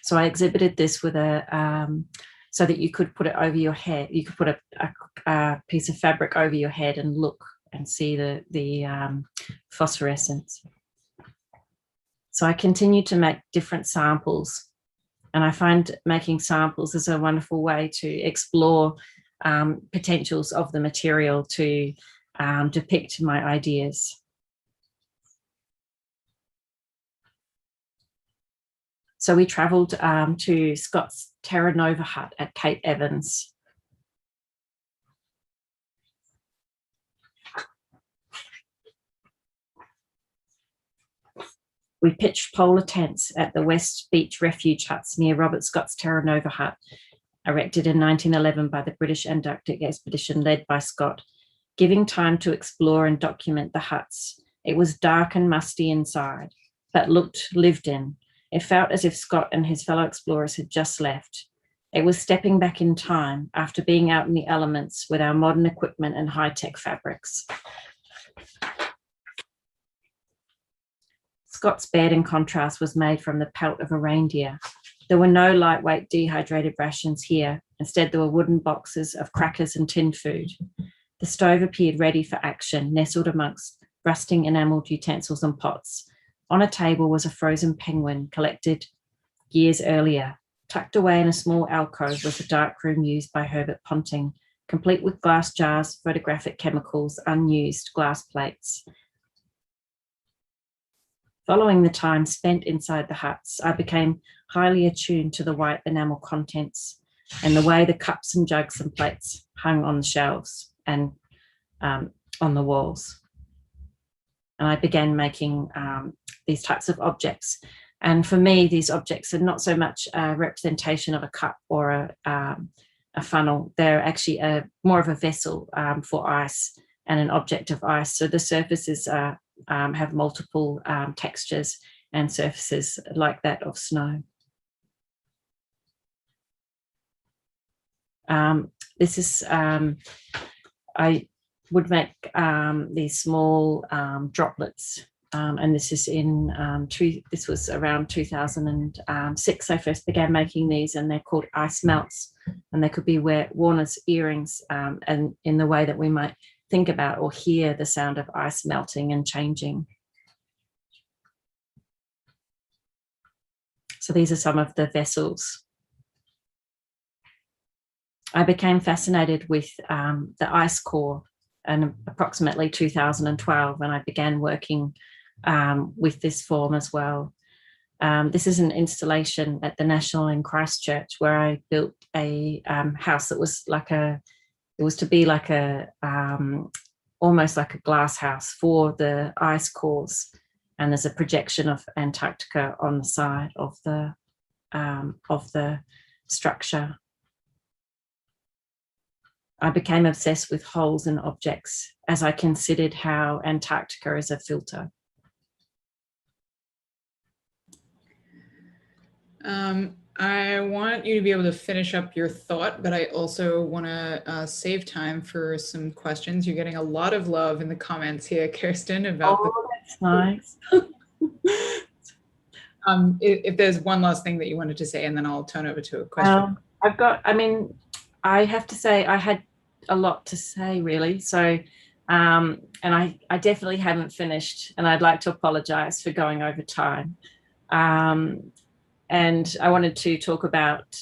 So I exhibited this with so that you could put it over your head. You could put a piece of fabric over your head and look and see the phosphorescence. So I continue to make different samples, and I find making samples is a wonderful way to explore potentials of the material to depict my ideas. So we travelled to Scott's Terra Nova hut at Cape Evans. We pitched polar tents at the West Beach refuge huts near Robert Scott's Terra Nova hut, erected in 1911 by the British Antarctic Expedition led by Scott, giving time to explore and document the huts. It was dark and musty inside, but looked lived in. It felt as if Scott and his fellow explorers had just left. It was stepping back in time after being out in the elements with our modern equipment and high-tech fabrics. Scott's bed, in contrast, was made from the pelt of a reindeer. There were no lightweight dehydrated rations here. Instead, there were wooden boxes of crackers and tin food. The stove appeared ready for action, nestled amongst rusting enameled utensils and pots. On a table was a frozen penguin collected years earlier. Tucked away in a small alcove was a dark room used by Herbert Ponting, complete with glass jars, photographic chemicals, unused glass plates. Following the time spent inside the huts, I became highly attuned to the white enamel contents and the way the cups and jugs and plates hung on the shelves and on the walls. And I began making these types of objects. And for me, these objects are not so much a representation of a cup or a funnel. They're actually more of a vessel for ice and an object of ice. So the surfaces have multiple textures and surfaces like that of snow. This is, I would make these small droplets. And this is this was around 2006. I first began making these, and they're called ice melts, and they could be worn as earrings, and in the way that we might think about or hear the sound of ice melting and changing. So these are some of the vessels. I became fascinated with the ice core in approximately 2012, and I began working with this form as well. This is an installation at the National in Christchurch, where I built a house that was like it was to be like almost like a glass house for the ice cores. And there's a projection of Antarctica on the side of the structure. I became obsessed with holes in objects as I considered how Antarctica is a filter. I want you to be able to finish up your thought, but I also want to save time for some questions. You're getting a lot of love in the comments here, Kirsten, about that's nice. If there's one last thing that you wanted to say, and then I'll turn over to a question. I have to say I had a lot to say, really. So, and I definitely haven't finished, and I'd like to apologize for going over time. And I wanted to talk about,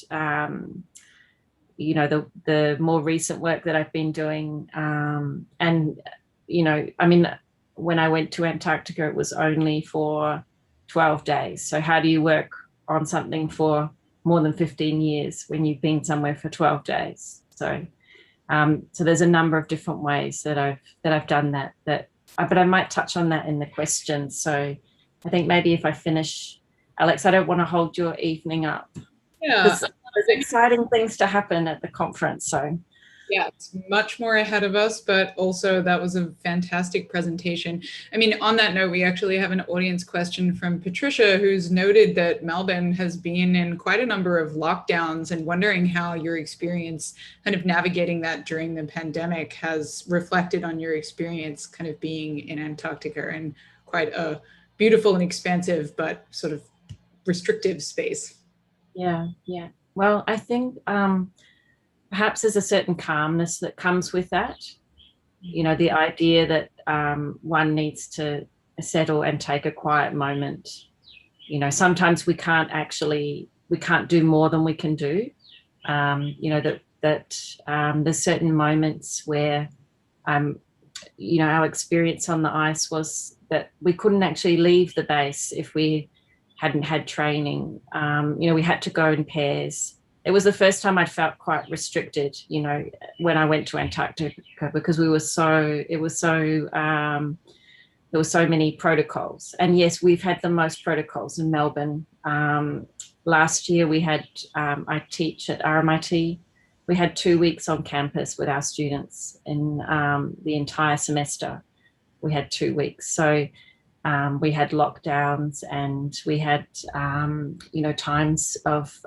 you know, the more recent work that I've been doing. And, you know, I mean, when I went to Antarctica, it was only for 12 days. So how do you work on something for more than 15 years when you've been somewhere for 12 days? So, so there's a number of different ways that I've done that, but I might touch on that in the questions. So I think maybe if I finish, Alex, I don't want to hold your evening up. Yeah, there's exciting things to happen at the conference. So yeah, it's much more ahead of us, but also that was a fantastic presentation. I mean, on that note, we actually have an audience question from Patricia, who's noted that Melbourne has been in quite a number of lockdowns, and wondering how your experience kind of navigating that during the pandemic has reflected on your experience kind of being in Antarctica, and quite a beautiful and expansive, but sort of restrictive space. Yeah. Well, I think perhaps there's a certain calmness that comes with that. You know, the idea that one needs to settle and take a quiet moment. You know, sometimes we can't do more than we can do. You know, that there's certain moments where, you know, our experience on the ice was that we couldn't actually leave the base if we hadn't had training. You know, we had to go in pairs. It was the first time I'd felt quite restricted, you know, when I went to Antarctica, because there were so many protocols. And yes, we've had the most protocols in Melbourne. Last year we had, I teach at RMIT, we had 2 weeks on campus with our students in the entire semester. We had 2 weeks. So we had lockdowns, and we had, you know, times of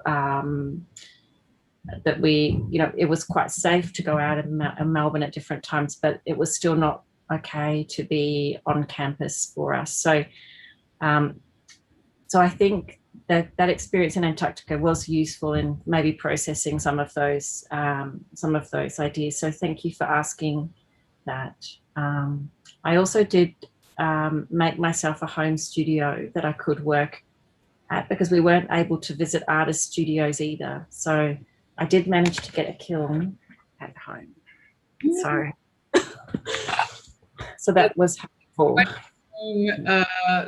that we, you know, it was quite safe to go out in Melbourne at different times, but it was still not okay to be on campus for us. So, so I think that experience in Antarctica was useful in maybe processing some of those ideas. So thank you for asking that. I also did make myself a home studio that I could work at, because we weren't able to visit artist studios either. So I did manage to get a kiln at home. So that was helpful.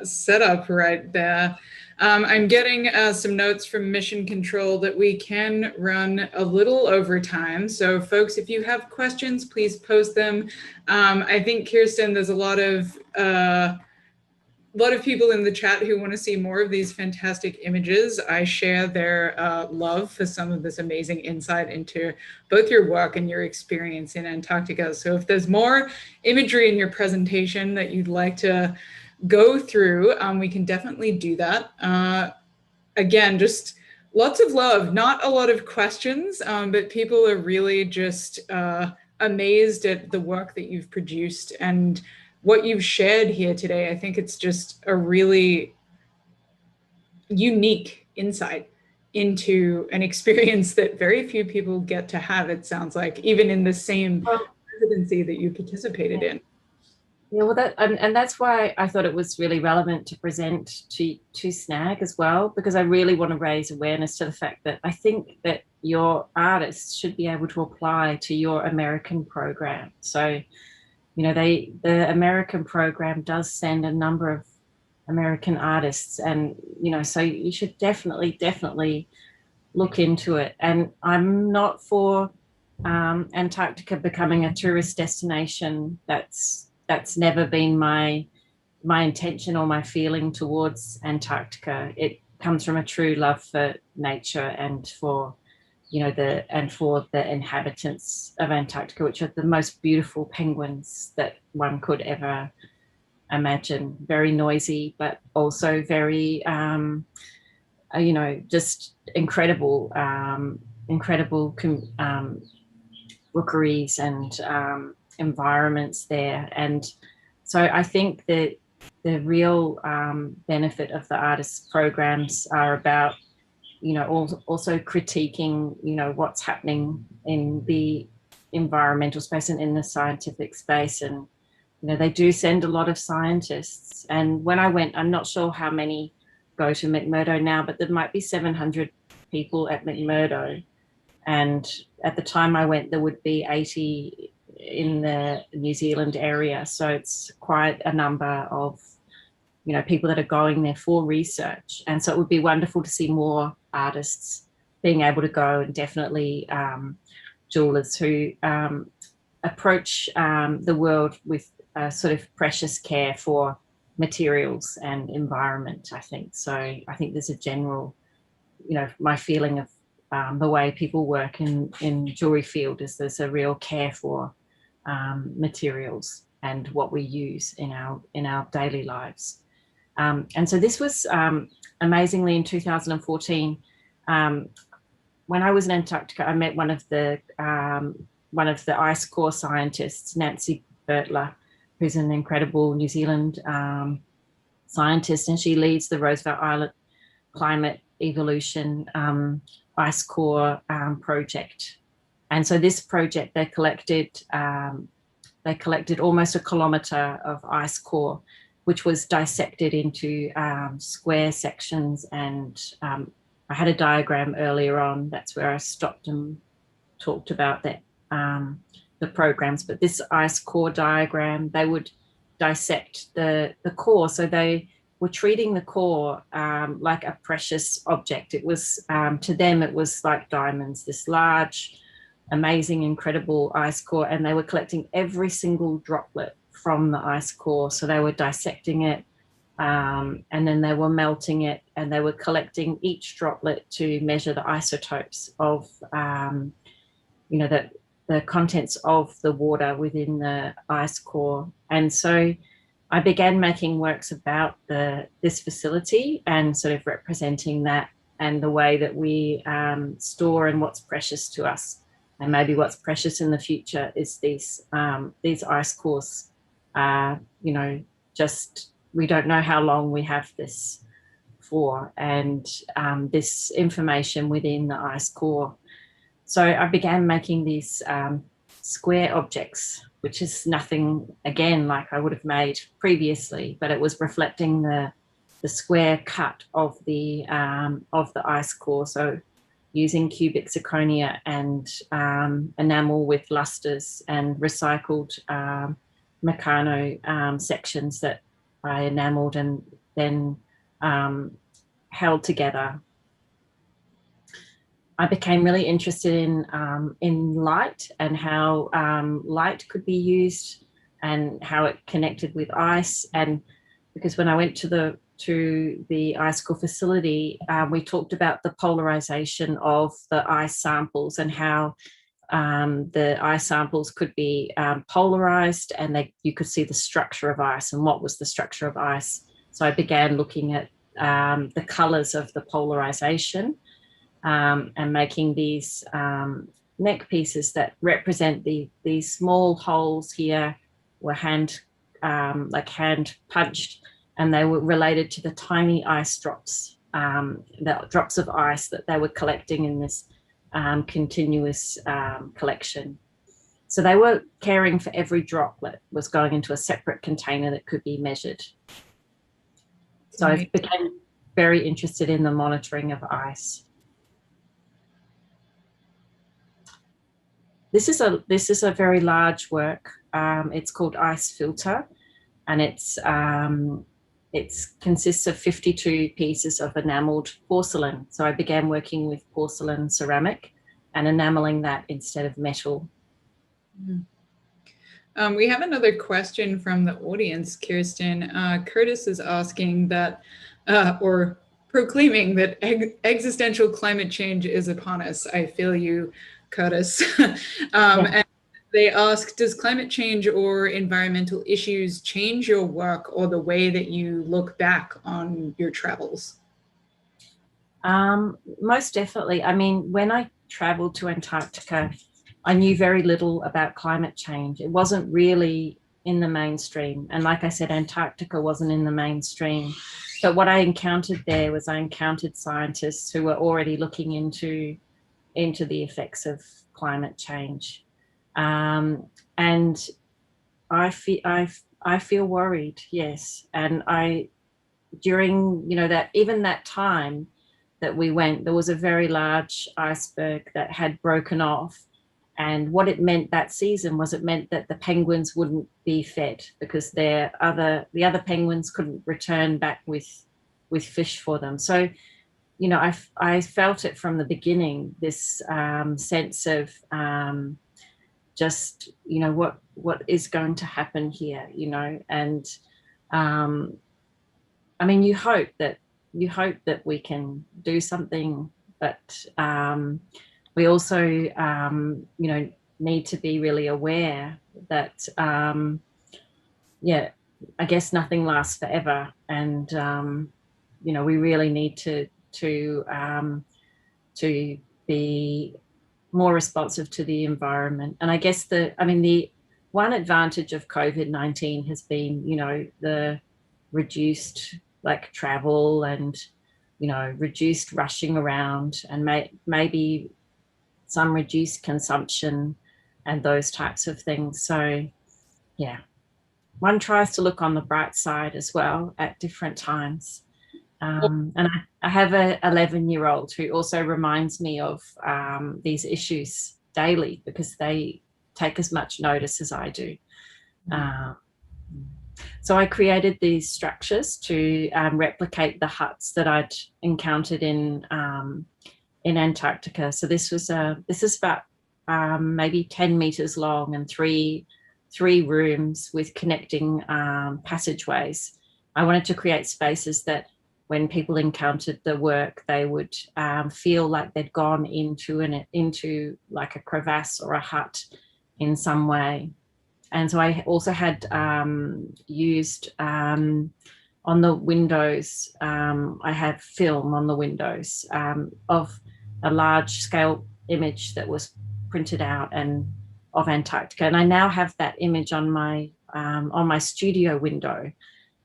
Setup right there. I'm getting some notes from Mission Control that we can run a little over time. So folks, if you have questions, please post them. I think, Kirsten, there's a lot of people in the chat who want to see more of these fantastic images. I share their love for some of this amazing insight into both your work and your experience in Antarctica. So if there's more imagery in your presentation that you'd like to go through, we can definitely do that. Again, just lots of love, not a lot of questions, but people are really just amazed at the work that you've produced and what you've shared here today. I think it's just a really unique insight into an experience that very few people get to have, it sounds like, even in the same residency that you participated in. Yeah, well, and that's why I thought it was really relevant to present to SNAG as well, because I really want to raise awareness to the fact that I think that your artists should be able to apply to your American program. So, you know, the American program does send a number of American artists, and, you know, so you should definitely look into it. And I'm not for Antarctica becoming a tourist destination. That's never been my intention or my feeling towards Antarctica. It comes from a true love for nature and for, you know, the inhabitants of Antarctica, which are the most beautiful penguins that one could ever imagine. Very noisy, but also very, you know, just incredible rookeries and environments there. And so I think that the real benefit of the artists programs are about, you know, also critiquing, you know, what's happening in the environmental space and in the scientific space. And, you know, they do send a lot of scientists. And when I went, I'm not sure how many go to McMurdo now, but there might be 700 people at McMurdo. And at the time I went, there would be 80 in the New Zealand area. So it's quite a number of, you know, people that are going there for research. And so it would be wonderful to see more artists being able to go, and definitely jewelers who approach the world with a sort of precious care for materials and environment, I think. So I think there's a general, you know, my feeling of the way people work in jewelry field is there's a real care for materials and what we use in our daily lives. And so this was amazingly in 2014. When I was in Antarctica, I met one of the ice core scientists, Nancy Bertler, who's an incredible New Zealand scientist, and she leads the Roosevelt Island Climate Evolution Ice Core project. And so this project, they collected almost a kilometre of ice core, which was dissected into square sections. And I had a diagram earlier on. That's where I stopped and talked about that, the programs. But this ice core diagram, they would dissect the core. So they were treating the core like a precious object. It was, to them, it was like diamonds, this large, amazing, incredible ice core. And they were collecting every single droplet from the ice core. So they were dissecting it, and then they were melting it, and they were collecting each droplet to measure the isotopes of, you know, the contents of the water within the ice core. And so I began making works about this facility and sort of representing that and the way that we store and what's precious to us. And maybe what's precious in the future is these ice cores. You know, just we don't know how long we have this for, and this information within the ice core. So I began making these square objects, which is nothing, again, like I would have made previously, but it was reflecting the square cut of the ice core. So using cubic zirconia and enamel with lusters and recycled Meccano sections that I enameled and then held together. I became really interested in light and how light could be used and how it connected with ice. And because when I went to the ice core facility, we talked about the polarization of the ice samples and how the ice samples could be polarized, and you could see the structure of ice and what was the structure of ice. So I began looking at the colors of the polarization. and making these neck pieces that represent these small holes here were hand punched, and they were related to the tiny ice drops, the drops of ice that they were collecting in this continuous collection. So they were caring for every droplet was going into a separate container that could be measured. So I became very interested in the monitoring of ice. This is a very large work. It's called Ice Filter, and it consists of 52 pieces of enameled porcelain. So I began working with porcelain ceramic and enameling that instead of metal. We have another question from the audience, Kirsten. Curtis is asking that, or proclaiming that existential climate change is upon us. I feel you, Curtis. And they ask, does climate change or environmental issues change your work or the way that you look back on your travels? Most definitely. I mean, when I traveled to Antarctica, I knew very little about climate change. It wasn't really in the mainstream. And like I said, Antarctica wasn't in the mainstream. But what I encountered there was I encountered scientists who were already looking into the effects of climate change. And I feel worried, yes. And during, that time that we went, there was a very large iceberg that had broken off. And what it meant that season was it meant that the penguins wouldn't be fed because the other penguins couldn't return back with fish for them. So, I felt it from the beginning, this sense of just, what is going to happen here, and I mean, you hope that we can do something, but we also, need to be really aware that, I guess nothing lasts forever. And, we really need to be more responsive to the environment. And I guess the one advantage of COVID-19 has been, the reduced travel and, reduced rushing around, and maybe some reduced consumption and those types of things. So yeah, one tries to look on the bright side as well at different times. And I have a 11-year-old who also reminds me of these issues daily because they take as much notice as I do. So I created these structures to replicate the huts that I'd encountered in Antarctica. So this is about maybe 10 meters long and three rooms with connecting passageways. I wanted to create spaces that when people encountered the work, they would feel like they'd gone into like a crevasse or a hut in some way. And so I also had used on the windows, I have film on the windows of a large scale image that was printed out and of Antarctica. And I now have that image on my studio window,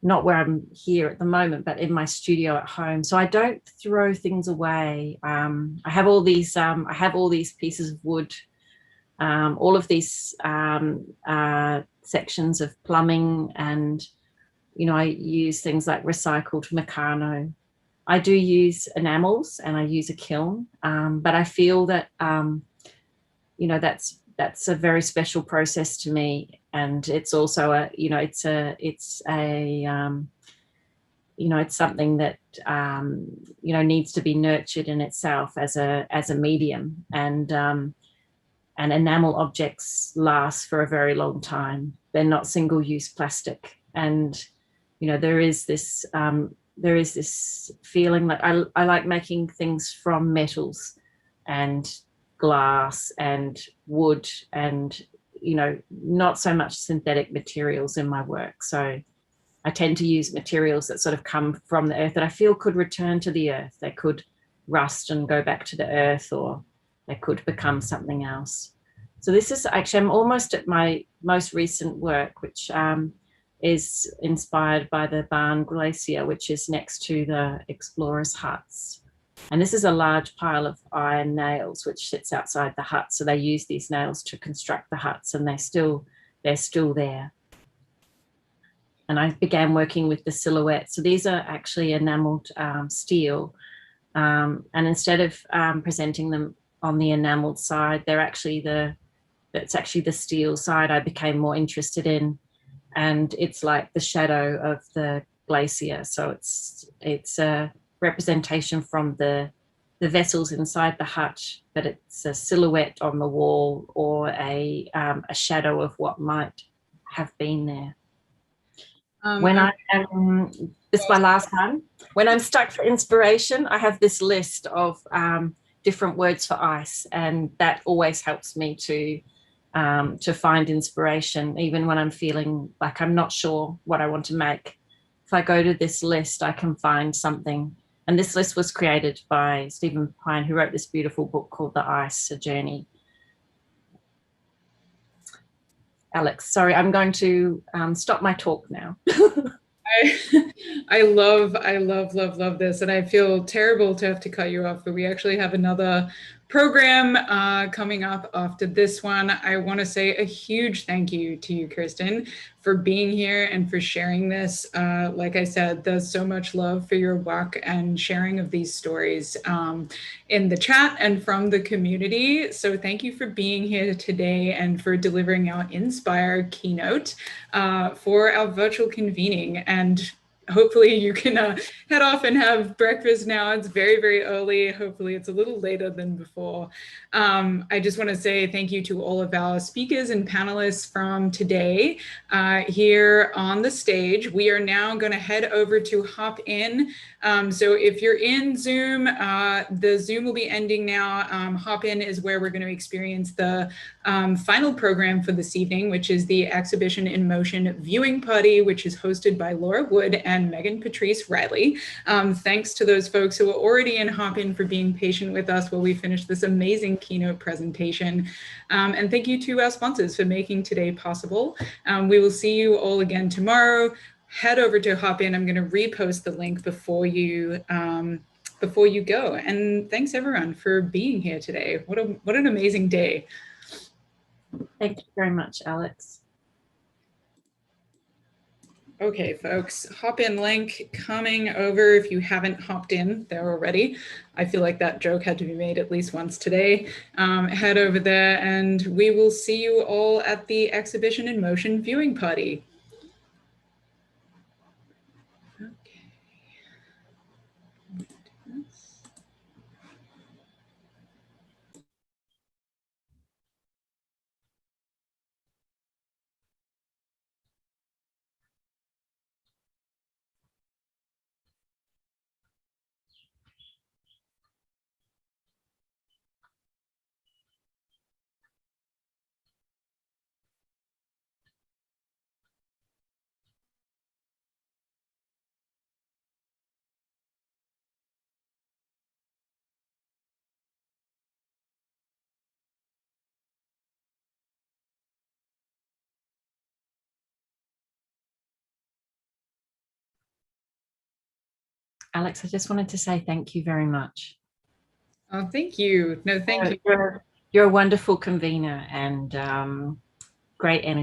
not where I'm here at the moment, but in my studio at home. So I don't throw things away. I have all these pieces of wood, all of these sections of plumbing, and I use things like recycled Meccano. I do use enamels and I use a kiln, but I feel that that's a very special process to me, and it's also it's something that needs to be nurtured in itself as a medium, and enamel objects last for a very long time. They're not single-use plastic, and there is this feeling like I like making things from metals and glass and wood, and not so much synthetic materials in my work. So I tend to use materials that sort of come from the earth that I feel could return to the earth. They could rust and go back to the earth, or they could become something else. So this is actually, I'm almost at my most recent work, which is inspired by the Barn Glacier, which is next to the explorers' huts. And this is a large pile of iron nails, which sits outside the hut. So they use these nails to construct the huts, and they're still there. And I began working with the silhouette. So these are actually enameled steel. And instead of presenting them on the enameled side, it's actually the steel side I became more interested in. And it's like the shadow of the glacier. So it's a representation from the vessels inside the hut, but it's a silhouette on the wall, or a shadow of what might have been there. This is my last one. When I'm stuck for inspiration, I have this list of different words for ice, and that always helps me to find inspiration, even when I'm feeling like I'm not sure what I want to make. If I go to this list, I can find something. And this list was created by Stephen Pine, who wrote this beautiful book called The Ice, A Journey. Alex, sorry, I'm going to stop my talk now. I love this, and I feel terrible to have to cut you off, but we actually have another program coming up after this one. I want to say a huge thank you to you, Kirsten, for being here and for sharing this. Like I said, there's so much love for your work and sharing of these stories in the chat and from the community. So thank you for being here today and for delivering our Inspire keynote for our virtual convening. And hopefully you can head off and have breakfast now. It's very, very early. Hopefully it's a little later than before. I just want to say thank you to all of our speakers and panelists from today here on the stage. We are now going to head over to Hop In. So if you're in Zoom, the Zoom will be ending now. Hop In is where we're going to experience the final program for this evening, which is the Exhibition in Motion viewing party, which is hosted by Laura Wood and Megan Patrice Riley. Thanks to those folks who are already in Hop In for being patient with us while we finish this amazing keynote presentation. And thank you to our sponsors for making today possible. We will see you all again tomorrow. Head over to Hop In. I'm going to repost the link before you go. And thanks everyone for being here today. What an amazing day. Thank you very much, Alex. Okay, folks, Hop In link coming over if you haven't hopped in there already. I feel like that joke had to be made at least once today. Head over there and we will see you all at the Exhibition in Motion viewing party. Alex, I just wanted to say thank you very much. Oh, thank you. No, thank you. You're a wonderful convener and great energy.